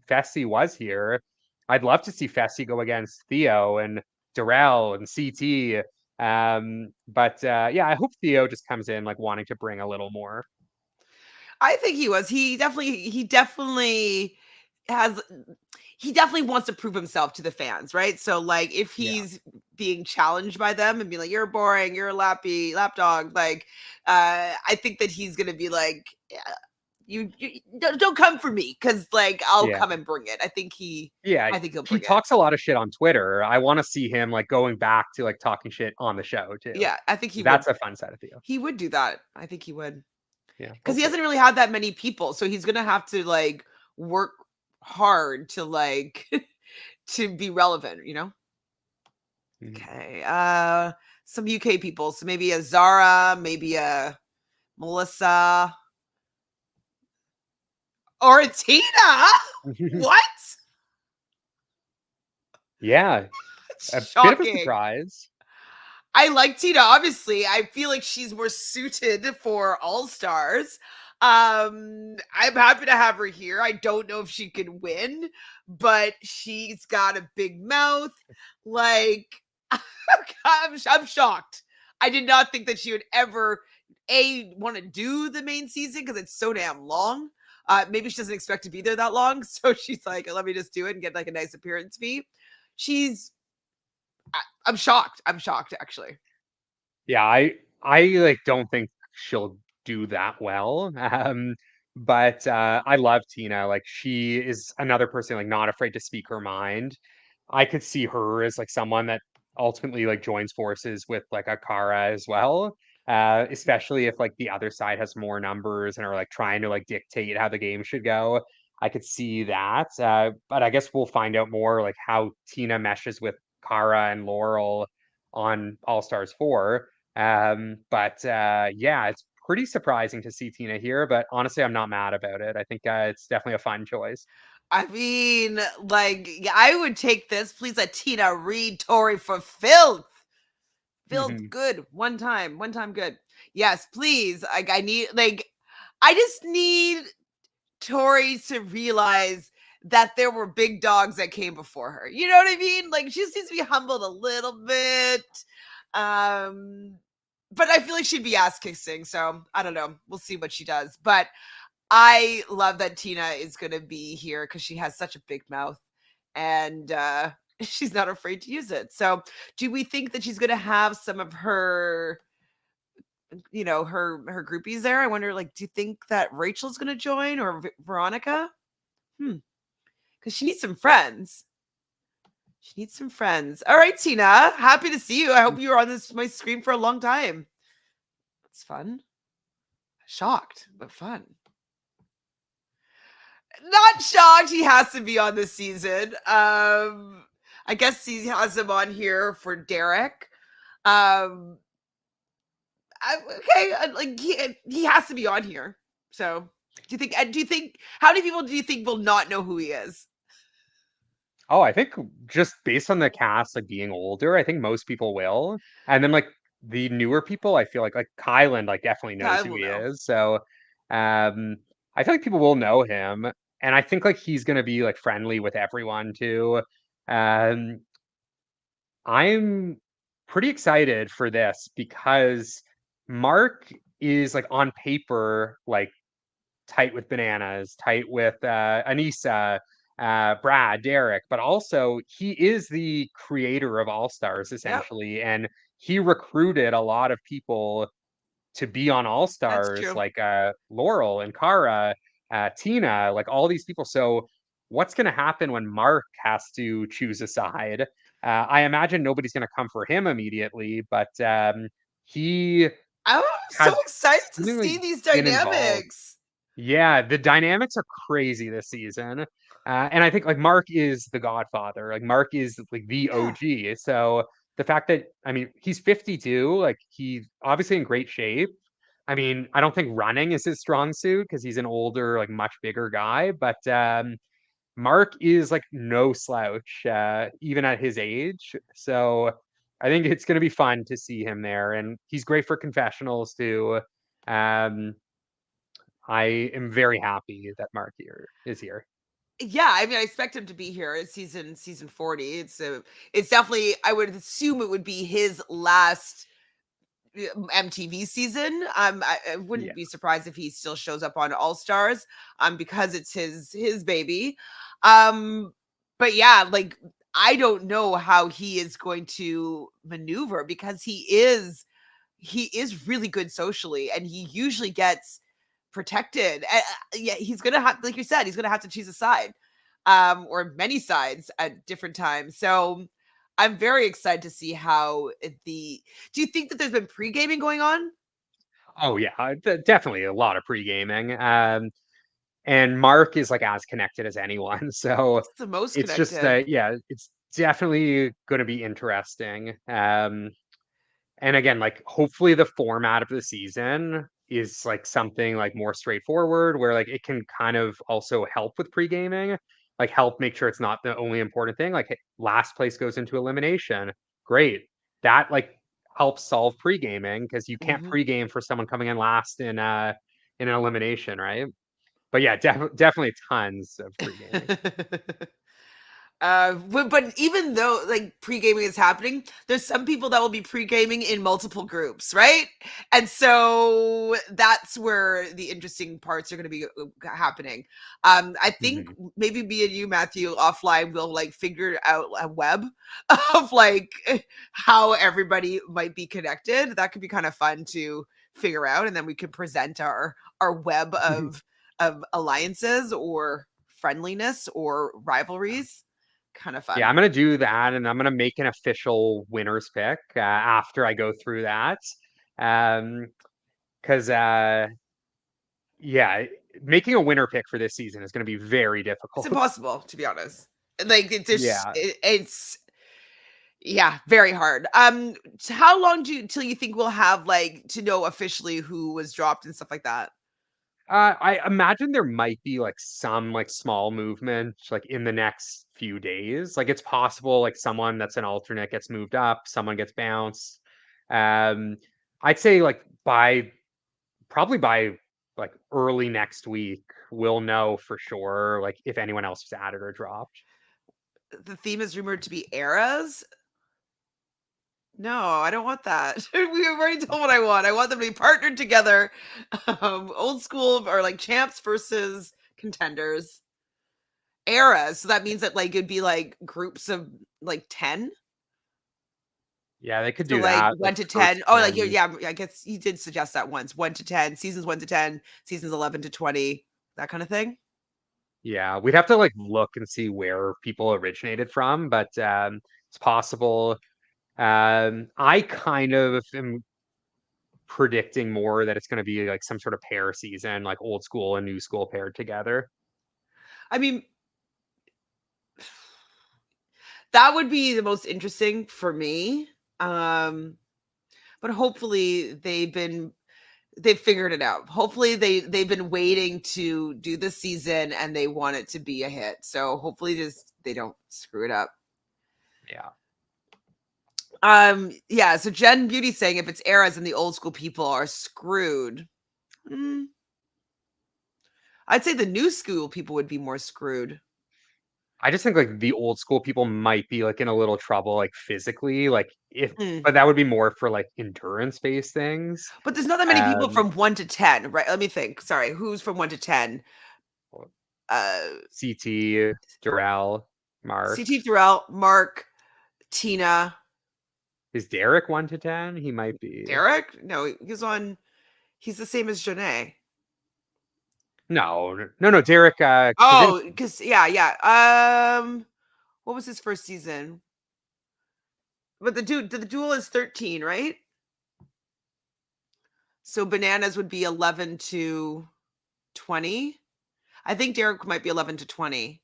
Fessy was here. I'd love to see Fessy go against Theo and Darrell and CT. But yeah, I hope Theo just comes in like wanting to bring a little more. I think he was. Has he definitely wants to prove himself to the fans, right? So like if Yeah. he's being challenged by them and be like, you're boring, you're a lapdog, like I think that he's gonna be like, yeah, you don't come for me because like I'll Yeah. come and bring it. Yeah. I think he'll He bring it. talks a lot of shit on Twitter. I want to see him like going back to like talking shit on the show too. Yeah, I think he would. That's a fun side of Theo. He would do that. I think he would. Yeah, Because he hopefully. hasn't really had that many people, so he's gonna have to like work hard to like to be relevant, you know? Mhm. Okay. Some UK people. So maybe a Zara, maybe a Melissa, or a Tina. What? Yeah, a bit of a Shocking. surprise. I like Tina, obviously. I feel like she's more suited for All Stars. I'm happy to have her here. I don't know if she can win, but she's got a big mouth. Like, I'm shocked. I did not think that she would ever want to do the main season because it's so damn long. Maybe she doesn't expect to be there that long, so she's like, "Let me just do it and get like a nice appearance fee." She's I'm shocked. I'm shocked, actually. Yeah, I like don't think she'll do that well. But I love Tina. Like she is another person like not afraid to speak her mind. I could see her as like someone that ultimately like joins forces with like a Cara as well. Especially if like the other side has more numbers and are like trying to like dictate how the game should go. I could see that. But I guess we'll find out more like how Tina meshes with Cara and Laurel on All Stars 4. But yeah, it's pretty surprising to see Tina here, but honestly, I'm not mad about it. I think it's definitely a fun choice. I mean, like, yeah, I would take this. Please let Tina read Tori for filth. Filth Mhm. good. One time good. Yes, please. Like, I need, like, I just need Tori to realize that there were big dogs that came before her. You know what I mean? Like, she just needs to be humbled a little bit. Um, but I feel like she'd be ass kissing. So I don't know. We'll see what she does. But I love that Tina is going to be here because she has such a big mouth and she's not afraid to use it. So, do we think that she's going to have some of her, her groupies there? I wonder, like, do you think that Rachel's going to join or Veronica? Because she needs some friends. She needs some friends. All right, Tina. Happy to see you. I hope you were on this my screen for a long time. It's fun. Shocked, but fun. Not shocked he has to be on this season. I guess he has him on here for Derek. Um okay, like he has to be on here. So do you think how many people do you think will not know who he is? Oh, I think just based on the cast like being older, I think most people will. And then like the newer people, I feel like Kyland like definitely knows I who will he know. is. So um I feel like people will know him. And I think like he's gonna be like friendly with everyone too. Um I'm pretty excited for this because Mark is like on paper like tight with Bananas, tight with Anissa, Brad, Derek, but also he is the creator of All Stars Yep, essentially, and he recruited a lot of people to be on All that's Stars, true. like Laurel and Cara, Tina, like all these people. So, what's going to happen when Mark has to choose a side? I imagine nobody's going to come for him immediately, but he I'm so has excited to see seemingly these been involved. dynamics. Yeah, the dynamics are crazy this season. And I think like Mark is the godfather. Like Mark is like the Yeah. OG. So the fact that I mean he's 52, like he's obviously in great shape. I mean, I don't think running is his strong suit because he's an older, like much bigger guy, but Mark is like no slouch, even at his age. So I think it's gonna be fun to see him there. And he's great for confessionals too. Um, I am very happy that Mark here is here. Yeah, I mean, I expect him to be here at season 40. It's definitely, I would assume it would be his last MTV season. I Yeah. wouldn't be surprised if he still shows up on All Stars, because it's his baby. Um, but yeah, like I don't know how he is going to maneuver because he is really good socially and he usually gets protected. Yeah, he's gonna have, like you said, he's gonna have to choose a side, or many sides at different times. So I'm very excited to see how the. Do you think that there's been pre gaming going on? Oh yeah, definitely a lot of pre-gaming. And Mark is like as connected as anyone. So It's the most it's just connected. yeah, it's definitely going to be interesting. And again, like hopefully the format of the season is like something like more straightforward where like it can kind of also help with pre-gaming, like help make sure it's not the only important thing. Like hey, last place goes into elimination. Great. That like helps solve pre-gaming because you can't Mhm. pre-game for someone coming in last in an elimination, right? But yeah, definitely tons of pre-gaming. But even though like pre-gaming is happening, there's some people that will be pre-gaming in multiple groups, right? And so that's where the interesting parts are going to be happening. I think Mhm. maybe me and you, Matthew, offline will like figure out a web of like how everybody might be connected. That could be kind of fun to figure out, and then we can present our web of alliances or friendliness or rivalries. Kind of Yeah, fun. I'm gonna do that, and I'm gonna make an official winners pick after I go through that. Because yeah, making a winner pick for this season is gonna be very It's difficult. impossible, to be honest. Like Yeah. it's yeah, very hard. How long till you think we'll have like to know officially who was dropped and stuff like that? I imagine there might be like some like small movement like in the next few days. Like it's possible like someone that's an alternate gets moved up, someone gets bounced. Um, I'd say like probably by like early next week, we'll know for sure like if anyone else was added or dropped. The theme is rumored to be eras. No, I don't want that. We've already told what I want. I want them to be partnered together. Old school or like champs versus contenders. Eras. So that means that like it'd be like groups of like 10. Yeah, they could So do like that. Like 1 to first 10. Oh, like 10. yeah, I guess you did suggest that once. 1 to 10, seasons 1 to 10, seasons 11 to 20, that kind of thing. Yeah, we'd have to like look and see where people originated from, but it's possible. I kind of am predicting more that it's going to be like some sort of pair season, like old school and new school paired together. I mean, that would be the most interesting for me. Um, but hopefully they've figured it out. Hopefully they've been waiting to do this season and they want it to be a hit. So hopefully just they don't screw it up. Yeah. Yeah, so Jen Beauty saying if it's eras and the old school people are screwed. Mm, I'd say the new school people would be more screwed. I just think like the old school people might be like in a little trouble like physically, like if Mm. but that would be more for like endurance based things. But there's not that many people Um from 1 to 10, right? Let me think. Sorry, who's from 1 to 10? Uh, CT, Durrell, Mark. CT Terrell, Mark, Tina, Is Derek 1 to 10? He might be. Derek? No, he's the same as Janae. No, Derek Oh, Kavinsky. because yeah. What was his first season? But the duel is 13, right? So bananas would be 11 to 20. I think Derek might be 11 to 20.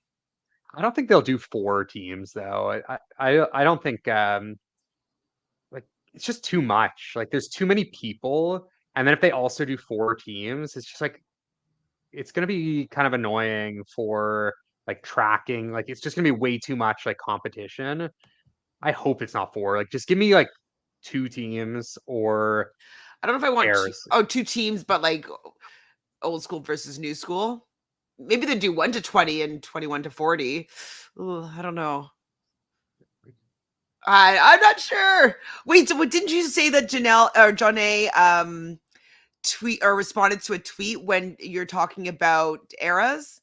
I don't think they'll do 4 teams though. I don't think like it's just too much. Like there's too many people, and then if they also do 4 teams, it's just like it's gonna be kind of annoying for like tracking. Like it's just gonna be way too much like competition. I hope it's not 4. Like just give me like 2 teams or I don't know if I want pairs. two teams, but like old school versus new school. Maybe they do 1 to 20 and 21 to 40. Ooh, I don't know. I'm not sure. Wait, so what didn't you say that Janelle or Johnny tweet or responded to a tweet when you're talking about eras?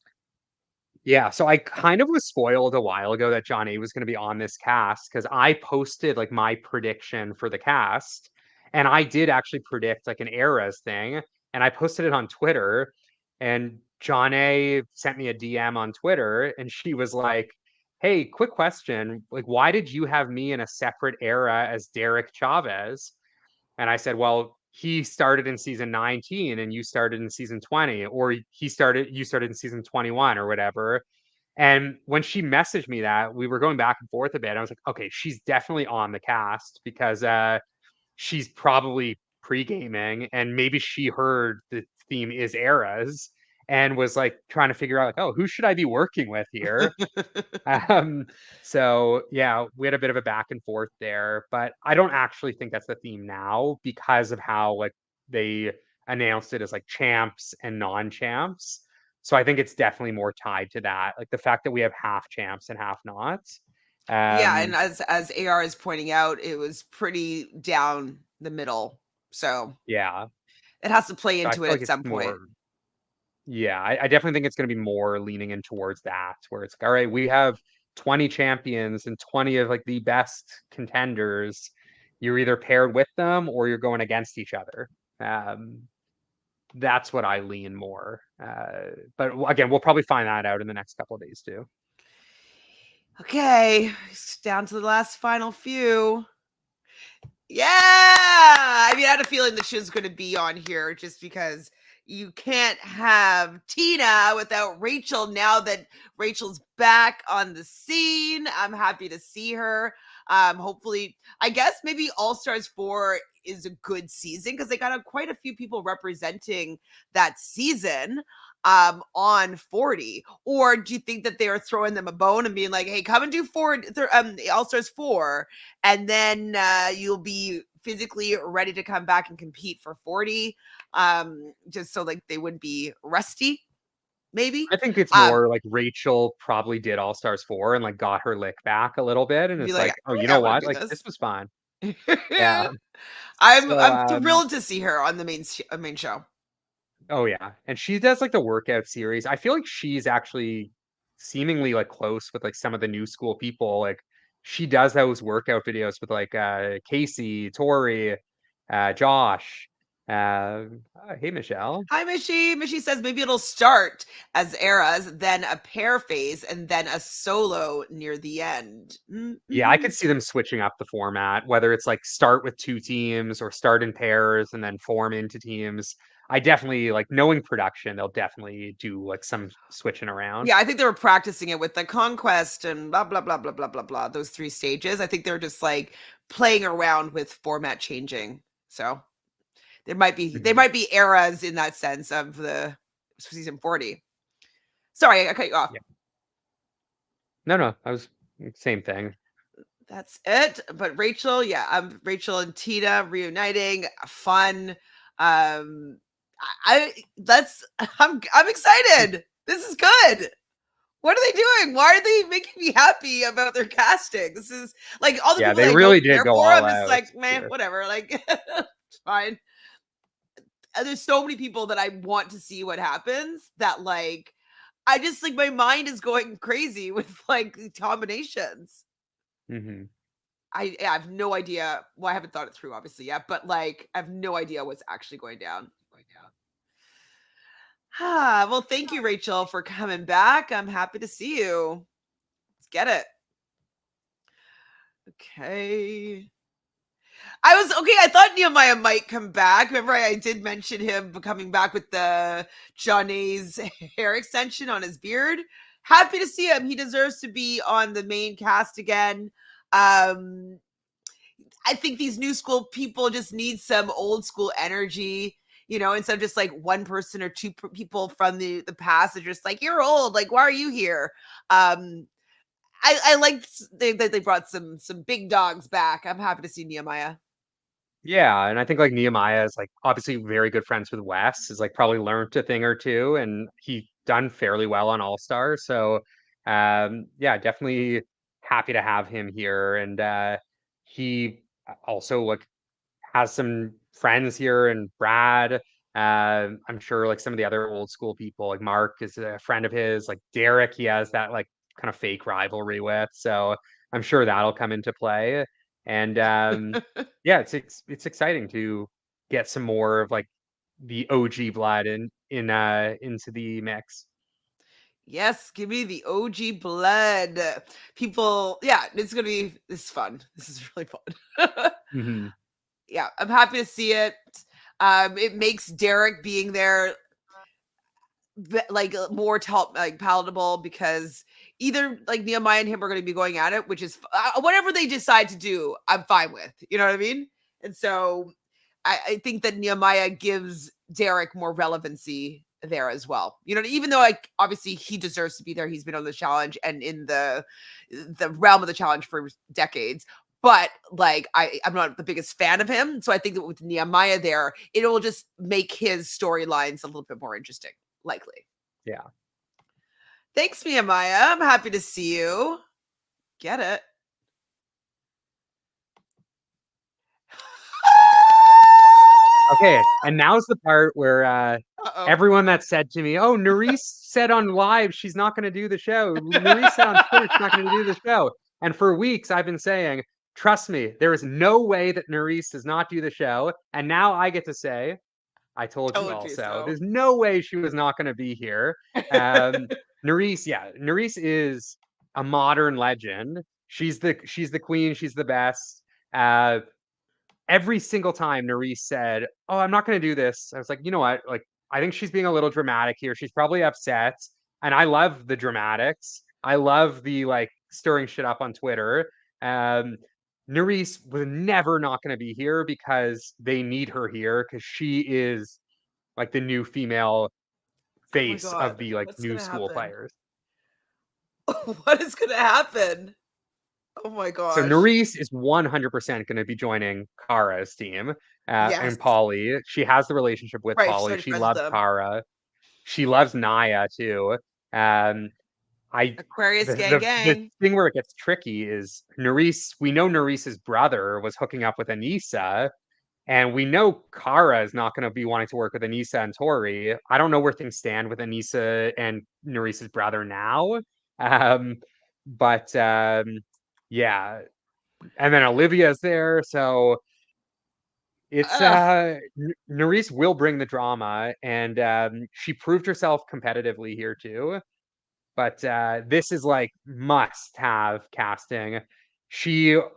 Yeah, so I kind of was spoiled a while ago that John A was going to be on this cast because I posted like my prediction for the cast, and I did actually predict like an eras thing, and I posted it on Twitter, and John A sent me a DM on Twitter, and she was like, "Hey, quick question, like why did you have me in a separate era as Derek Chavez?" And I said, well, he started in season 19 and you started in season 20, or you started in season 21 or whatever. And when she messaged me that, we were going back and forth a bit. I was like, okay, she's definitely on the cast because she's probably pre-gaming and maybe she heard the theme is eras and was like trying to figure out like, oh, who should I be working with here? Um, so yeah, we had a bit of a back and forth there, but I don't actually think that's the theme now because of how like they announced it as like champs and non-champs. So I think it's definitely more tied to that, like the fact that we have half champs and half nots. Yeah, and Um, as AR is pointing out, it was pretty down the middle. So yeah, it has to play so I into it feel like at it's some point. more. Yeah, I definitely think it's going to be more leaning in towards that, where it's like, all right, we have 20 champions and 20 of like the best contenders. You're either paired with them or you're going against each other. Um, that's what I lean more. But again, we'll probably find that out in the next couple of days too. Okay, it's down to the last final few. Yeah, I mean, I had a feeling that she was going to be on here just because you can't have Tina without Rachel. Now that Rachel's back on the scene, I'm happy to see her. Hopefully, I guess maybe All Stars 4 is a good season because they got quite a few people representing that season on 40. Or do you think that they are throwing them a bone and being like, hey, come and do All Stars 4, and then you'll be physically ready to come back and compete for 40, just so like they wouldn't be rusty, maybe. I think it's more like Rachel probably did All Stars 4 and like got her lick back a little bit, and Be it's like, like, oh, oh you yeah, I know want what? to do Like this. this was fun. Yeah. I'm So I'm thrilled to see her on the main show. oh yeah, and she does like the workout series. I feel like she's actually seemingly like close with like some of the new school people. Like she does those workout videos with like Casey, Tori, Josh. Hey Michelle. Hi, Mishy. Mishy says maybe it'll start as eras, then a pair phase, and then a solo near the end. Yeah, I Mm-hmm. could see them switching up the format, whether it's like start with two teams or start in pairs and then form into teams. I definitely like knowing production, they'll definitely do like some switching around. Yeah, I think they were practicing it with the conquest and blah blah blah blah blah blah blah. Those 3 stages. I think they're just like playing around with format changing. So there Mhm. might be eras in that sense of the season 40. Sorry, I cut you off. Yeah. No, I was same thing. That's it. But Rachel, yeah, Rachel and Tina reuniting, fun. I that's I'm excited. This is good. What are they doing? Why are they making me happy about their casting? This is like all the Yeah, people they that I don't really did care go for. all I'm just out like, man, here. whatever. Like, it's fine. And there's so many people that I want to see what happens that like I just like my mind is going crazy with like the combinations. Hmm. I have no idea. Well, I haven't thought it through obviously yet, but like I have no idea what's actually going down. Ah, well, thank you, Rachel, for coming back. I'm happy to see you. Let's get it. Okay. I was okay. I thought Nehemiah might come back. Remember, I did mention him coming back with the Johnny's hair extension on his beard. Happy to see him. He deserves to be on the main cast again. I think these new school people just need some old school energy, instead of just like one person or two people from the past are just like, you're old. Like, why are you here? I liked they brought some big dogs back. I'm happy to see Nehemiah. Yeah, and I think like Nehemiah is like obviously very good friends with Wes, is like probably learned a thing or two, and he done fairly well on All Star. So yeah, definitely happy to have him here. And he also like has some friends here and Brad. I'm sure like some of the other old school people, like Mark is a friend of his, like Derek, he has that like kind of fake rivalry with. So I'm sure that'll come into play. And yeah, it's exciting to get some more of like the OG blood in into the mix. Yes, give me the OG blood. People, yeah, this is fun. This is really fun. Hmm. Yeah, I'm happy to see it. It makes Derek being there like more like palatable because either like Nehemiah and him are going to be going at it, which is whatever they decide to do, I'm fine with. You know what I mean? And so I think that Nehemiah gives Derek more relevancy there as well. Even though like obviously he deserves to be there. He's been on the challenge and in the realm of the challenge for decades. But like I'm not the biggest fan of him. So I think that with Nehemiah there, it will just make his storylines a little bit more interesting, likely. Yeah. Thanks, Nehemiah. I'm happy to see you. Get it? Okay, and now's the part where Uh-oh. everyone that said to me, "Oh, Nerys said on live she's not going to do the show. Nerys said on Twitter she's not going to do the show." And for weeks I've been saying, "Trust me, there is no way that Nerys does not do the show." And now I get to say, "I told you Told you also." so. There's no way she was not going to be here. Um, Nerys, yeah, Nerys is a modern legend. She's the queen. She's the best. Uh, every single time Nerys said, "Oh, I'm not going to do this," I was like, you know what? Like, I think she's being a little dramatic here. She's probably upset. And I love the dramatics. I love the like stirring shit up on Twitter. Um, Nerys was never not going to be here because they need her here because she is like the new female Oh my face of God. the like What's new going to school happen? players. What is going to happen? Oh my So gosh. Nerys is 100% going to be joining Cara's team Yes. and Paulie. She has the relationship with Right. She's Paulie. already She friends with loves them. Cara. She loves Naya too. Um, I Aquarius gang the gang. thing where it gets tricky is Nerys. We know Nerys's brother was hooking up with Anissa, and we know Cara is not going to be wanting to work with Anissa and Tori. I don't know where things stand with Anissa and Nerys's brother now. Um, but yeah, and then Olivia's there, so it's Ugh. Nerys will bring the drama, and she proved herself competitively here too. But this is like must-have casting.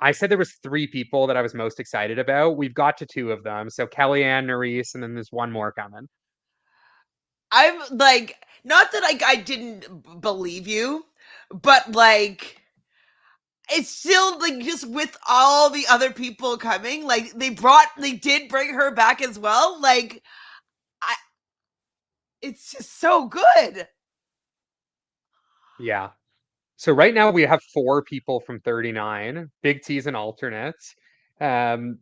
I said there was 3 people that I was most excited about. We've got to 2 of them. So Kellyanne, Nerys, and then there's one more coming. I'm like, not that like I didn't believe you, but like it's still like just with all the other people coming, like they did bring her back as well. Like I it's just so good. Yeah. So right now we have 4 people from 39, Big T's and alternates. Um,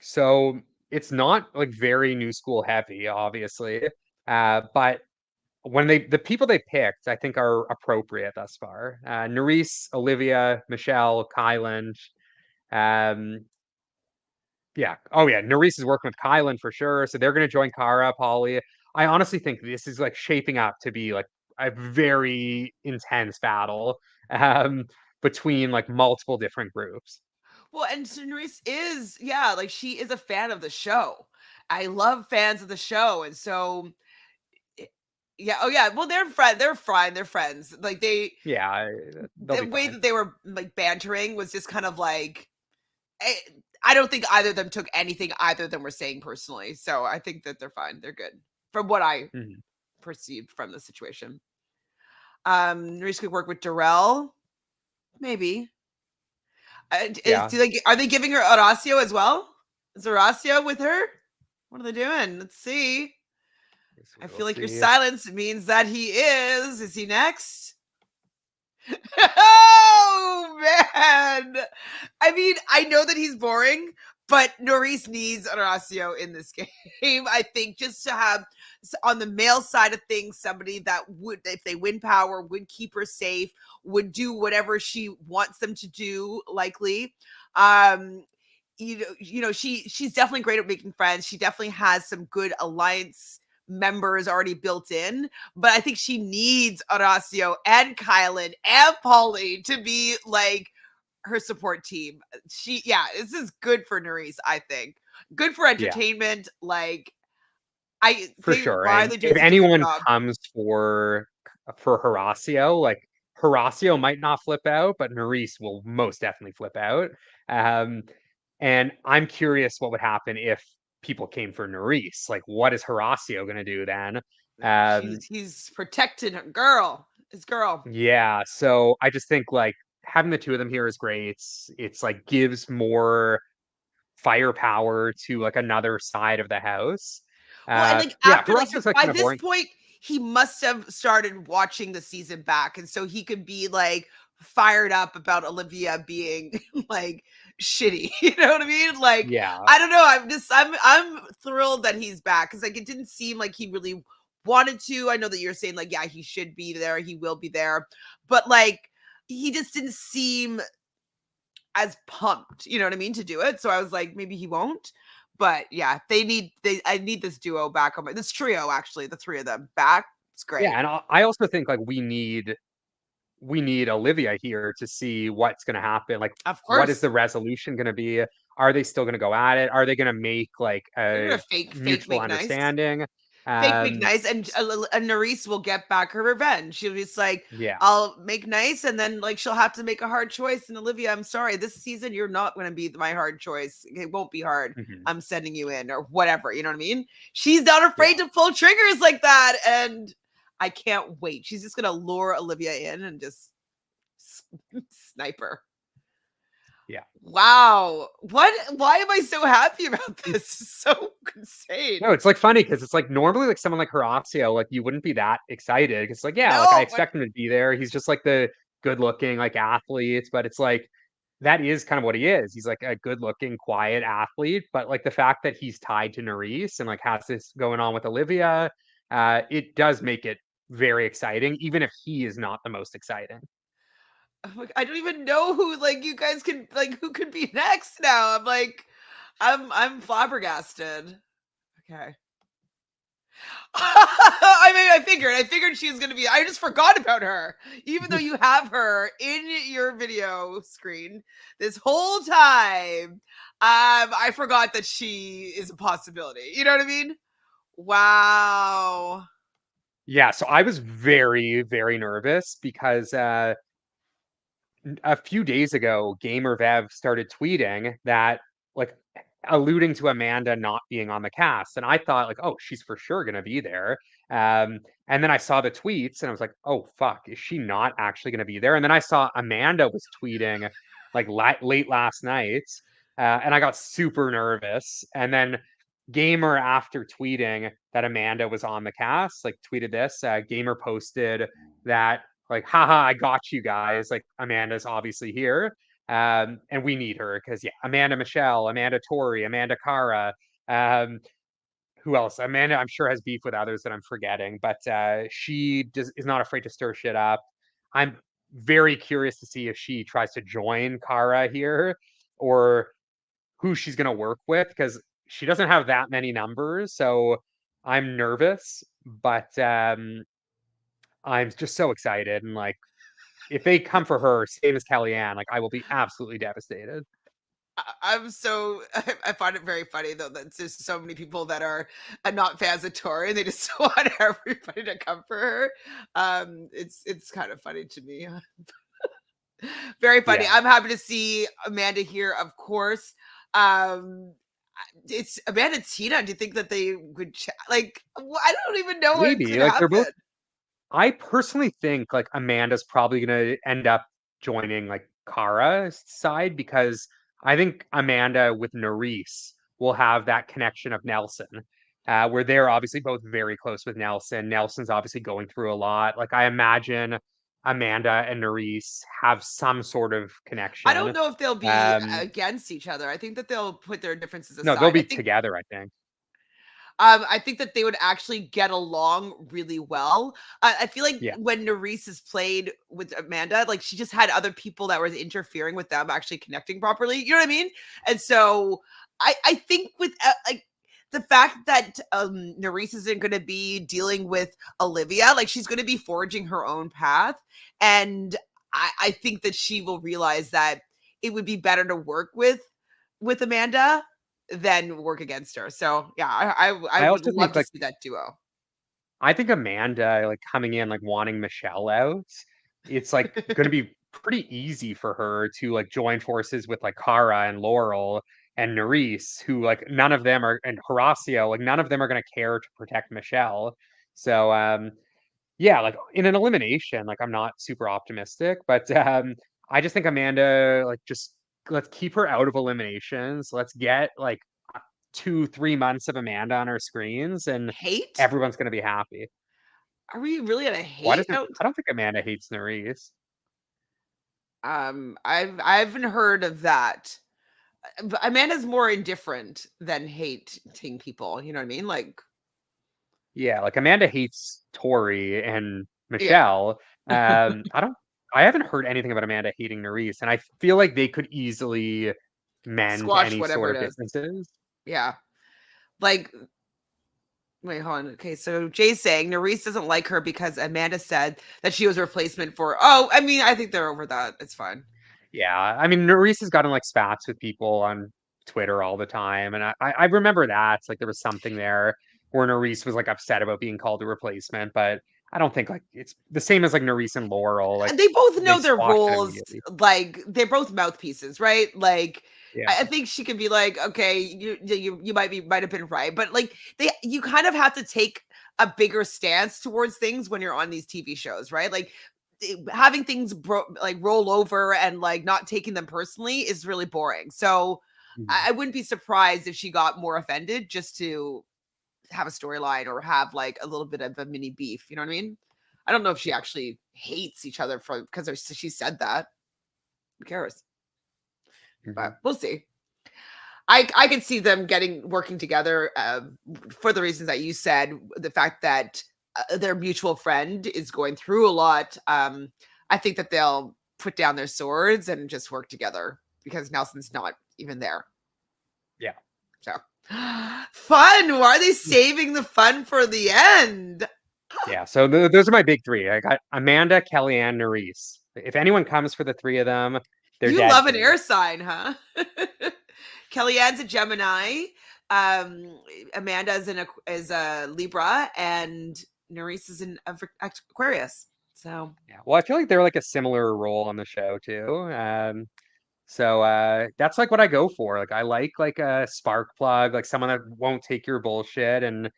so it's not like very new school heavy, obviously. But the people they picked, I think are appropriate thus far. Nerys, Olivia, Michelle, Kyland. Um, yeah. Oh yeah, Nerys is working with Kyland for sure. So they're gonna join Cara, Paulie. I honestly think this is like shaping up to be like a very intense battle um between like multiple different groups. Well, and Nerys is, yeah, like she is a fan of the show. I love fans of the show, and so i- yeah, oh yeah, well they're fine, they're friends. Like Yeah, they'll the be way fine. that they were like bantering was just kind of like I, I don't think either of them took anything either of them were saying personally. So I think that they're fine. They're good from what I Mhm. perceived from the situation. Nerys could work with Darrell, maybe. Yeah. Are they giving her Horacio as well? Is Horacio with her? What are they doing? Let's see. Guess I we'll feel like your see. silence means that he is. Is he next? Oh man! I mean, I know that he's boring, but Nerys needs Horacio in this game. I think just to have on the male side of things somebody that would, if they win power, would keep her safe, would do whatever she wants them to do. Likely, um, she's definitely great at making friends. She definitely has some good alliance members already built in, but I think she needs Horacio and Kyland and Paulie to be like her support team. This is good for Nerys, I think. Good for Yeah, entertainment. Like for they sure. why are And they doing if such a good anyone job? comes for Horacio, like Horacio might not flip out, but Nerys will most definitely flip out. Um, and I'm curious what would happen if people came for Nerys. Like, what is Horacio gonna do then? He's protecting her girl, his girl. Yeah, so I just think like having the 2 of them here is great. It's like gives more firepower to like another side of the house. Well, and like Yeah, after like Horacio's like by kind of this boring. point, he must have started watching the season back, and so he could be like fired up about Olivia being like shitty. You know what I mean? Like Yeah, I don't know. I'm thrilled that he's back because like it didn't seem like he really wanted to. I know that you're saying like, yeah, he should be there. He will be there. But like, he just didn't seem as pumped, you know what I mean, to do it. So I was like, maybe he won't. But yeah, I need this duo back on this trio, actually, the three of them back. It's Yeah, great. and I also think like we need Olivia here to see what's going to happen. Like, Of what is course. the resolution going to be? Are they still going to go at it? Are they going to make like They're a gonna fake mutual make nice. understanding? Fake make Um, nice, and Nerys will get back her revenge. She'll be just like, yeah. I'll make nice, and then like she'll have to make a hard choice. And Olivia, I'm sorry, this season you're not going to be my hard choice. It won't be hard. Mhm. I'm sending you in, or whatever. You know what I mean? She's not Yeah. afraid to pull triggers like that, and I can't wait. She's just gonna lure Olivia in and just snipe her. Yeah. Wow. Why am I so happy about this? It's so insane. No, it's like funny because it's like normally like someone like Horacio, like you wouldn't be that excited. It's like, yeah, like I No, expect him to be there. He's just like the good looking like athletes, but it's like that is kind of what he is. He's like a good looking, quiet athlete. But like the fact that he's tied to Nerys and like has this going on with Olivia, it does make it very exciting, even if he is not the most exciting. I don't even know who like you guys can like who could be next now. I'm like I'm flabbergasted. Okay. I figured she was going to be I just forgot about her. Even though you have her in your video screen this whole time. I forgot that she is a possibility. You know what I mean? Wow. Yeah, so I was very, very nervous because a few days ago, Gamer Vev started tweeting that, like, alluding to Amanda not being on the cast, and I thought, like, "Oh, she's for sure gonna be there." And then I saw the tweets, and I was like, "Oh, fuck, is she not actually gonna be there?" And then I saw Amanda was tweeting, like, late last night, and I got super nervous. And then Gamer, after tweeting that Amanda was on the cast, like, tweeted this. Gamer posted that like, haha, I got you guys. Like, Amanda's obviously here. And we need her because, yeah, Amanda Michelle, Amanda Tori, Amanda Cara. Um, who else? Amanda, I'm sure, has beef with others that I'm forgetting, but is not afraid to stir shit up. I'm very curious to see if she tries to join Cara here or who she's going to work with because she doesn't have that many numbers. So I'm nervous, but I'm just so excited. And like, if they come for her, same as Kellyanne, like I will be absolutely devastated. I'm so I find it very funny though that there's so many people that are not fans of Tori and they just want everybody to come for her. It's kind of funny to me. Very funny. Yeah. I'm happy to see Amanda here, of course. Um, it's Amanda and Tina. Do you think that they would like? I don't even know what's Maybe gonna like they're happen. both. I personally think like Amanda's probably gonna end up joining like Cara's side because I think Amanda with Nerys will have that connection of Nelson, where they're obviously both very close with Nelson. Nelson's obviously going through a lot. Like I imagine Amanda and Nerys have some sort of I don't connection. know if they'll be Um, against each other. I think that they'll put their differences no, they'll aside. be together, I think. I think that they would actually get along really well. I feel like Yeah. when Nerys has played with Amanda, like she just had other people that were interfering with them actually connecting properly. You know what I mean? And so I think with like the fact that Nerys isn't going to be dealing with Olivia, like she's going to be forging her own path, and I think that she will realize that it would be better to work with Amanda than work against her. So yeah, I I would also love think to like see that duo. I think Amanda, like, coming in, like, wanting Michelle out, it's, like, gonna be pretty easy for her to, like, join forces with, like, Cara and Laurel and Nerys, who, like, none of them are and Horacio, like, none of them are gonna care to protect Michelle. So, yeah, like, in an elimination, like, I'm not super optimistic, but, I just think Amanda, like, just let's keep her out of eliminations. Let's get, like, 2, 3 months of Amanda on our screens, and Hate? everyone's gonna be happy. Are we really at a Why hate doesn't out? I don't think Amanda hates Nerys. I haven't heard of that. But Amanda's more indifferent than hating people. You know what I mean? Like Yeah, like Amanda hates Tori and Yeah. Michelle. I haven't heard anything about Amanda hating Nerys, and I feel like they could easily mend Squash any whatever sort it of is. differences. Yeah. Like, wait, hold on. Okay, so Jay's saying Nerys doesn't like her because Amanda said that she was a replacement for. Oh, I mean, I think they're over that. It's fine. Yeah, I mean, Nerys has gotten like spats with people on Twitter all the time, and I remember that. It's like there was something there where Nerys was like upset about being called a replacement, but I don't think like it's the same as like Nerys and Laurel. Like They both they know their squashed it roles. immediately. Like, they're both mouthpieces, right? Like, Yeah. I think she can be like, okay, you might have been right, but like you kind of have to take a bigger stance towards things when you're on these TV shows, right? Like having things like roll over and like not taking them personally is really boring. So Mhm. I wouldn't be surprised if she got more offended just to have a storyline or have like a little bit of a mini beef. You know what I mean? I don't know if she Yeah. actually hates each other for because she said that. Who cares? Mhm. But we'll see. I can see them working together for the reasons that you said. The fact that their mutual friend is going through a lot. I think that they'll put down their swords and just work together because Nelson's not even there. Yeah. So fun. Why are they saving the fun for the end? Yeah. So those are my big three. I got Amanda, Kellyanne, Nerys. If anyone comes for the three of them, they're You dead love to an me. air sign, huh? Kellyanne's a Gemini. Um, Amanda's is a Libra, and Nerys is an Aquarius. So Yeah. Well, I feel like they're like a similar role on the show too. So that's like what I go for. Like I like a spark plug, like someone that won't take your bullshit and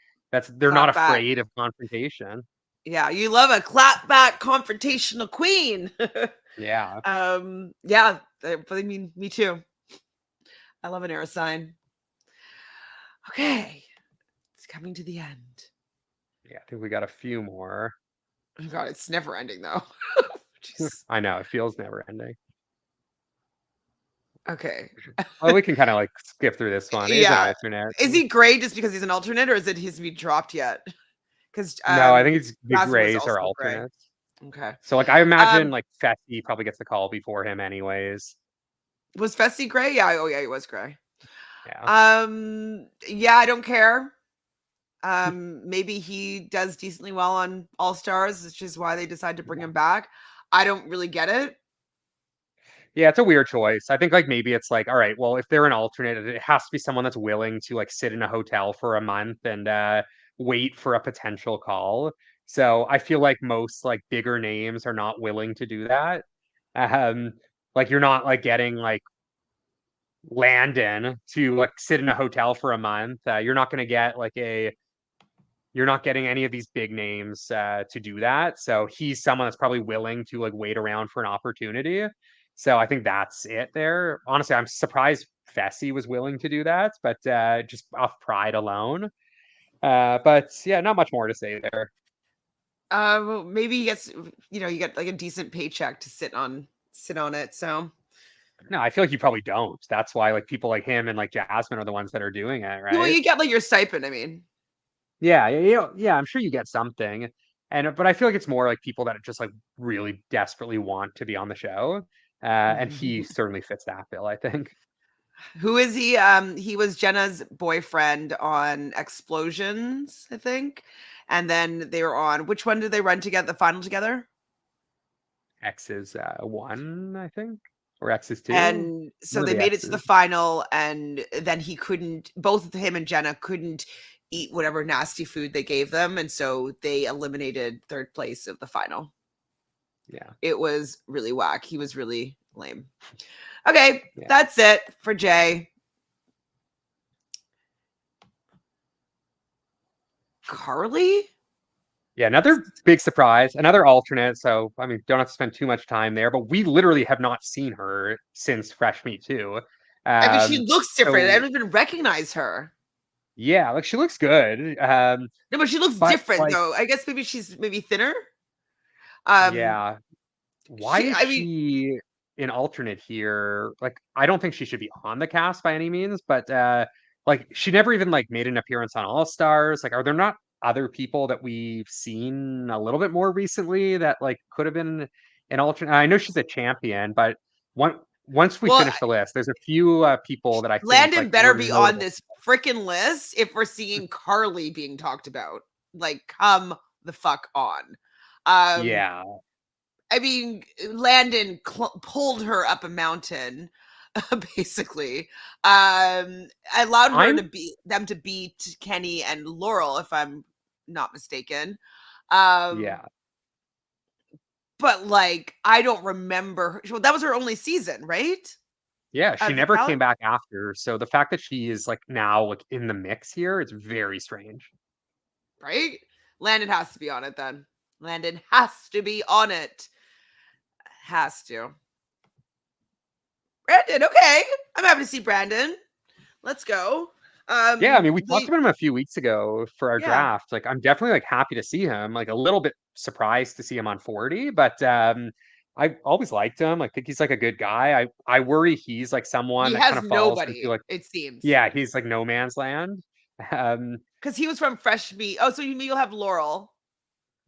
they're not clap back. afraid of confrontation. Yeah, you love a clap back confrontational queen. Yeah. Yeah, but I mean, me too. I love an air sign. Okay, it's coming to the end. Yeah, I think we got a few more. Oh God, it's never ending though. Jeez. I know, it feels never ending. Okay. Oh, we can kind of like skip through this one. He's an Yeah. alternate. Is he gray just because he's an alternate, or is it he's be dropped yet? Because No, I think it's the Jasmine was Grays also are gray. alternates. Okay. So like I imagine Um, like Fessy probably gets the call before him anyways. was Fessy gray? Yeah. Oh yeah, he was gray. Yeah. Yeah, I don't care. Maybe he does decently well on All Stars, which is why they decide to bring Yeah. him back. I don't really get it. Yeah, it's a weird choice. I think like maybe it's like, all right, well, if they're an alternate, it has to be someone that's willing to like sit in a hotel for a month and wait for a potential call. So I feel like most like bigger names are not willing to do that. Um, like you're not like getting like Landon to like sit in a hotel for a month. You're not going to get like you're not getting any of these big names to do that. So he's someone that's probably willing to like wait around for an opportunity. So I think that's it there. Honestly, I'm surprised Fessy was willing to do that, but just off pride alone. But yeah, not much more to say there. Well, maybe he gets, you get like a decent paycheck to sit on it. So, No, I feel like you probably don't. That's why like people like him and like Jasmine are the ones that are doing it, well, right? you get like your stipend. I mean, Yeah, yeah. I'm sure you get something, and but I feel like it's more like people that just like really desperately want to be on the show, and he certainly fits that bill, I think. who is he? He was Jenna's boyfriend on Explosions, I think, and then they were on which one did they run together? The final together? X is one, I think, or X is two. And so One of they the made it to the X's. final, and then both of him and Jenna couldn't eat whatever nasty food they gave them. And so they eliminated third place of the final. Yeah, It was really whack. He was really lame. Okay, yeah, that's it for Jay. Carly? yeah. Another big surprise, another alternate. So I mean, don't have to spend too much time there, but we literally have not seen her since Fresh Meat 2. I mean, she looks different. I So don't even recognize her. yeah, like she looks good. No, but she looks But different like, though. I guess maybe she's maybe thinner. Um, yeah, why is I mean, she an alternate here? Like, I don't think she should be on the cast by any means, but like she never even like made an appearance on All Stars. Like, are there not other people that we've seen a little bit more recently that like could have been an alternate. I know she's a champion, but once we Well, finish the list, there's a few people that I think like Landon better were be on notable. this freaking list if we're seeing Carly being talked about. Like, come the fuck on. Yeah, I mean, Landon pulled her up a mountain, basically. Allowed her to I'm beat them to beat Kenny and Laurel, if I'm not mistaken. yeah. But like, I don't remember. Well, that was her only season, right? Yeah, she Of the never talent, came back after. So the fact that she is like now like in the mix here, it's very strange. right? Landon has to be on it then. Landon has to be on it. Has to. Brandon, okay. I'm happy to see Brandon. Let's go. Yeah, I mean, we talked They about him a few weeks ago for our yeah. draft. Like, I'm definitely like happy to see him. Like, a little bit surprised to see him on 40, but I always liked him. I think he's like a good guy. I worry he's like someone He that kind has of falls nobody, into like, it seems. yeah, he's like no man's land. Um, Because he was from Fresh Meat. Oh, so you'll have Laurel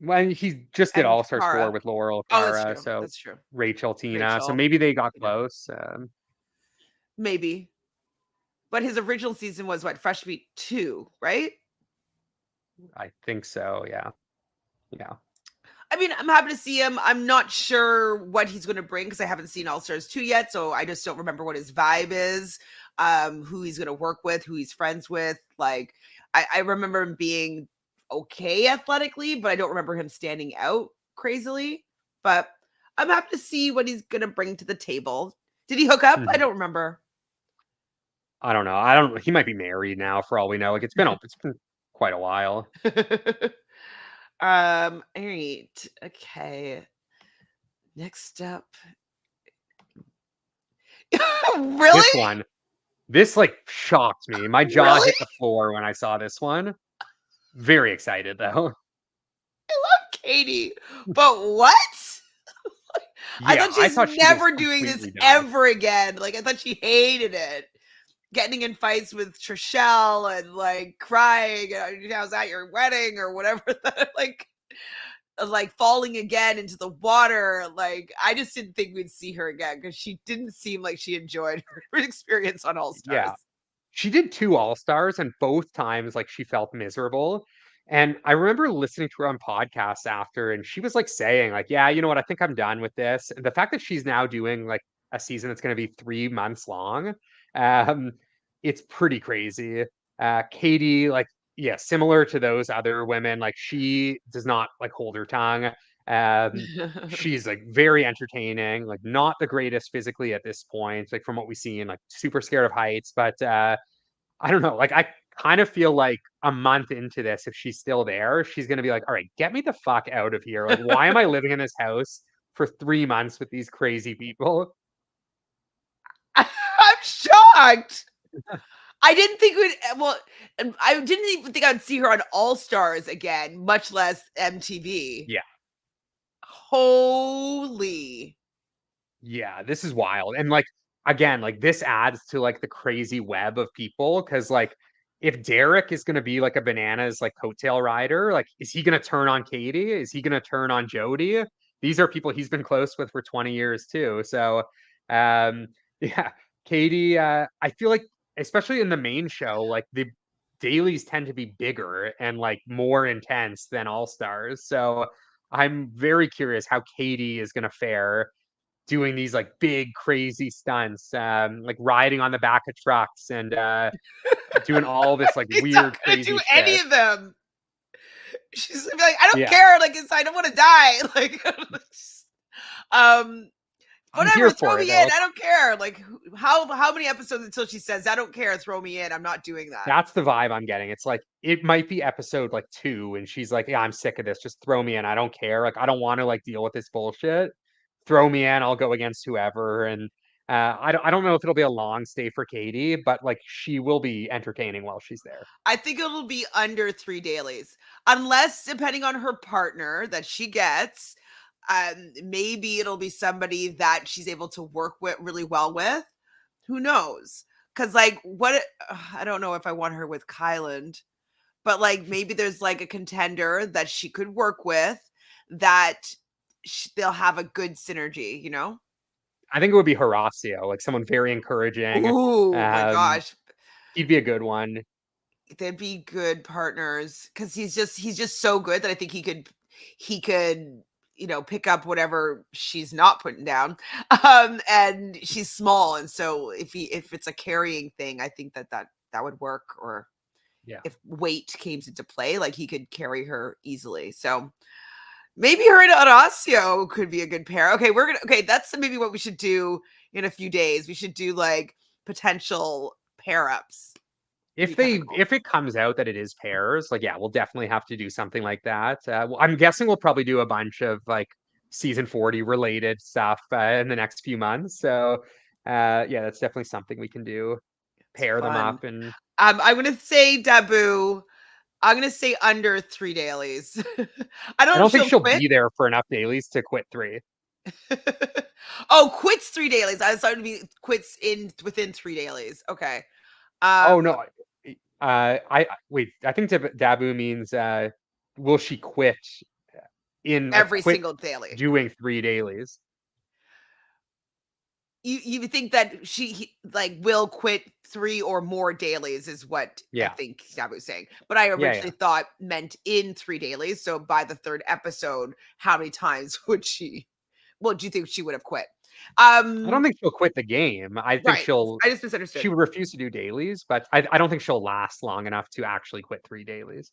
when he just did and All Stars 4 Cara. with Laurel, Oh, that's Cara, true. so That's true. Rachel, Tina. So Rachel, maybe they got you know, close. maybe. But his original season was what, Fresh Meat 2, right? I think so. Yeah. Yeah. I mean, I'm happy to see him. I'm not sure what he's going to bring because I haven't seen All Stars 2 yet, so I just don't remember what his vibe is, who he's going to work with, who he's friends with. Like, I remember him being okay athletically, but I don't remember him standing out crazily. But I'm happy to see what he's going to bring to the table. Did he hook up? I Mhm. don't remember. I don't know. I don't. He might be married now, for all we know. Like it's been quite a while. All right. Okay. Next up. This Really? one, this like shocked me. My jaw Really? hit the floor when I saw this one. Very excited though. Katie. But what? I Yeah, thought I she's thought she was never doing this completely done. ever again. Like, I thought she hated it. Getting in fights with Trishelle and like crying. I was at your wedding or whatever. Like falling again into the water. Like, I just didn't think we'd see her again because she didn't seem like she enjoyed her experience on All Stars. Yeah. She did 2 All-Stars, and both times, like, she felt miserable, and I remember listening to her on podcasts after, and she was, like, saying, like, "Yeah, you know what? I think I'm done with this." And the fact that she's now doing, like, a season that's gonna be 3 months long, um, it's pretty crazy. Katie, like, yeah, similar to those other women, like, she does not, like, hold her tongue. Um, she's, like, very entertaining, like, not the greatest physically at this point, like, from what we see, and like, super scared of heights, but, I don't know, like, I kind of feel like a month into this, if she's still there, she's gonna be like, "Alright, get me the fuck out of here, like, why am I living in this house for 3 months with these crazy people?" I'm shocked. I didn't think we'd well, I didn't even think I'd see her on All Stars again, much less MTV. Yeah. Holy. Yeah, this is wild, and, like, again, like, this adds to, like, the crazy web of people because like, if Derek is gonna be, like, a bananas, like, coattail rider, like, is he gonna turn on Katie? Is he gonna turn on Jody? These are people he's been close with for 20 years too, so, um, yeah, Katie, I feel like, especially in the main show, like, the dailies tend to be bigger and, like, more intense than All Stars, so I'm very curious how Katie is gonna fare doing these like big crazy stunts, like riding on the back of trucks and doing all this like She's not weird, gonna do crazy any shit. of them. She's gonna be like, I don't Yeah, care. Like, I don't want to die. Like, um, I'm here whatever. Throw for it me though. in. I don't care. Like, how many episodes until she says, I don't care. Throw me in. I'm not doing that. That's the vibe I'm getting. It's like it might be episode like 2, and she's like, "Yeah, I'm sick of this. Just throw me in. I don't care. Like, I don't want to like deal with this bullshit. Throw me in. I'll go against whoever." And I don't know if it'll be a long stay for Katie, but like she will be entertaining while she's there. I think it'll be under 3 dailies, unless depending on her partner that she gets, maybe it'll be somebody that she's able to work with really well with. Who knows? Because like, I don't know if I want her with Kyland, but like maybe there's like a contender that she could work with that they'll have a good synergy, you know? I think it would be Horacio, like someone very encouraging. Oh my Um, gosh. he'd be a good one. They'd be good partners because he's just so good that I think he could pick up whatever she's not putting down. And she's small, and so if it's a carrying thing, I think that would work. Or Yeah. if weight came into play, like he could carry her easily. So maybe her and Horacio could be a good pair. Okay, that's maybe what we should do in a few days. We should do like potential pair ups. Be kind of cool. If it comes out that it is pairs, like yeah, we'll definitely have to do something like that. Well, I'm guessing we'll probably do a bunch of like season 40 related stuff in the next few months. So yeah, that's definitely something we can do. It's Pair them fun. up and I'm gonna say Dabu. I'm gonna say under 3 dailies. I don't I know if don't think she'll she'll quit. be there for enough dailies to quit 3. Oh, quits 3 dailies. I started to be quits within 3 dailies. Okay. Oh Um, no. I wait, I think Dabu means will she quit in like every quit single daily. doing 3 dailies? You think that like will quit 3 or more dailies is what I Yeah. think Dabu's saying. But I Yeah, yeah. originally thought meant in 3 dailies. So by the third episode, how many times would she? Well, do you think she would have quit? I don't think she'll quit the game. I think Right. I just she misunderstood. would refuse to do dailies, but I don't think she'll last long enough to actually quit 3 dailies.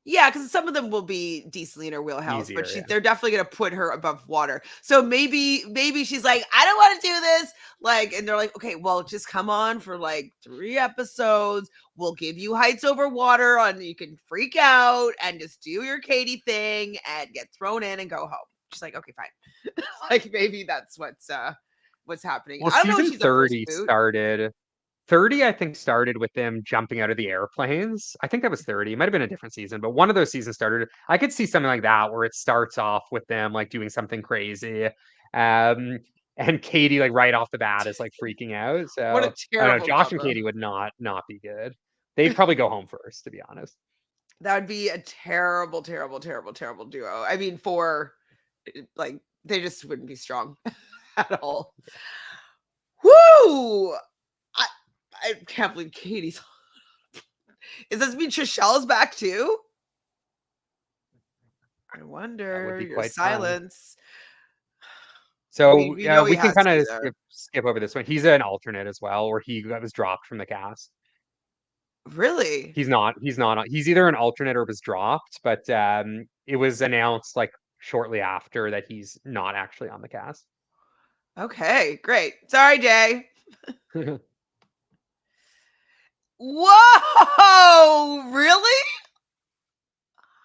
Yeah, because some of them will be decently in her wheelhouse, but Easier, yeah. they're definitely gonna put her above water. So maybe she's like, I don't want to do this. Like, and they're like, okay, well, just come on for like 3 episodes. We'll give you heights over water on you can freak out and just do your Katie thing and get thrown in and go home. She's like, okay, fine. Like maybe that's what's happening. Well, I don't know if season she's a first boot. 30 I think started with them jumping out of the airplanes. I think that was 30. It might have been a different season, but one of those seasons started. I could see something like that where it starts off with them like doing something crazy. Um and Katie like right off the bat is like freaking out. What a So I don't know, terrible Josh and combo. Katie would not be good. They'd probably go home first, to be honest. That would be a terrible, terrible, terrible, terrible duo. I mean, like they just wouldn't be strong at all. Woo! I I can't believe Katie's. Does this mean Trishelle's back too? I That would wonder. be Your quite fun. silence. So We know he we can has to kind be of there. skip over this one. He's an alternate as well, or he was dropped from the cast. Really? He's either an alternate or was dropped, but it was announced like shortly after that he's not actually on the cast. Okay, great. Sorry, Jay. Whoa! Really?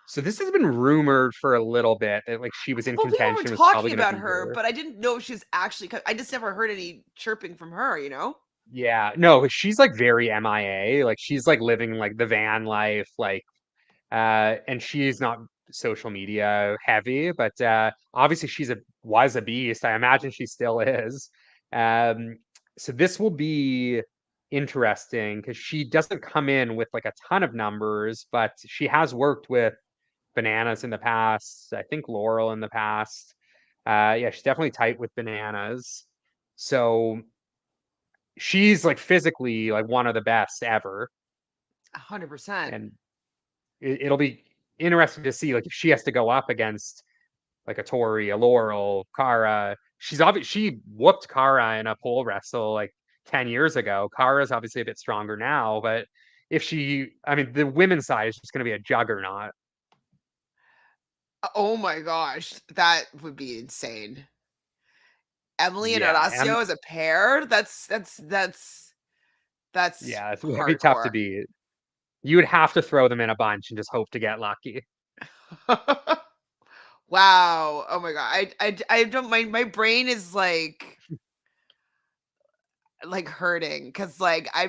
So this has been rumored for a little bit that like she was in Well, people were contention, was probably talking going to about be her, here. but I didn't know she was actually. I just never heard any chirping from her. You know? Yeah, no, she's like very MIA. Like she's like living like the van life, like and she's not social media heavy, but obviously was a beast. I imagine she still is. Um, so this will be interesting because she doesn't come in with like a ton of numbers, but she has worked with Bananas in the past. I think Laurel in the past. Yeah, she's definitely tight with Bananas. So she's like physically like one of the best ever, 100%. and it'll be interesting to see like if she has to go up against like a Tori, a Laurel, Cara. She whooped Cara in a pole wrestle like 10 years ago. Cara's obviously a bit stronger now, but I mean, the women's side is just going to be a juggernaut. Oh my gosh, that would be insane. Emily and Yeah, and Horacio as a pair? That's yeah, it'd be tough to hardcore. beat. You would have to throw them in a bunch and just hope to get lucky. Wow. Oh my god. I don't my brain is like hurting because like I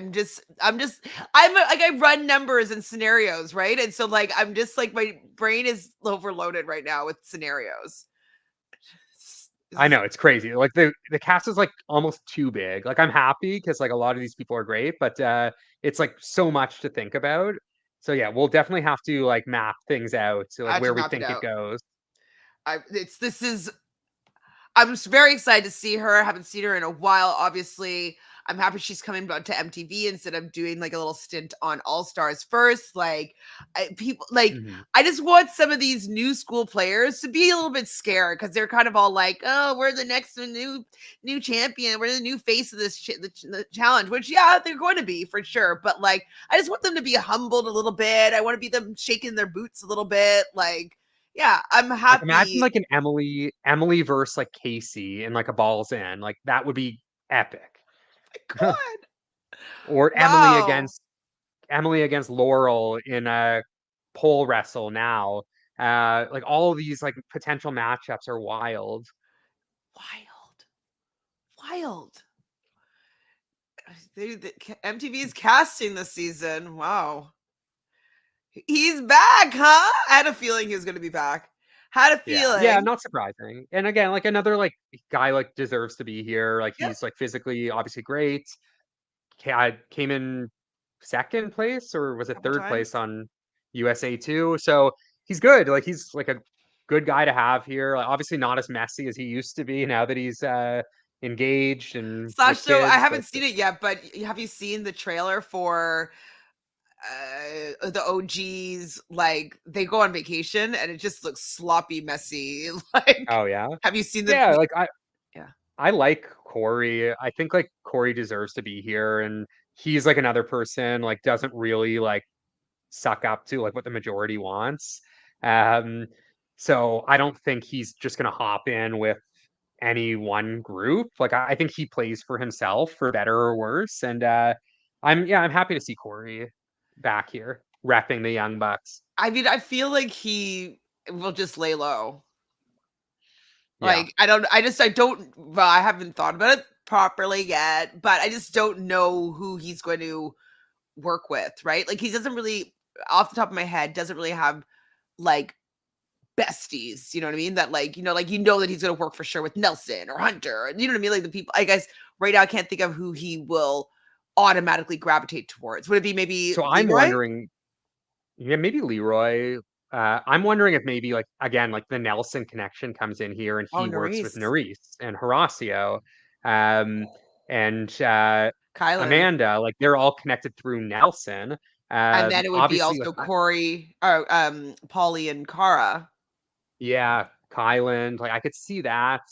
run numbers and scenarios, right? And so like I'm just like my brain is overloaded right now with scenarios. I know it's crazy. Like the cast is like almost too big. Like I'm happy because like a lot of these people are great, but it's like so much to think about. So yeah, we'll definitely have to like map things out, so I like have to where we map it think it out. goes. I'm just very excited to see her. I haven't seen her in a while, obviously. I'm happy she's coming back to MTV instead of doing like a little stint on All Stars first. Like, Mhm. I just want some of these new school players to be a little bit scared because they're kind of all like, "Oh, we're the next new champion. We're the new face of the challenge." Which, yeah, they're going to be for sure. But like, I just want them to be humbled a little bit. I want to be them shaking their boots a little bit. Like, yeah, I'm Like imagine happy. like an Emily versus like Casey in like a balls in. Like that would be epic. God, Or wow. Emily against Laurel in a pole wrestle now. Like all of these like potential matchups are wild. Wild. Wild. MTV is casting this season. Wow. He's back, huh? I had a feeling he was going to be back. Had a Yeah, feeling. not surprising. And again, like another like guy like deserves to be here. Like Yep, he's like physically obviously great. Came in second place or was a it couple third times. place on USA too. So he's good. Like he's like a good guy to have here. Like, obviously not as messy as he used to be now that he's engaged and Slash, with so I kids. haven't seen it yet, but have you seen the trailer for the OGs? Like, they go on vacation and it just looks sloppy, messy. Like, Oh yeah. have you seen Yeah, like yeah. I like Corey. I think like Corey deserves to be here and he's like another person like doesn't really like suck up to like what the majority wants. Um so I don't think he's just gonna hop in with any one group. Like I think he plays for himself for better or worse. And I'm happy to see Corey back here repping the Young Bucks. I mean, I feel like he will just lay low. Yeah. Like, I don't, well, I haven't thought about it properly yet, but I just don't know who he's going to work with, right? Like, he doesn't really, off the top of my head, doesn't really have like besties, you know what I mean? That like, that he's going to work for sure with Nelson or Hunter. You know what I mean? Like the people, I guess right now I can't think of who he will automatically gravitate towards. Would it be maybe So I'm Leroy? wondering, yeah, maybe Leroy. I'm wondering if maybe like again, like the Nelson connection comes in here and Oh, he works with Nerys, Nerys and Horacio, um, and Kylan. Amanda. Like they're all connected through Nelson. And then it would be Obviously, like also Corey or Paulie and Cara. yeah, Kyland. Like I could see that.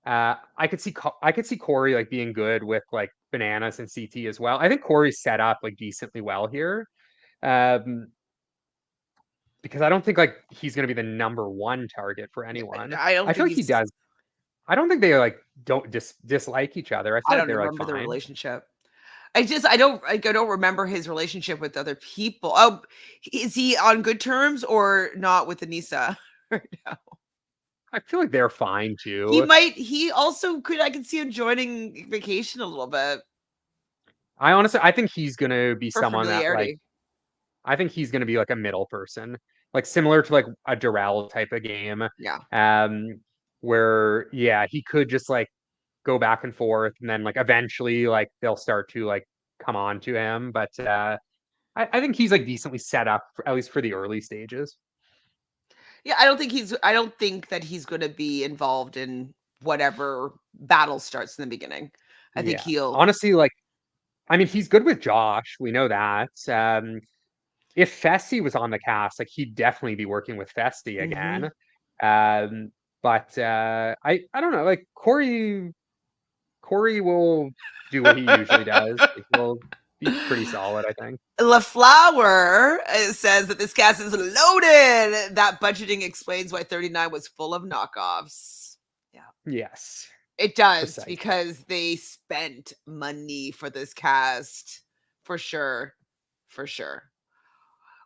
I could see Corey like being good with like Bananas and CT as well. I think Corey's set up like decently well here. Um, because I don't think like he's gonna be the number one target for anyone. I don't I feel think like he he's does. I don't think they like don't dislike each other. I I feel like don't they're like remember the fine. relationship. I don't remember his relationship with other people. Oh, is he on good terms or not with Anissa right now? I feel like they're fine He too. might he also could I could see him joining vacation a little bit I think he's gonna be for someone that like familiarity. I think he's gonna be like a middle person, like similar to like a Durrell type of game, Yeah. um, where yeah he could just like go back and forth, and then like eventually like they'll start to like come on to him. But I think he's like decently set up for, at least for the early stages. Yeah, I don't think that he's gonna be involved in whatever battle starts in the beginning. I think Yeah, he'll honestly, like I mean, he's good with Josh. We know that. If Fessy was on the cast, like he'd definitely be working with Fessy Mhm. again. Um, but I don't know. Like Corey will do what he usually does. Like, he'll be pretty solid, I think. LaFlower says that this cast is loaded. That budgeting explains why 39 was full of knockoffs. Yeah, Yes, it does precisely. because they spent money for this cast for sure. For sure.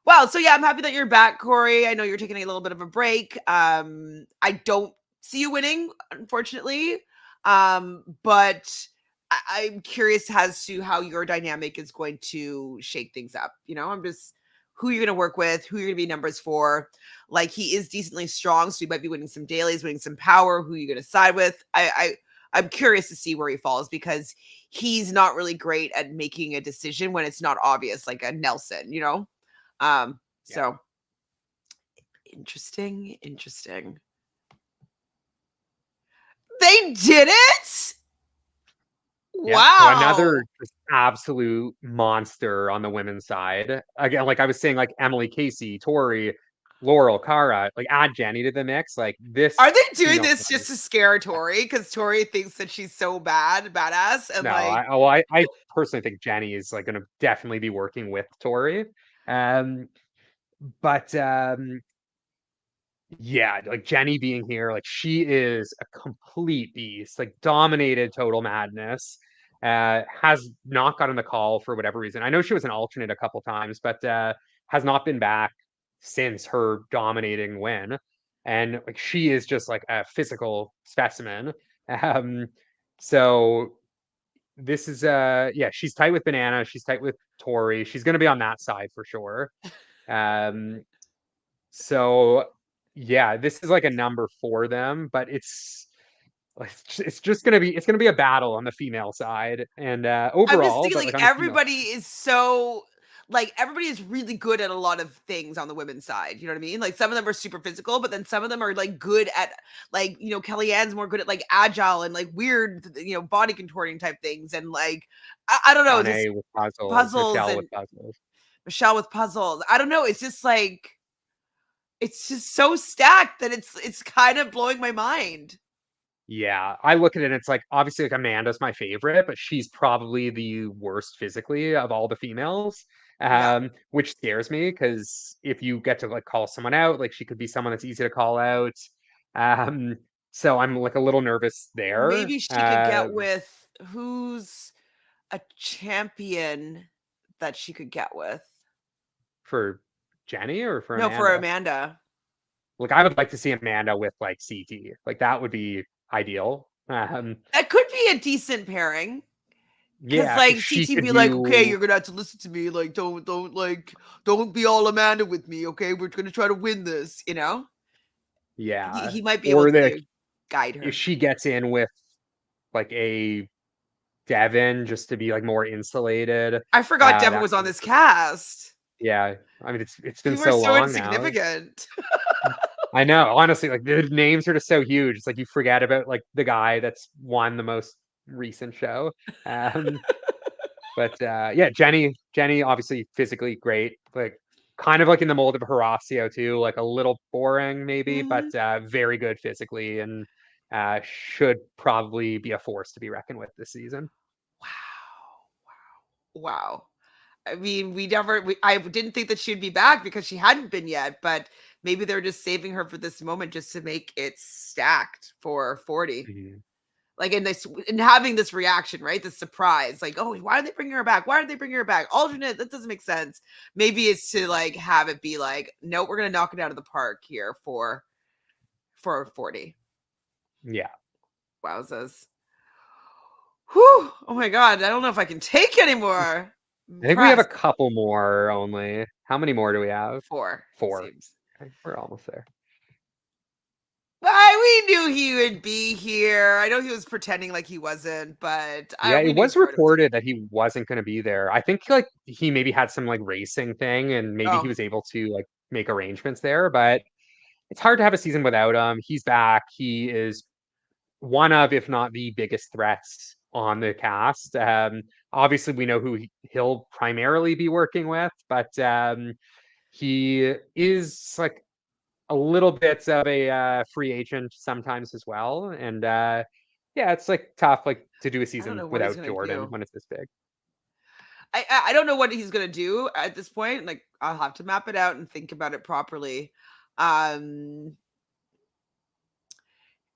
Wow. So yeah, I'm happy that you're back, Corey. I know you're taking a little bit of a break. I don't see you winning, unfortunately. But I'm curious as to how your dynamic is going to shake things up. I'm just who you're going to work with, who you're going to be numbers for. Like he is decently strong, so you might be winning some dailies, winning some power. Who you're going to side with? I'm curious to see where he falls because he's not really great at making a decision when it's not obvious, like a Nelson. So interesting. They did it. Yeah, so Wow. another just absolute monster on the women's side. Again, like I was saying, like Emily, Casey, Tori, Laurel, Cara, like add Jenny to the mix. Like Are this they doing female this just to scare Tori? Because Tori thinks that she's so badass, and no, like, I personally think Jenny is like gonna definitely be working with Tori. Um, but yeah, like Jenny being here, like she is a complete beast, like dominated Total Madness. Has not gotten the call for whatever reason. I know she was an alternate a couple times, but has not been back since her dominating win. And like she is just like a physical specimen. Um, so this is yeah, she's tight with Banana, she's tight with Tori. She's gonna be on that side for sure. Um, so yeah, this is like a number for them, but it's just gonna be a battle on the female side. And I'm just overall, thinking but like like on the female everybody is so like everybody is really good at a lot of things on the women's side. You know what I mean? Like some of them are super physical, but then some of them are like good at like, Kellyanne's more good at like agile and like weird, body contorting type things. And like, I don't know, just Shawnee with puzzles, puzzles Michelle with and puzzles. Michelle with puzzles. I don't know. It's just like, it's just so stacked that it's kind of blowing my mind. Yeah, I look at it and it's like obviously like Amanda's my favorite, but she's probably the worst physically of all the females. Yeah. Which scares me because if you get to like call someone out, like she could be someone that's easy to call out. Um, so I'm like a little nervous there. Maybe she could get with who's a champion that she could get with. For Jenny or for No, for Amanda? Amanda. Like I would like to see Amanda with like CT. Like that would be ideal. That could be a decent pairing. Cause Yeah, because like she CT could be like, okay, do you're gonna have to listen to me. Like, don't be all Amanda with me. Okay, we're gonna try to win this. yeah. He might be able Or like to guide if her. she gets in with like a Devin just to be like more insulated. I forgot Devin That was on could this cast. yeah. I mean it's been People are so so long now. insignificant. I know, honestly, like the names are just so huge. It's like you forget about like the guy that's won the most recent show. Um, but yeah, Jenny obviously physically great, like kind of like in the mold of Horacio too, like a little boring maybe, but Mhm. very good physically and should probably be a force to be reckoned with this season. Wow. I mean, I didn't think that she'd be back because she hadn't been yet, but maybe they're just saving her for this moment just to make it stacked for 40. Mhm. Like in this and having this reaction, right? The surprise, like, oh, why are they bringing her back? Why are they bringing her back? Alternate, that doesn't make sense. Maybe it's to like have it be like, no, we're gonna knock it out of the park here for 40. Yeah, Wowzas. Whew. Oh my god, I don't know if I can take anymore. I'm I think we have a impressed. couple more only. How many more do we have? 4, it Four. seems. Okay, we're almost there. Why we knew he would be here. I know he was pretending like he wasn't, but Yeah, we it knew was Jordan was reported that he wasn't going to be there. I think like he maybe had some like racing thing and maybe he oh, was able to like make arrangements there, but it's hard to have a season without him. He's back. He is one of, if not the biggest threats on the cast. Obviously, we know who he'll primarily be working with, but he is like a little bit of a free agent sometimes as well. And yeah, it's like tough like to do a I don't season know what he's without gonna Jordan do. when it's this big. I don't know what he's gonna do at this point. Like I'll have to map it out and think about it properly. Um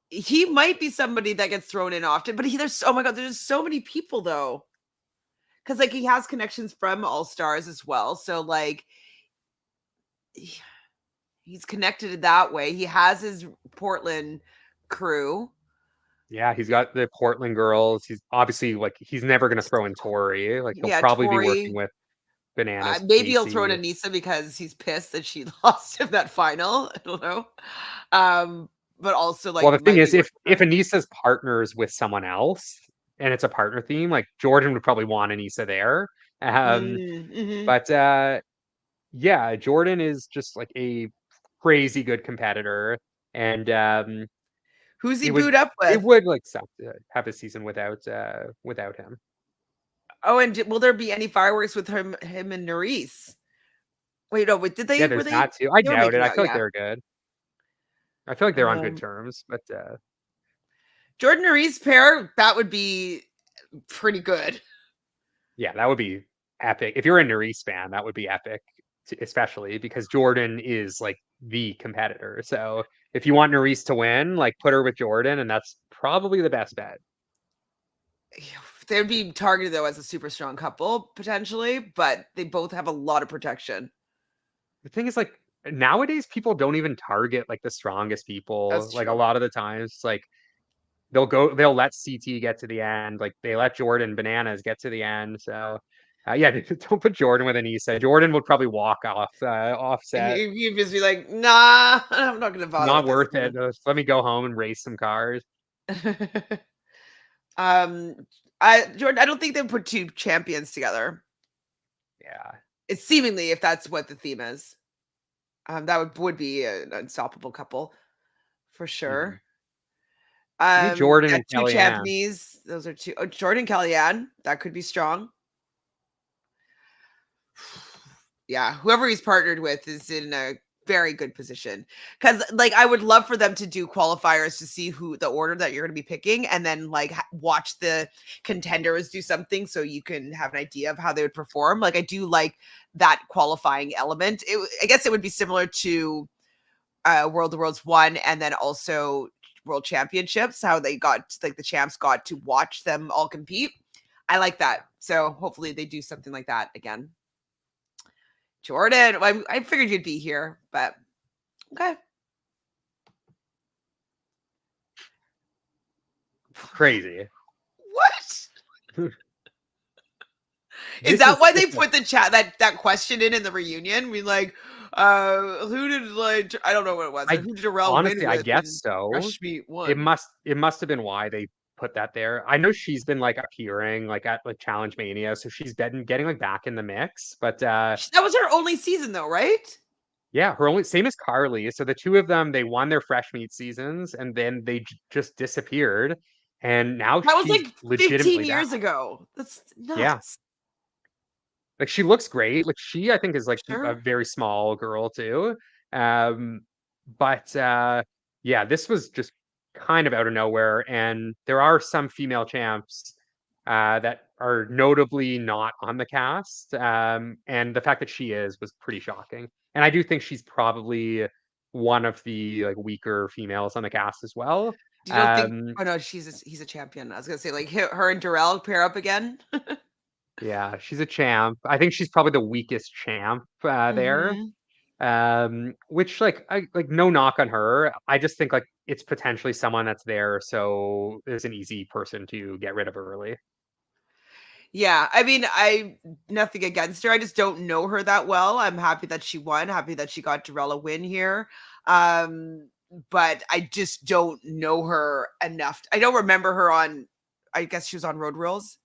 he might be somebody that gets thrown in often, but there's oh my god, there's so many people though. Cause like he has connections from All Stars as well. So like he's connected that way. He has his Portland crew. Yeah, he's got the Portland girls. He's obviously like he's never going to throw in Tori. Like he'll Yeah, probably be working Tori. with Bananas, Maybe he'll throw in Casey. Anissa because he's pissed that she lost him that final. I don't know. But also Well, like the thing might be is, working if for Anissa's partners with someone else and it's a partner theme, like Jordan would probably want Anissa there. Um, mm, mhm. but Yeah, Jordan is just like a crazy good competitor, and Who's he it booed would up it with? would like suck to have a season without him. Oh, and will there be any fireworks with him and Nerys? Wait, no, wait, Yeah, were there's that too. I they were doubt it. making I out, feel like yeah. they're good. I feel like they're on good Um, terms, but Jordan Nerys pair, that would be pretty good. yeah, that would be epic. If you're a Nerys fan, that would be epic, especially because Jordan is like the competitor. So if you want Nerys to win, like put her with Jordan, and that's probably the best bet. They would be targeted though as a super strong couple potentially, but they both have a lot of protection. The thing is, like nowadays, people don't even target like the strongest people. That's Like a true. lot of the times, like they'll let CT get to the end, like they let Jordan Bananas get to the end. So yeah, don't put Jordan with Anissa. Jordan would probably walk off offset. He'd just be like, nah, I'm not gonna bother Not with this worth it. Just let me go home and race some cars. one. um Jordan, I don't think they put two champions together. Yeah. It's seemingly if that's what the theme is. That would be an unstoppable couple for Mhm. sure. Maybe Jordan Yeah, and two Kellyanne. Champneys. Those are two. Oh, Jordan Kellyanne. That could be strong. Yeah, whoever he's partnered with is in a very good position. Because, like, I would love for them to do qualifiers to see who the order that you're going to be picking, and then like watch the contenders do something so you can have an idea of how they would perform. Like, I do like that qualifying element. I guess it would be similar to World of Worlds 1 and then also World Championships, how they got like the champs got to watch them all compete. I like that. So hopefully they do something like that again. Jordan, I figured you'd be here, but okay. Crazy. What? Is This that is why they just like put the chat that question in the reunion? We like, who did like I don't know what it was, but I who did Darrell win honestly I with guess in so. Fresh Meat It One? must it must have been why they put that there. I know she's been like appearing like at like Challenge Mania, so she's been getting like back in the mix. But That was her only season though, right? yeah, her only same as Carly. So the two of them, they won their fresh meat seasons and then they just disappeared. And now That was she's like 15 legitimately back. years ago. That's Yeah. nuts. Like she looks great. Like she, I think, is like a Sure. very small girl too. Um, but yeah, this was just kind of out of nowhere. And there are some female champs that are notably not on the cast. And the fact that she is was pretty shocking. And I do think she's probably one of the like weaker females on the cast as well. You don't think? Um, Oh no, he's a champion. I was gonna say like her and Darrell pair up again. yeah, she's a champ. I think she's probably the weakest champ there. hmm Which like no knock on her. I just think like it's potentially someone that's there, so is an easy person to get rid of early. Yeah, I mean, I nothing against her. I just don't know her that well. I'm happy that she won. Happy that she got Darrell a win here. Um, but I just don't know her enough. I don't remember her on. I guess she was on Road Rules.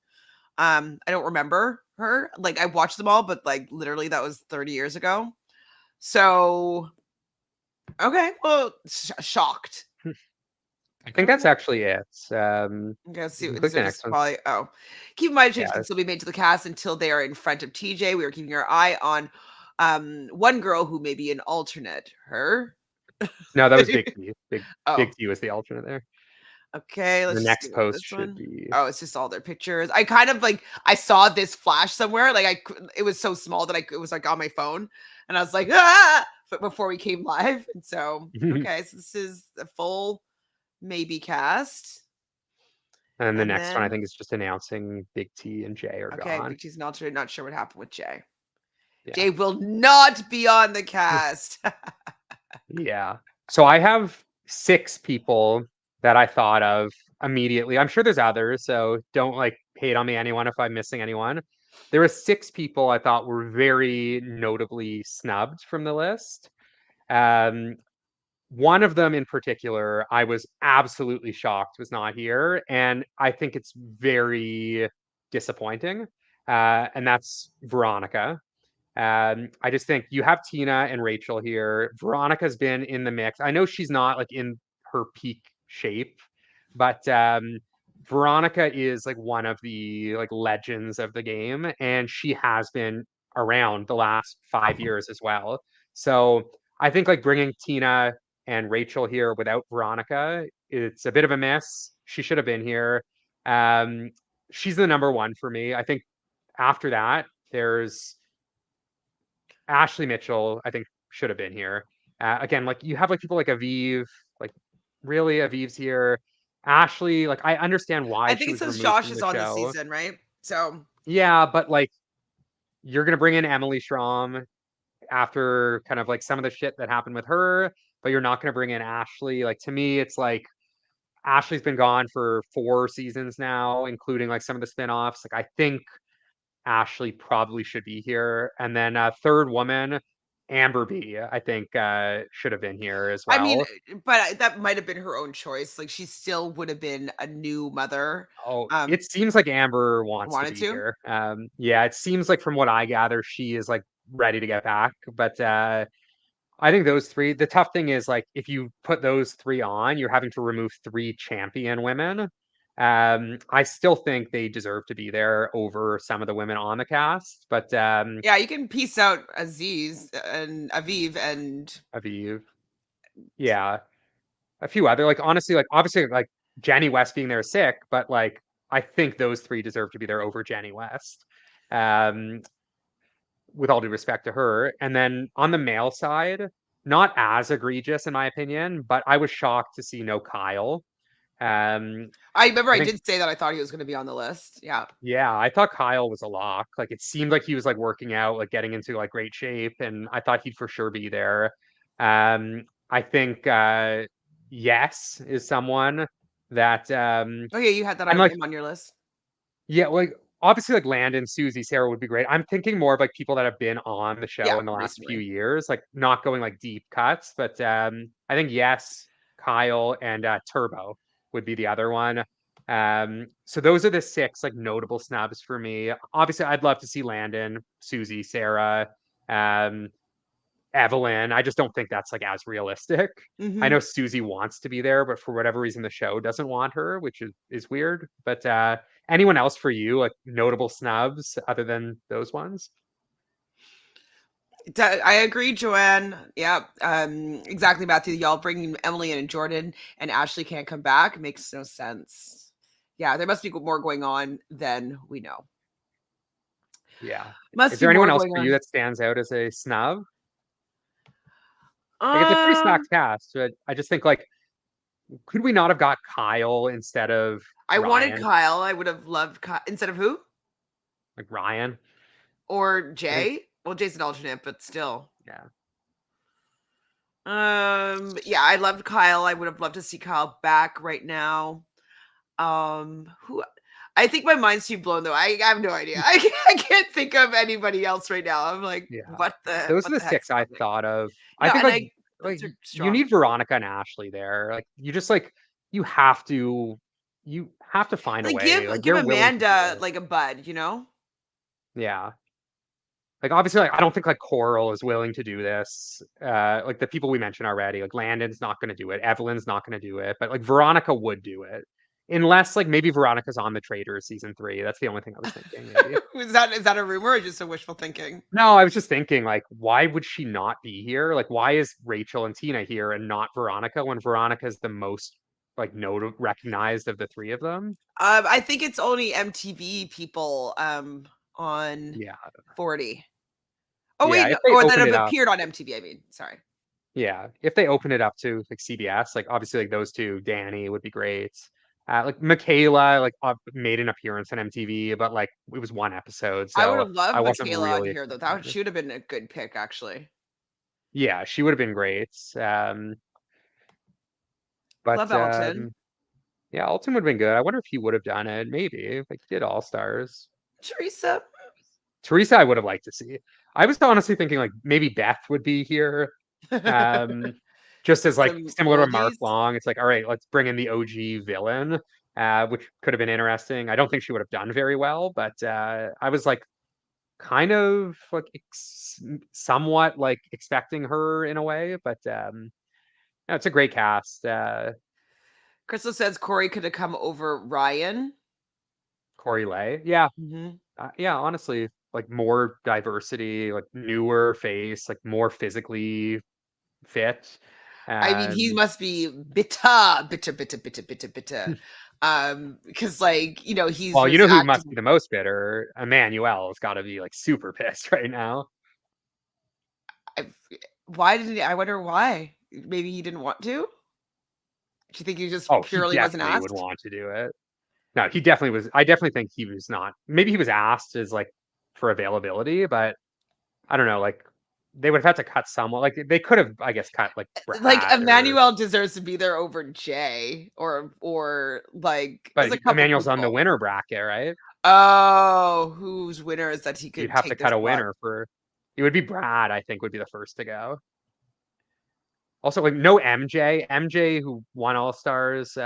I don't remember her. Like I watched them all, but like literally that was 30 years ago. So okay, well, shocked. I think that's Okay. actually it. Okay, let's You see. can These click the are next just one. probably. Oh, keep in mind, change Yeah. can still be made to the cast until they are in front of TJ. We are keeping our eye on one girl who may be an alternate. Her. No, that was Big T. Big Oh, T was the alternate there. okay. The Let's just next get rid of post this should one. be Oh, it's just all their pictures. I kind of like I saw this flash somewhere. Like it was so small that it was like on my phone, and I was like ah, but before we came live, and so okay, so this is the full maybe cast, and the and next one I then think is just announcing Big T and Jay are okay, gone. Big T's an alternate. Not sure what happened with Jay. Yeah. Jay will not be on the cast. Yeah. So I have 6 people that I thought of immediately. I'm sure there's others, so don't like hate on me anyone if I'm missing anyone. There were 6 people I thought were very notably snubbed from the list. Um, one of them in particular, I was absolutely shocked was not here, and I think it's very disappointing. And that's Veronica. I just think you have Tina and Rachel here. Veronica's been in the mix. I know she's not like in her peak shape, but Veronica is like one of the like legends of the game, and she has been around the last 5 years as well. So I think like bringing Tina and Rachel here without Veronica, it's a bit of a miss. She should have been here. Um, she's the number one for me. I think after that, there's Ashley Mitchell, I think should have been here. Again, like you have like people like Aviv, like really Aviv's here. Ashley, like I understand why I she think it's was because removed Josh from is the on this show. season, right? So Yeah, but like you're gonna bring in Emily Schramm after kind of like some of the shit that happened with her, but you're not gonna bring in Ashley. Like to me, it's like Ashley's been gone for 4 seasons now, including like some of the spin-offs. Like I think Ashley probably should be here. And then third woman, Amber B, I think should have been here as I mean, well. but that might have been her own choice. Like she still would have been a new mother. Oh, it seems like Amber wants to Wanted be to. here. Yeah, it seems like from what I gather, she is like ready to get back. But I think those three, the tough thing is like if you put those three on, you're having to remove three champion women. I still think they deserve to be there over some of the women on the cast, but Yeah, you can piece out Aziz and Aviv and Aviv, yeah, a few other like honestly, like obviously like Jenny West being there is sick, but like I think those three deserve to be there over Jenny West. Um, with all due respect to her. And then on the male side, not as egregious in my opinion, but I was shocked to see no Kyle. Um, I remember I I think did say that I thought he was going to be on the list. Yeah. yeah, I thought Kyle was a lock. Like it seemed like he was like working out, like getting into like great shape, and I thought he'd for sure be there. I think Yes is someone that Oh yeah, you had that I'm like him on your list. yeah, like obviously like Landon, Susie, Sarah would be great. I'm thinking more of like people that have been on the show Yeah, in the last few recently. years, like not going like deep cuts, but I think yes, Kyle and Turbo would be the other one. So those are the six like notable snubs for me. Obviously, I'd love to see Landon, Susie, Sarah, um, Evelyn. I just don't think that's like as realistic. I Hmm. know Susie wants to be there, but for whatever reason, the show doesn't want her, which is weird. But anyone else for you, like notable snubs other than those ones? I agree, Joanne. Yeah, exactly, Matthew. Y'all bringing Emily and Jordan and Ashley can't come back makes no sense. Yeah, there must be more going on than we know. Yeah. Must Is be there anyone more else going for you on. that stands out as a snub? Like it's a pretty Um, stacked cast, but I just think like could we not have got Kyle instead of I wanted Ryan? Kyle. I would have loved Kyle instead of who Like Ryan? or I think Jay. Well, Jay's an alternate, but still. yeah. Yeah, I loved Kyle. I would have loved to see Kyle back right now. Who I think my mind's too blown though. I have no idea. I can't think of anybody else right now. I'm like, Yeah. what Those are what the the heck's six I happening? thought of. I Yeah, think and like I like those are you strong. need Veronica and Ashley there. Like you just like you have to find a Like way. Like give they're willing to do Amanda it. like a bud, you know? Yeah. Like obviously like I don't think like Coral is willing to do this. Like the people we mentioned already, like Landon's not gonna do it, Evelyn's not gonna do it, but like Veronica would do it. Unless like maybe Veronica's on the Traitors season 3. That's the only thing I was thinking, maybe. Is that a rumor or just a wishful thinking? No, I was just thinking, like, why would she not be here? Like, why is Rachel and Tina here and not Veronica when Veronica is the most like recognized of the three of them? I think it's only MTV people on Yeah, 40. Oh yeah. wait, If no, they or that open have it up, appeared on MTV, I mean. Sorry. yeah, if they open it up to like CBS, like obviously like those two, Danny would be great. Like Michaela, like made an appearance on MTV, but like it was one episode, I would so have I loved wasn't Michaela on really here though. That excited. should have been a good pick actually. Yeah, she would have been great. Love But Elton. yeah, Alton would have been good. I wonder if he would have done it. Maybe like did All Stars. Teresa. Teresa, I would have liked to see. I was honestly thinking like maybe Beth would be here, um, just as like Some similar to Mark oldies. Long. It's like, all right, let's bring in the OG villain, which could have been interesting. I don't think she would have done very well, but I was like kind of like somewhat like expecting her in a way, but no, it's a great cast. Crystal says Corey could have come over Ryan. Corey Lay, yeah, Mm-hmm. yeah. Honestly, like more diversity, like newer face, like more physically fit. I mean, he Um, must be bitter. Because like, he well, you was know who must acting. be the most bitter? Emmanuel has got to be like super pissed right now. I, why didn't he? I wonder why. Maybe he didn't want to. Do you think he just Oh, he purely wasn't definitely would asked? want to do it. No, he definitely was. I definitely think he was not. Maybe he was asked as like for availability, but I don't know. Like they would have had to cut someone. Like they could have, I guess, cut like Like Brad or. Emmanuel deserves to be there over Jay or like there's But a couple Emmanuel's on the people. winner bracket, right? Oh, whose winner is that he You'd could have to take their cut a spot? winner for. It would be Brad. I think would be the first to go. Also, like no MJ. MJ who won All Stars.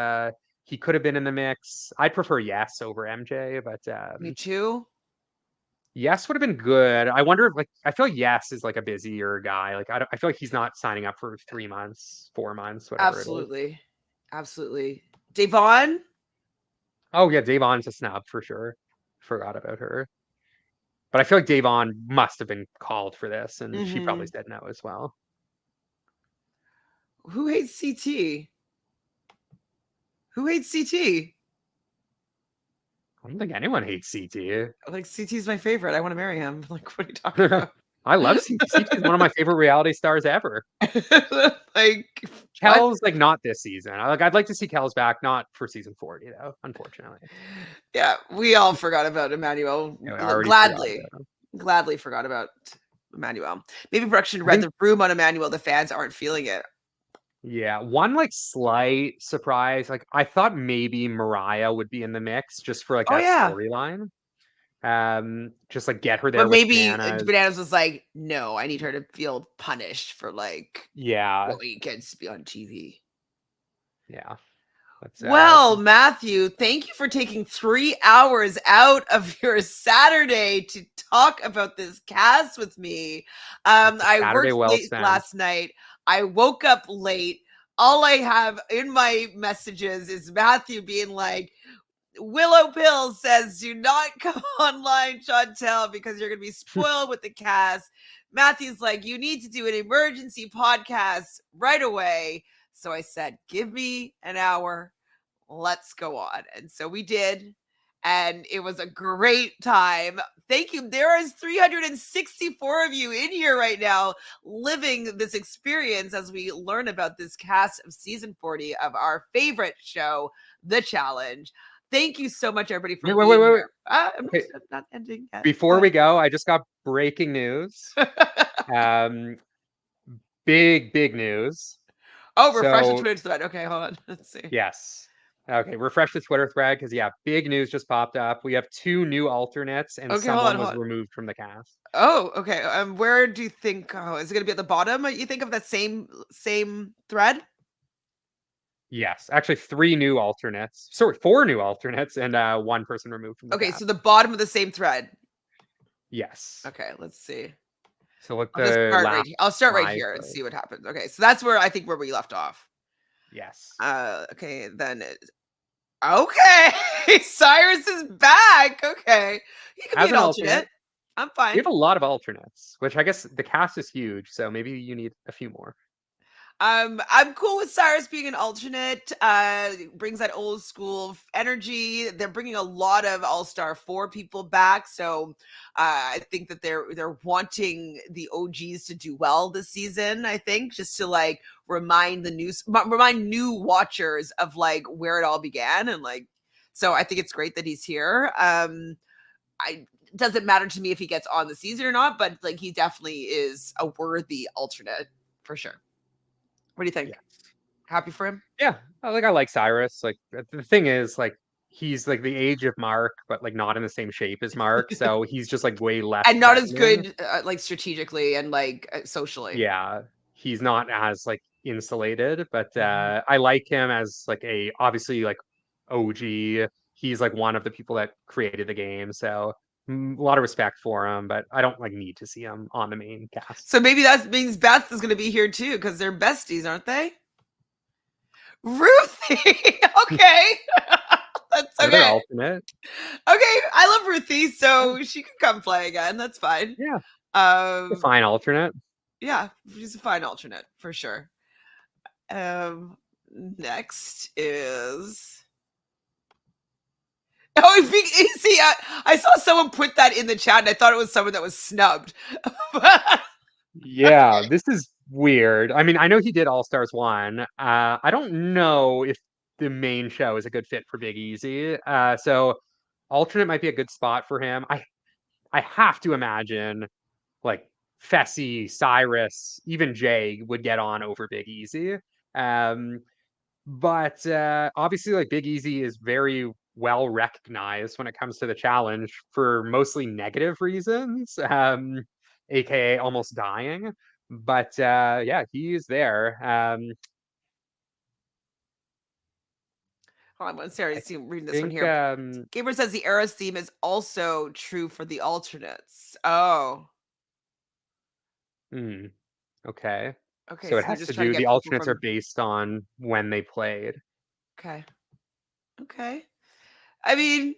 He could have been in the mix. I'd prefer Yes over MJ, but Me too. Yes would have been good. I wonder if like I feel like Yes is like a busier guy. Like I feel like he's not signing up for 3 months, 4 months, whatever it is. Absolutely. Absolutely. Devon? Oh yeah, Davon's a snub for sure. Forgot about her. But I feel like Davon must have been called for this, and she probably Mm-hmm. said no as well. Who hates CT? Who hates CT? I don't think anyone hates CT. Like CT's my favorite. I want to marry him. Like, what are you talking about? I love CT. CT is one of my favorite reality stars ever. Like what? Kel's like not this season. I'd like to see Kel's back, not for season 40 though, unfortunately. Yeah, we all forgot about Emmanuel. I already forgot Gladly, about him. gladly forgot about Emmanuel. Maybe production I read think the room on Emmanuel. The fans aren't feeling it. yeah, one like slight surprise. Like I thought maybe Mariah would be in the mix just for like Oh that yeah, storyline. Just like get her but there with maybe bananas. Bananas was like, no, I need her to feel punished for like Yeah, going against me on TV. yeah. That's Well, Matthew, thank you for taking 3 hours out of your Saturday to talk about this cast with me. it's a I Saturday worked well late spent. last night. I woke up late. All I have in my messages is Matthew being like, Willow Pill says, do not come online, Chantele, because you're going to be spoiled with the cast. Matthew's like, you need to do an emergency podcast right away. So I said, give me an hour. Let's go on. And so we did. And it was a great time. Thank you. There is 364 of you in here right now living this experience as we learn about this cast of season 40 of our favorite show, The Challenge. Thank you so much, everybody, for Wait. being here. I'm Okay, not ending yet. before we go, I just got breaking news. Um, big news. Oh, refresh the So Twitter thread. Okay, hold on. Let's see. yes. Okay, refresh the Twitter thread because yeah, big news just popped up. We have 2 new alternates and Okay, hold someone on, hold was on. removed from the cast. Oh, okay. Where do you think? Oh, is it going to be at the bottom? You think of that same thread? Yes, actually 3 new alternates. Sorry, 4 new alternates and one person removed from the Okay, so cast. the bottom of the same thread. Yes. Okay, let's see. So look I'll just the start last right. I'll start right 5. here and see what happens. Okay, so that's where I think where we left off. Yes. Okay, then. Okay, Cyrus is back. Okay, he could be As an an alternate, alternate. I'm we fine. have a lot of alternates, which I guess the cast is huge, so maybe you need a few more. I'm cool with Cyrus being an alternate. Brings that old school energy. They're bringing a lot of All Star 4 people back, so I think that they're wanting the OGs to do well this season. I think just to like remind new watchers of like where it all began and like. So I think it's great that he's here. I doesn't matter to me if he gets on the season or not, but like he definitely is a worthy alternate for sure. What do you think? Yes. Happy for him? Yeah, I like Cyrus. Like the thing is, like he's like the age of Mark, but like not in the same shape as Mark. So he's just like way less And not as threatening. good, like strategically and like socially. Yeah, he's not as like insulated, but Mhm. I like him as like a obviously like OG. He's like one of the people that created the game, so A lot of respect for him, but I don't like need to see him on the main cast. So maybe that means Beth is going to be here too because they're besties, aren't they? Ruthie. Okay. That's Another okay. alternate. Okay, I love Ruthie, so she can come play again. That's fine. Yeah, a Um, fine alternate. yeah, she's a fine alternate for sure. Um, next is see, I saw someone put that in the chat, and I thought it was someone that was snubbed. Yeah, this is weird. I mean, I know he did All Stars 1. I don't know if the main show is a good fit for Big Easy. So alternate might be a good spot for him. I have to imagine like Fessy, Cyrus, even Jay would get on over Big Easy. Um, but obviously, like Big Easy is very well recognized when it comes to the challenge for mostly negative reasons, aka almost dying. But yeah, he's there. Hold on, Sarah, I reading this one think here. Gamer says the Eras theme is also true for the alternates. Oh, okay. okay. So it So they're has to just trying to do, the get people alternates are from. based on when they played. Okay, okay. I mean,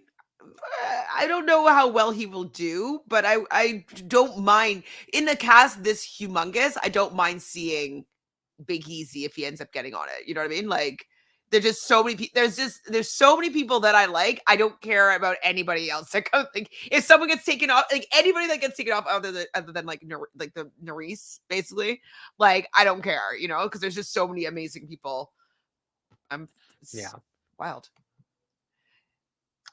I don't know how well he will do, but I don't mind in a cast this humongous. I don't mind seeing Big Easy if he ends up getting on it. You know what I mean? Like there's just so many people. There's so many people that I like. I don't care about anybody else. Like if someone gets taken off, like anybody that gets taken off other than like the Nerys, basically, like I don't care. You know, because there's just so many amazing people. Yeah, Wild.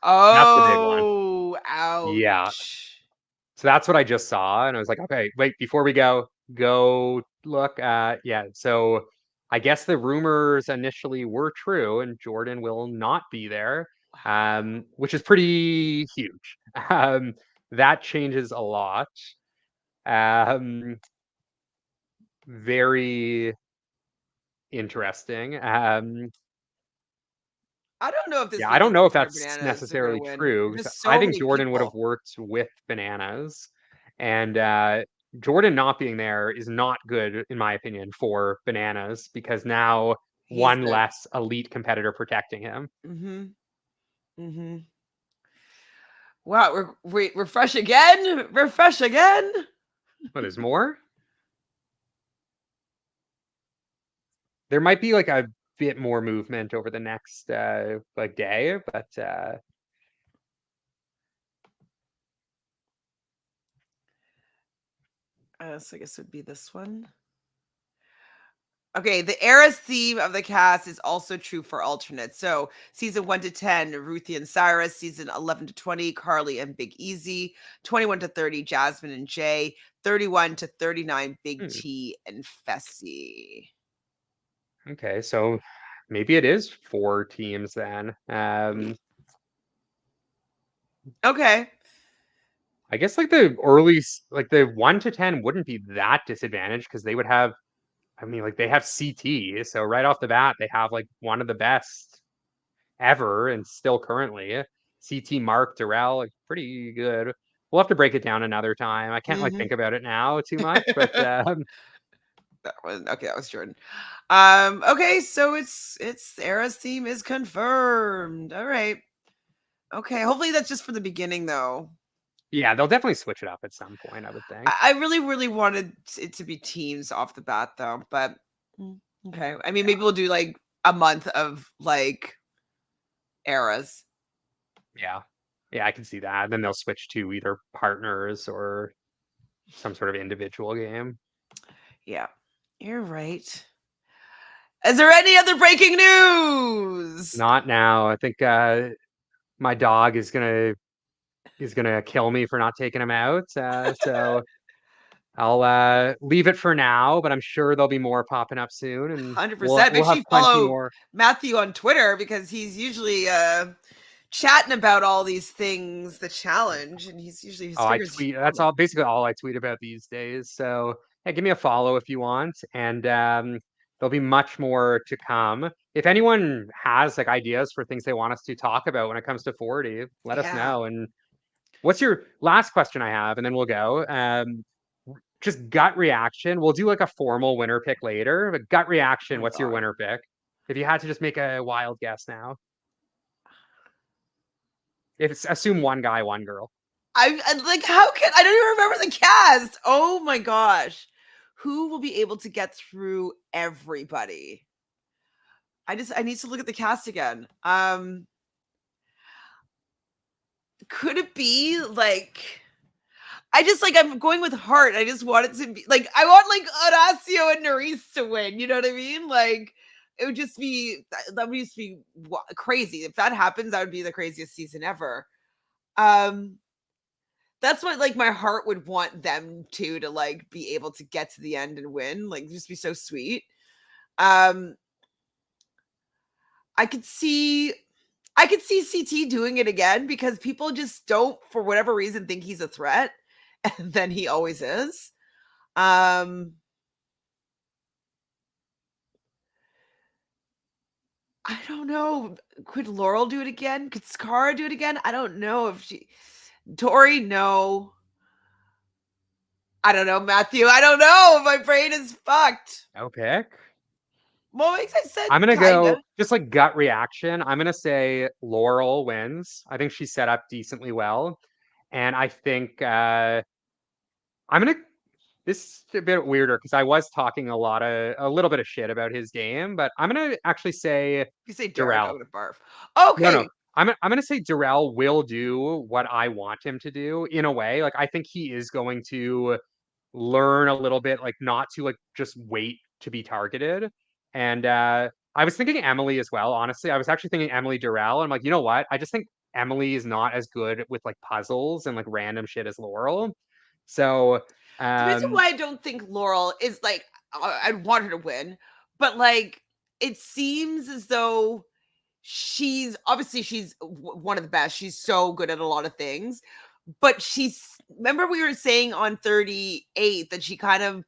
that's the big one. Oh, Yeah. ouch. So that's what I just saw, and I was like, okay, wait, before we go look. Yeah. So I guess the rumors initially were true, and Jordan will not be there, which is pretty huge. Um, that changes a lot. Um, very interesting. I don't know if this Yeah, I means don't that know if Jordan or that's Bananas are going to necessarily win. true, There's because just I so think many Jordan would have people. worked with Bananas, and Jordan not being there is not good, in my opinion, for Bananas, because now He's one the. less elite competitor protecting him. Mm-hmm. Mm-hmm. Wow, we're fresh again. We're fresh again. But there's more. There might be like a bit more movement over the next like day, but So I guess it would be this one. Okay, the Eras theme of the cast is also true for alternates. So season 1 to 10, Ruthie and Cyrus. Season 11 to 20, Carly and Big Easy. 21 to 30, Jasmine and Jay. 31 to 39, Big hmm, T and Fessy. okay, so maybe it is 4 teams then. Okay. I guess like the early, like the 1 to 10 wouldn't be that disadvantaged because they would have, I mean, like they have CT. So right off the bat, they have like one of the best ever and still currently. CT Mark Durrell, like pretty good. We'll have to break it down another time. I can't like Mm-hmm. think about it now too much, but That was Jordan. Okay, so it's Era's theme is confirmed. All right. Okay, hopefully that's just for the beginning though. yeah, they'll definitely switch it up at some point, I would think. I really, really wanted it to be teams off the bat though, but okay. I mean, maybe we'll do like a month of like eras. Yeah. Yeah, I can see that. Then they'll switch to either partners or some sort of individual game. Yeah, you're right. Is there any other breaking news? Not now. I think my dog is gonna kill me for not taking him out. So I'll leave it for now, but I'm sure there'll be more popping up soon, and we'll 100%. Make we'll sure have you plenty follow more. Matthew on Twitter because he's usually chatting about all these things, the challenge, and he's usually his Oh, I fingers tweet. on That's them. all basically all I tweet about these days. So yeah, give me a follow if you want, and there'll be much more to come. If anyone has like ideas for things they want us to talk about when it comes to 40, let us Yeah. know, and What's your last question I have, and then we'll go. Just gut reaction. We'll do like a formal winner pick later, but gut Oh reaction, my what's your god. winner pick? If you had to just make a wild guess now. If it's assume one guy, one girl. I like how can I don't even remember the cast. Oh my gosh. Who will be able to get through everybody? I need to look at the cast again. Could it be like I'm going with heart. I just want it to be like I want like Horacio and Nerys to win. You know what I mean? Like it would just be that would just be crazy. If that happens, that would be the craziest season ever. Um that's what like my heart would want them to like be able to get to the end and win. Like just be so sweet. Um I could see CT doing it again because people just don't for whatever reason think he's a threat and then he always is. Um I don't know. Could Laurel do it again? Could Cara do it again? I don't know if she Tori, no. I don't know, Matthew. I don't know. My brain is fucked. No pick. What makes I said I'm gonna go kinda. just like gut reaction. I'm gonna say Laurel wins. I think she's set up decently well. And I think I'm gonna this is a bit weirder because I was talking a little bit of shit about his game, but I'm gonna actually say You say Derek, I'm Darrell. gonna barf. No. Okay. I'm gonna say Darrell will do what I want him to do in a way. Like I think he is going to learn a little bit, like not to like just wait to be targeted. And I was thinking Emily as well, honestly. I was actually thinking Emily Darrell. I'm like, you know what? I just think Emily is not as good with like puzzles and like random shit as Laurel. So The reason um why I don't think Laurel is like I'd want her to win, but like it seems as though she's one of the best. She's so good at a lot of things, but remember we were saying on 38 that she kind of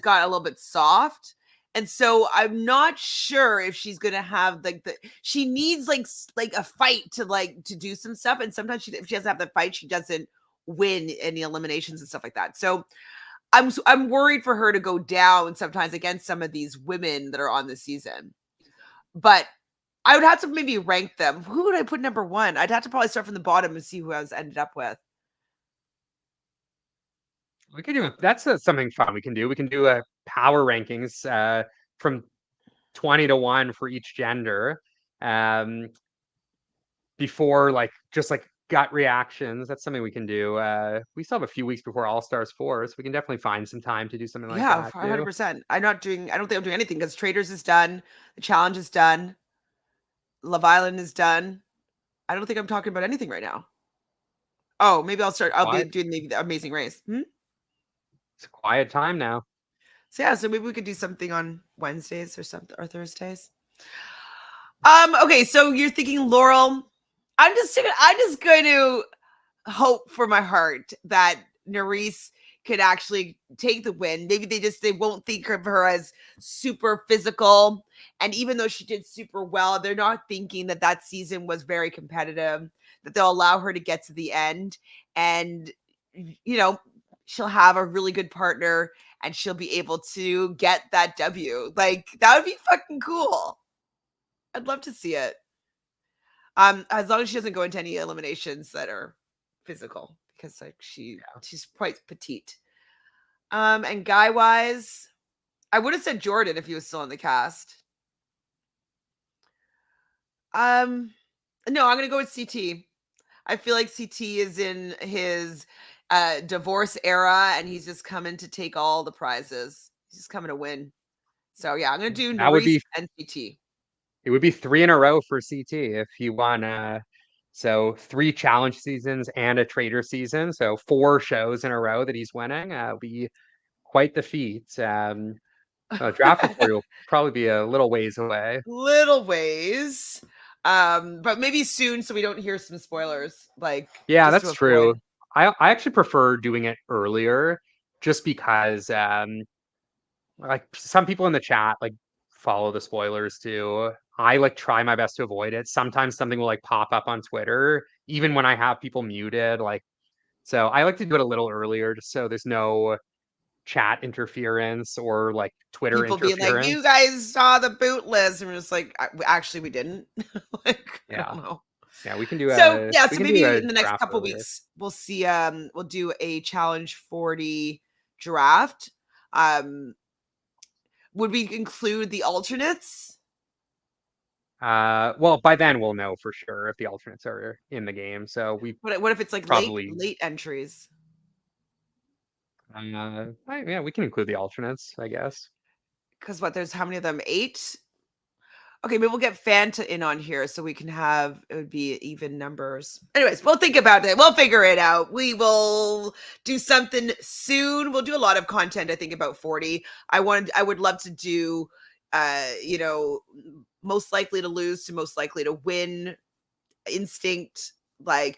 got a little bit soft. And so I'm not sure if she's gonna have like she needs like a fight to do some stuff. And sometimes if she doesn't have the fight, she doesn't win any eliminations and stuff like that. So I'm worried for her to go down sometimes against some of these women that are on the season. But I would have to maybe rank them. Who would I put number one? I'd have to probably start from the bottom and see who I was ended up with. we can do that's something fun we can do. We can do a power rankings from 20 to 1 for each gender. Um before like just like gut reactions. That's something we can do. We still have a few weeks before All Stars 4, so we can definitely find some time to do something like Yeah, that too. 100%. I don't think I'm doing anything because Traders is done. The challenge is done. Love Island is done. I don't think I'm talking about anything right now. Oh, maybe I'll be Quiet. doing maybe the Amazing Race. It's a quiet time now. So yeah, so maybe we could do something on Wednesdays or something or Thursdays. Okay, so you're thinking Laurel. I'm just going to hope for my heart that Nerys could actually take the win. Maybe they won't think of her as super physical. And even though she did super well, they're not thinking that season was very competitive, that they'll allow her to get to the end. And, she'll have a really good partner and she'll be able to get that W. Like, that would be fucking cool. I'd love to see it. As long as she doesn't go into any eliminations that are physical, because like she's quite petite. And guy wise, I would have said Jordan if he was still in the cast. No, I'm gonna go with CT. I feel like CT is in his divorce era, and he's just coming to take all the prizes. He's just coming to win. So yeah, I'm gonna do That would Nerys be and CT. it would be 3 in a row for CT if he won so 3 challenge seasons and a trader season. So 4 shows in a row that he's winning. Would be quite the feat. Draft report will probably be a little ways away. Little ways. But maybe soon so we don't hear some spoilers, like Yeah, just to that's true. avoid. I actually prefer doing it earlier just because like some people in the chat like follow the spoilers too. I like try my best to avoid it. Sometimes something will like pop up on Twitter, even when I have people muted. Like, so I like to do it a little earlier just so there's no chat interference or like Twitter People being like, "You interference. guys saw the boot list," and we're just like, "Actually, we didn't." Like, I Yeah. don't know. Yeah, we can do So a yeah, we so can do maybe a in the next draft couple earlier. weeks we'll see. We'll do a challenge 40 draft. Um, would we include the alternates? Well, by then we'll know for sure if the alternates are in the game. So we What if it's like probably late entries? yeah, we can include the alternates, I guess. Because what? There's how many of them? 8. Okay, maybe we'll get Fanta in on here so we can have it would be even numbers. Anyways, we'll think about it. We'll figure it out. We will do something soon. We'll do a lot of content, I think, about 40. I would love to do most likely to lose to most likely to win, instinct, like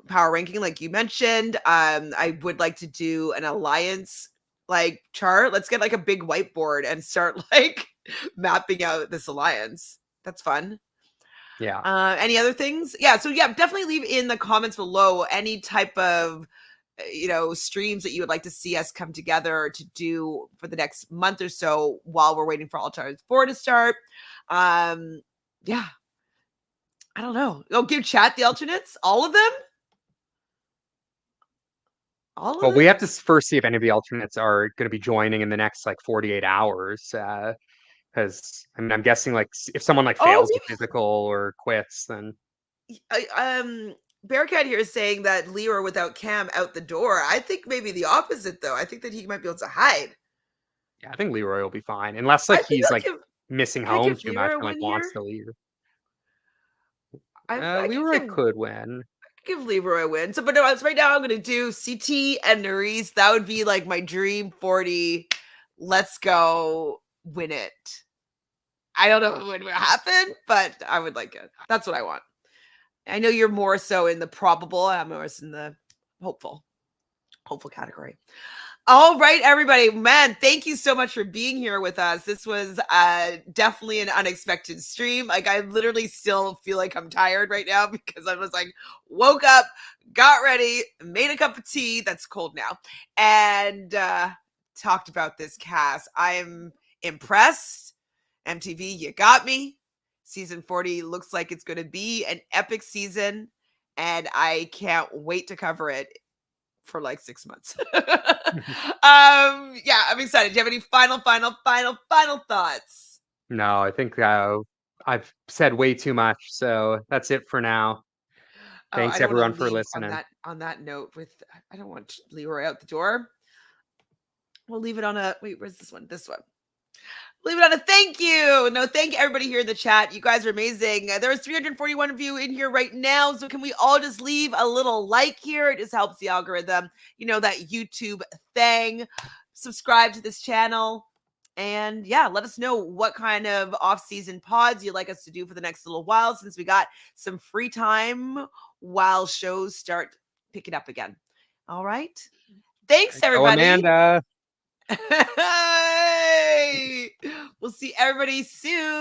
power ranking like you mentioned. I would like to do an alliance like chart. Let's get like a big whiteboard and start like mapping out this alliance. That's fun. Yeah. Any other things? Yeah, so yeah, definitely leave in the comments below any type of streams that you would like to see us come together to do for the next month or so while we're waiting for Altars 4 to start. Yeah, I don't know. Oh, give chat the alternates, all of them. All of Well, them? we have to first see if any of the alternates are going to be joining in the next like 48 hours. Because I mean, I'm guessing like if someone like Oh, fails a physical or quits, then Bearcat here is saying that Leroy without Cam out the door. I think maybe the opposite though. I think that he might be able to hide. yeah, I think Leroy will be fine, unless I like think he's I'll like give. missing Can I home give too much Leroy a and like win wants here? to leave. I Leroy can could win. give Leroy a win. So, but no, right now I'm going to do CT and Nerys. That would be like my dream 40. Let's go win it. I don't know if it would happen, but I would like it. That's what I want. I know you're more so in the probable. I'm more in the hopeful category. All right, everybody. Man, thank you so much for being here with us. This was definitely an unexpected stream. Like, I literally still feel like I'm tired right now because I was like, woke up, got ready, made a cup of tea that's cold now, and talked about this cast. I am impressed. MTV, you got me. Season 40 looks like it's going to be an epic season, and I can't wait to cover it for like 6 months. Yeah, I'm excited. Do you have any final thoughts? No, I think I've said way too much, so that's it for now. Oh, I Thanks don't want everyone to for leave listening. on that note with I don't want Leroy out the door. We'll leave it on a wait, where's this one? This one. Leave it on a thank you. No, thank everybody here in the chat. You guys are amazing. There's 341 of you in here right now. So can we all just leave a little like here? It just helps the algorithm. You know, that YouTube thing. Subscribe to this channel. And yeah, let us know what kind of off-season pods you'd like us to do for the next little while since we got some free time while shows start picking up again. All right. Thanks, Oh, everybody. Amanda. Hey! We'll see everybody soon.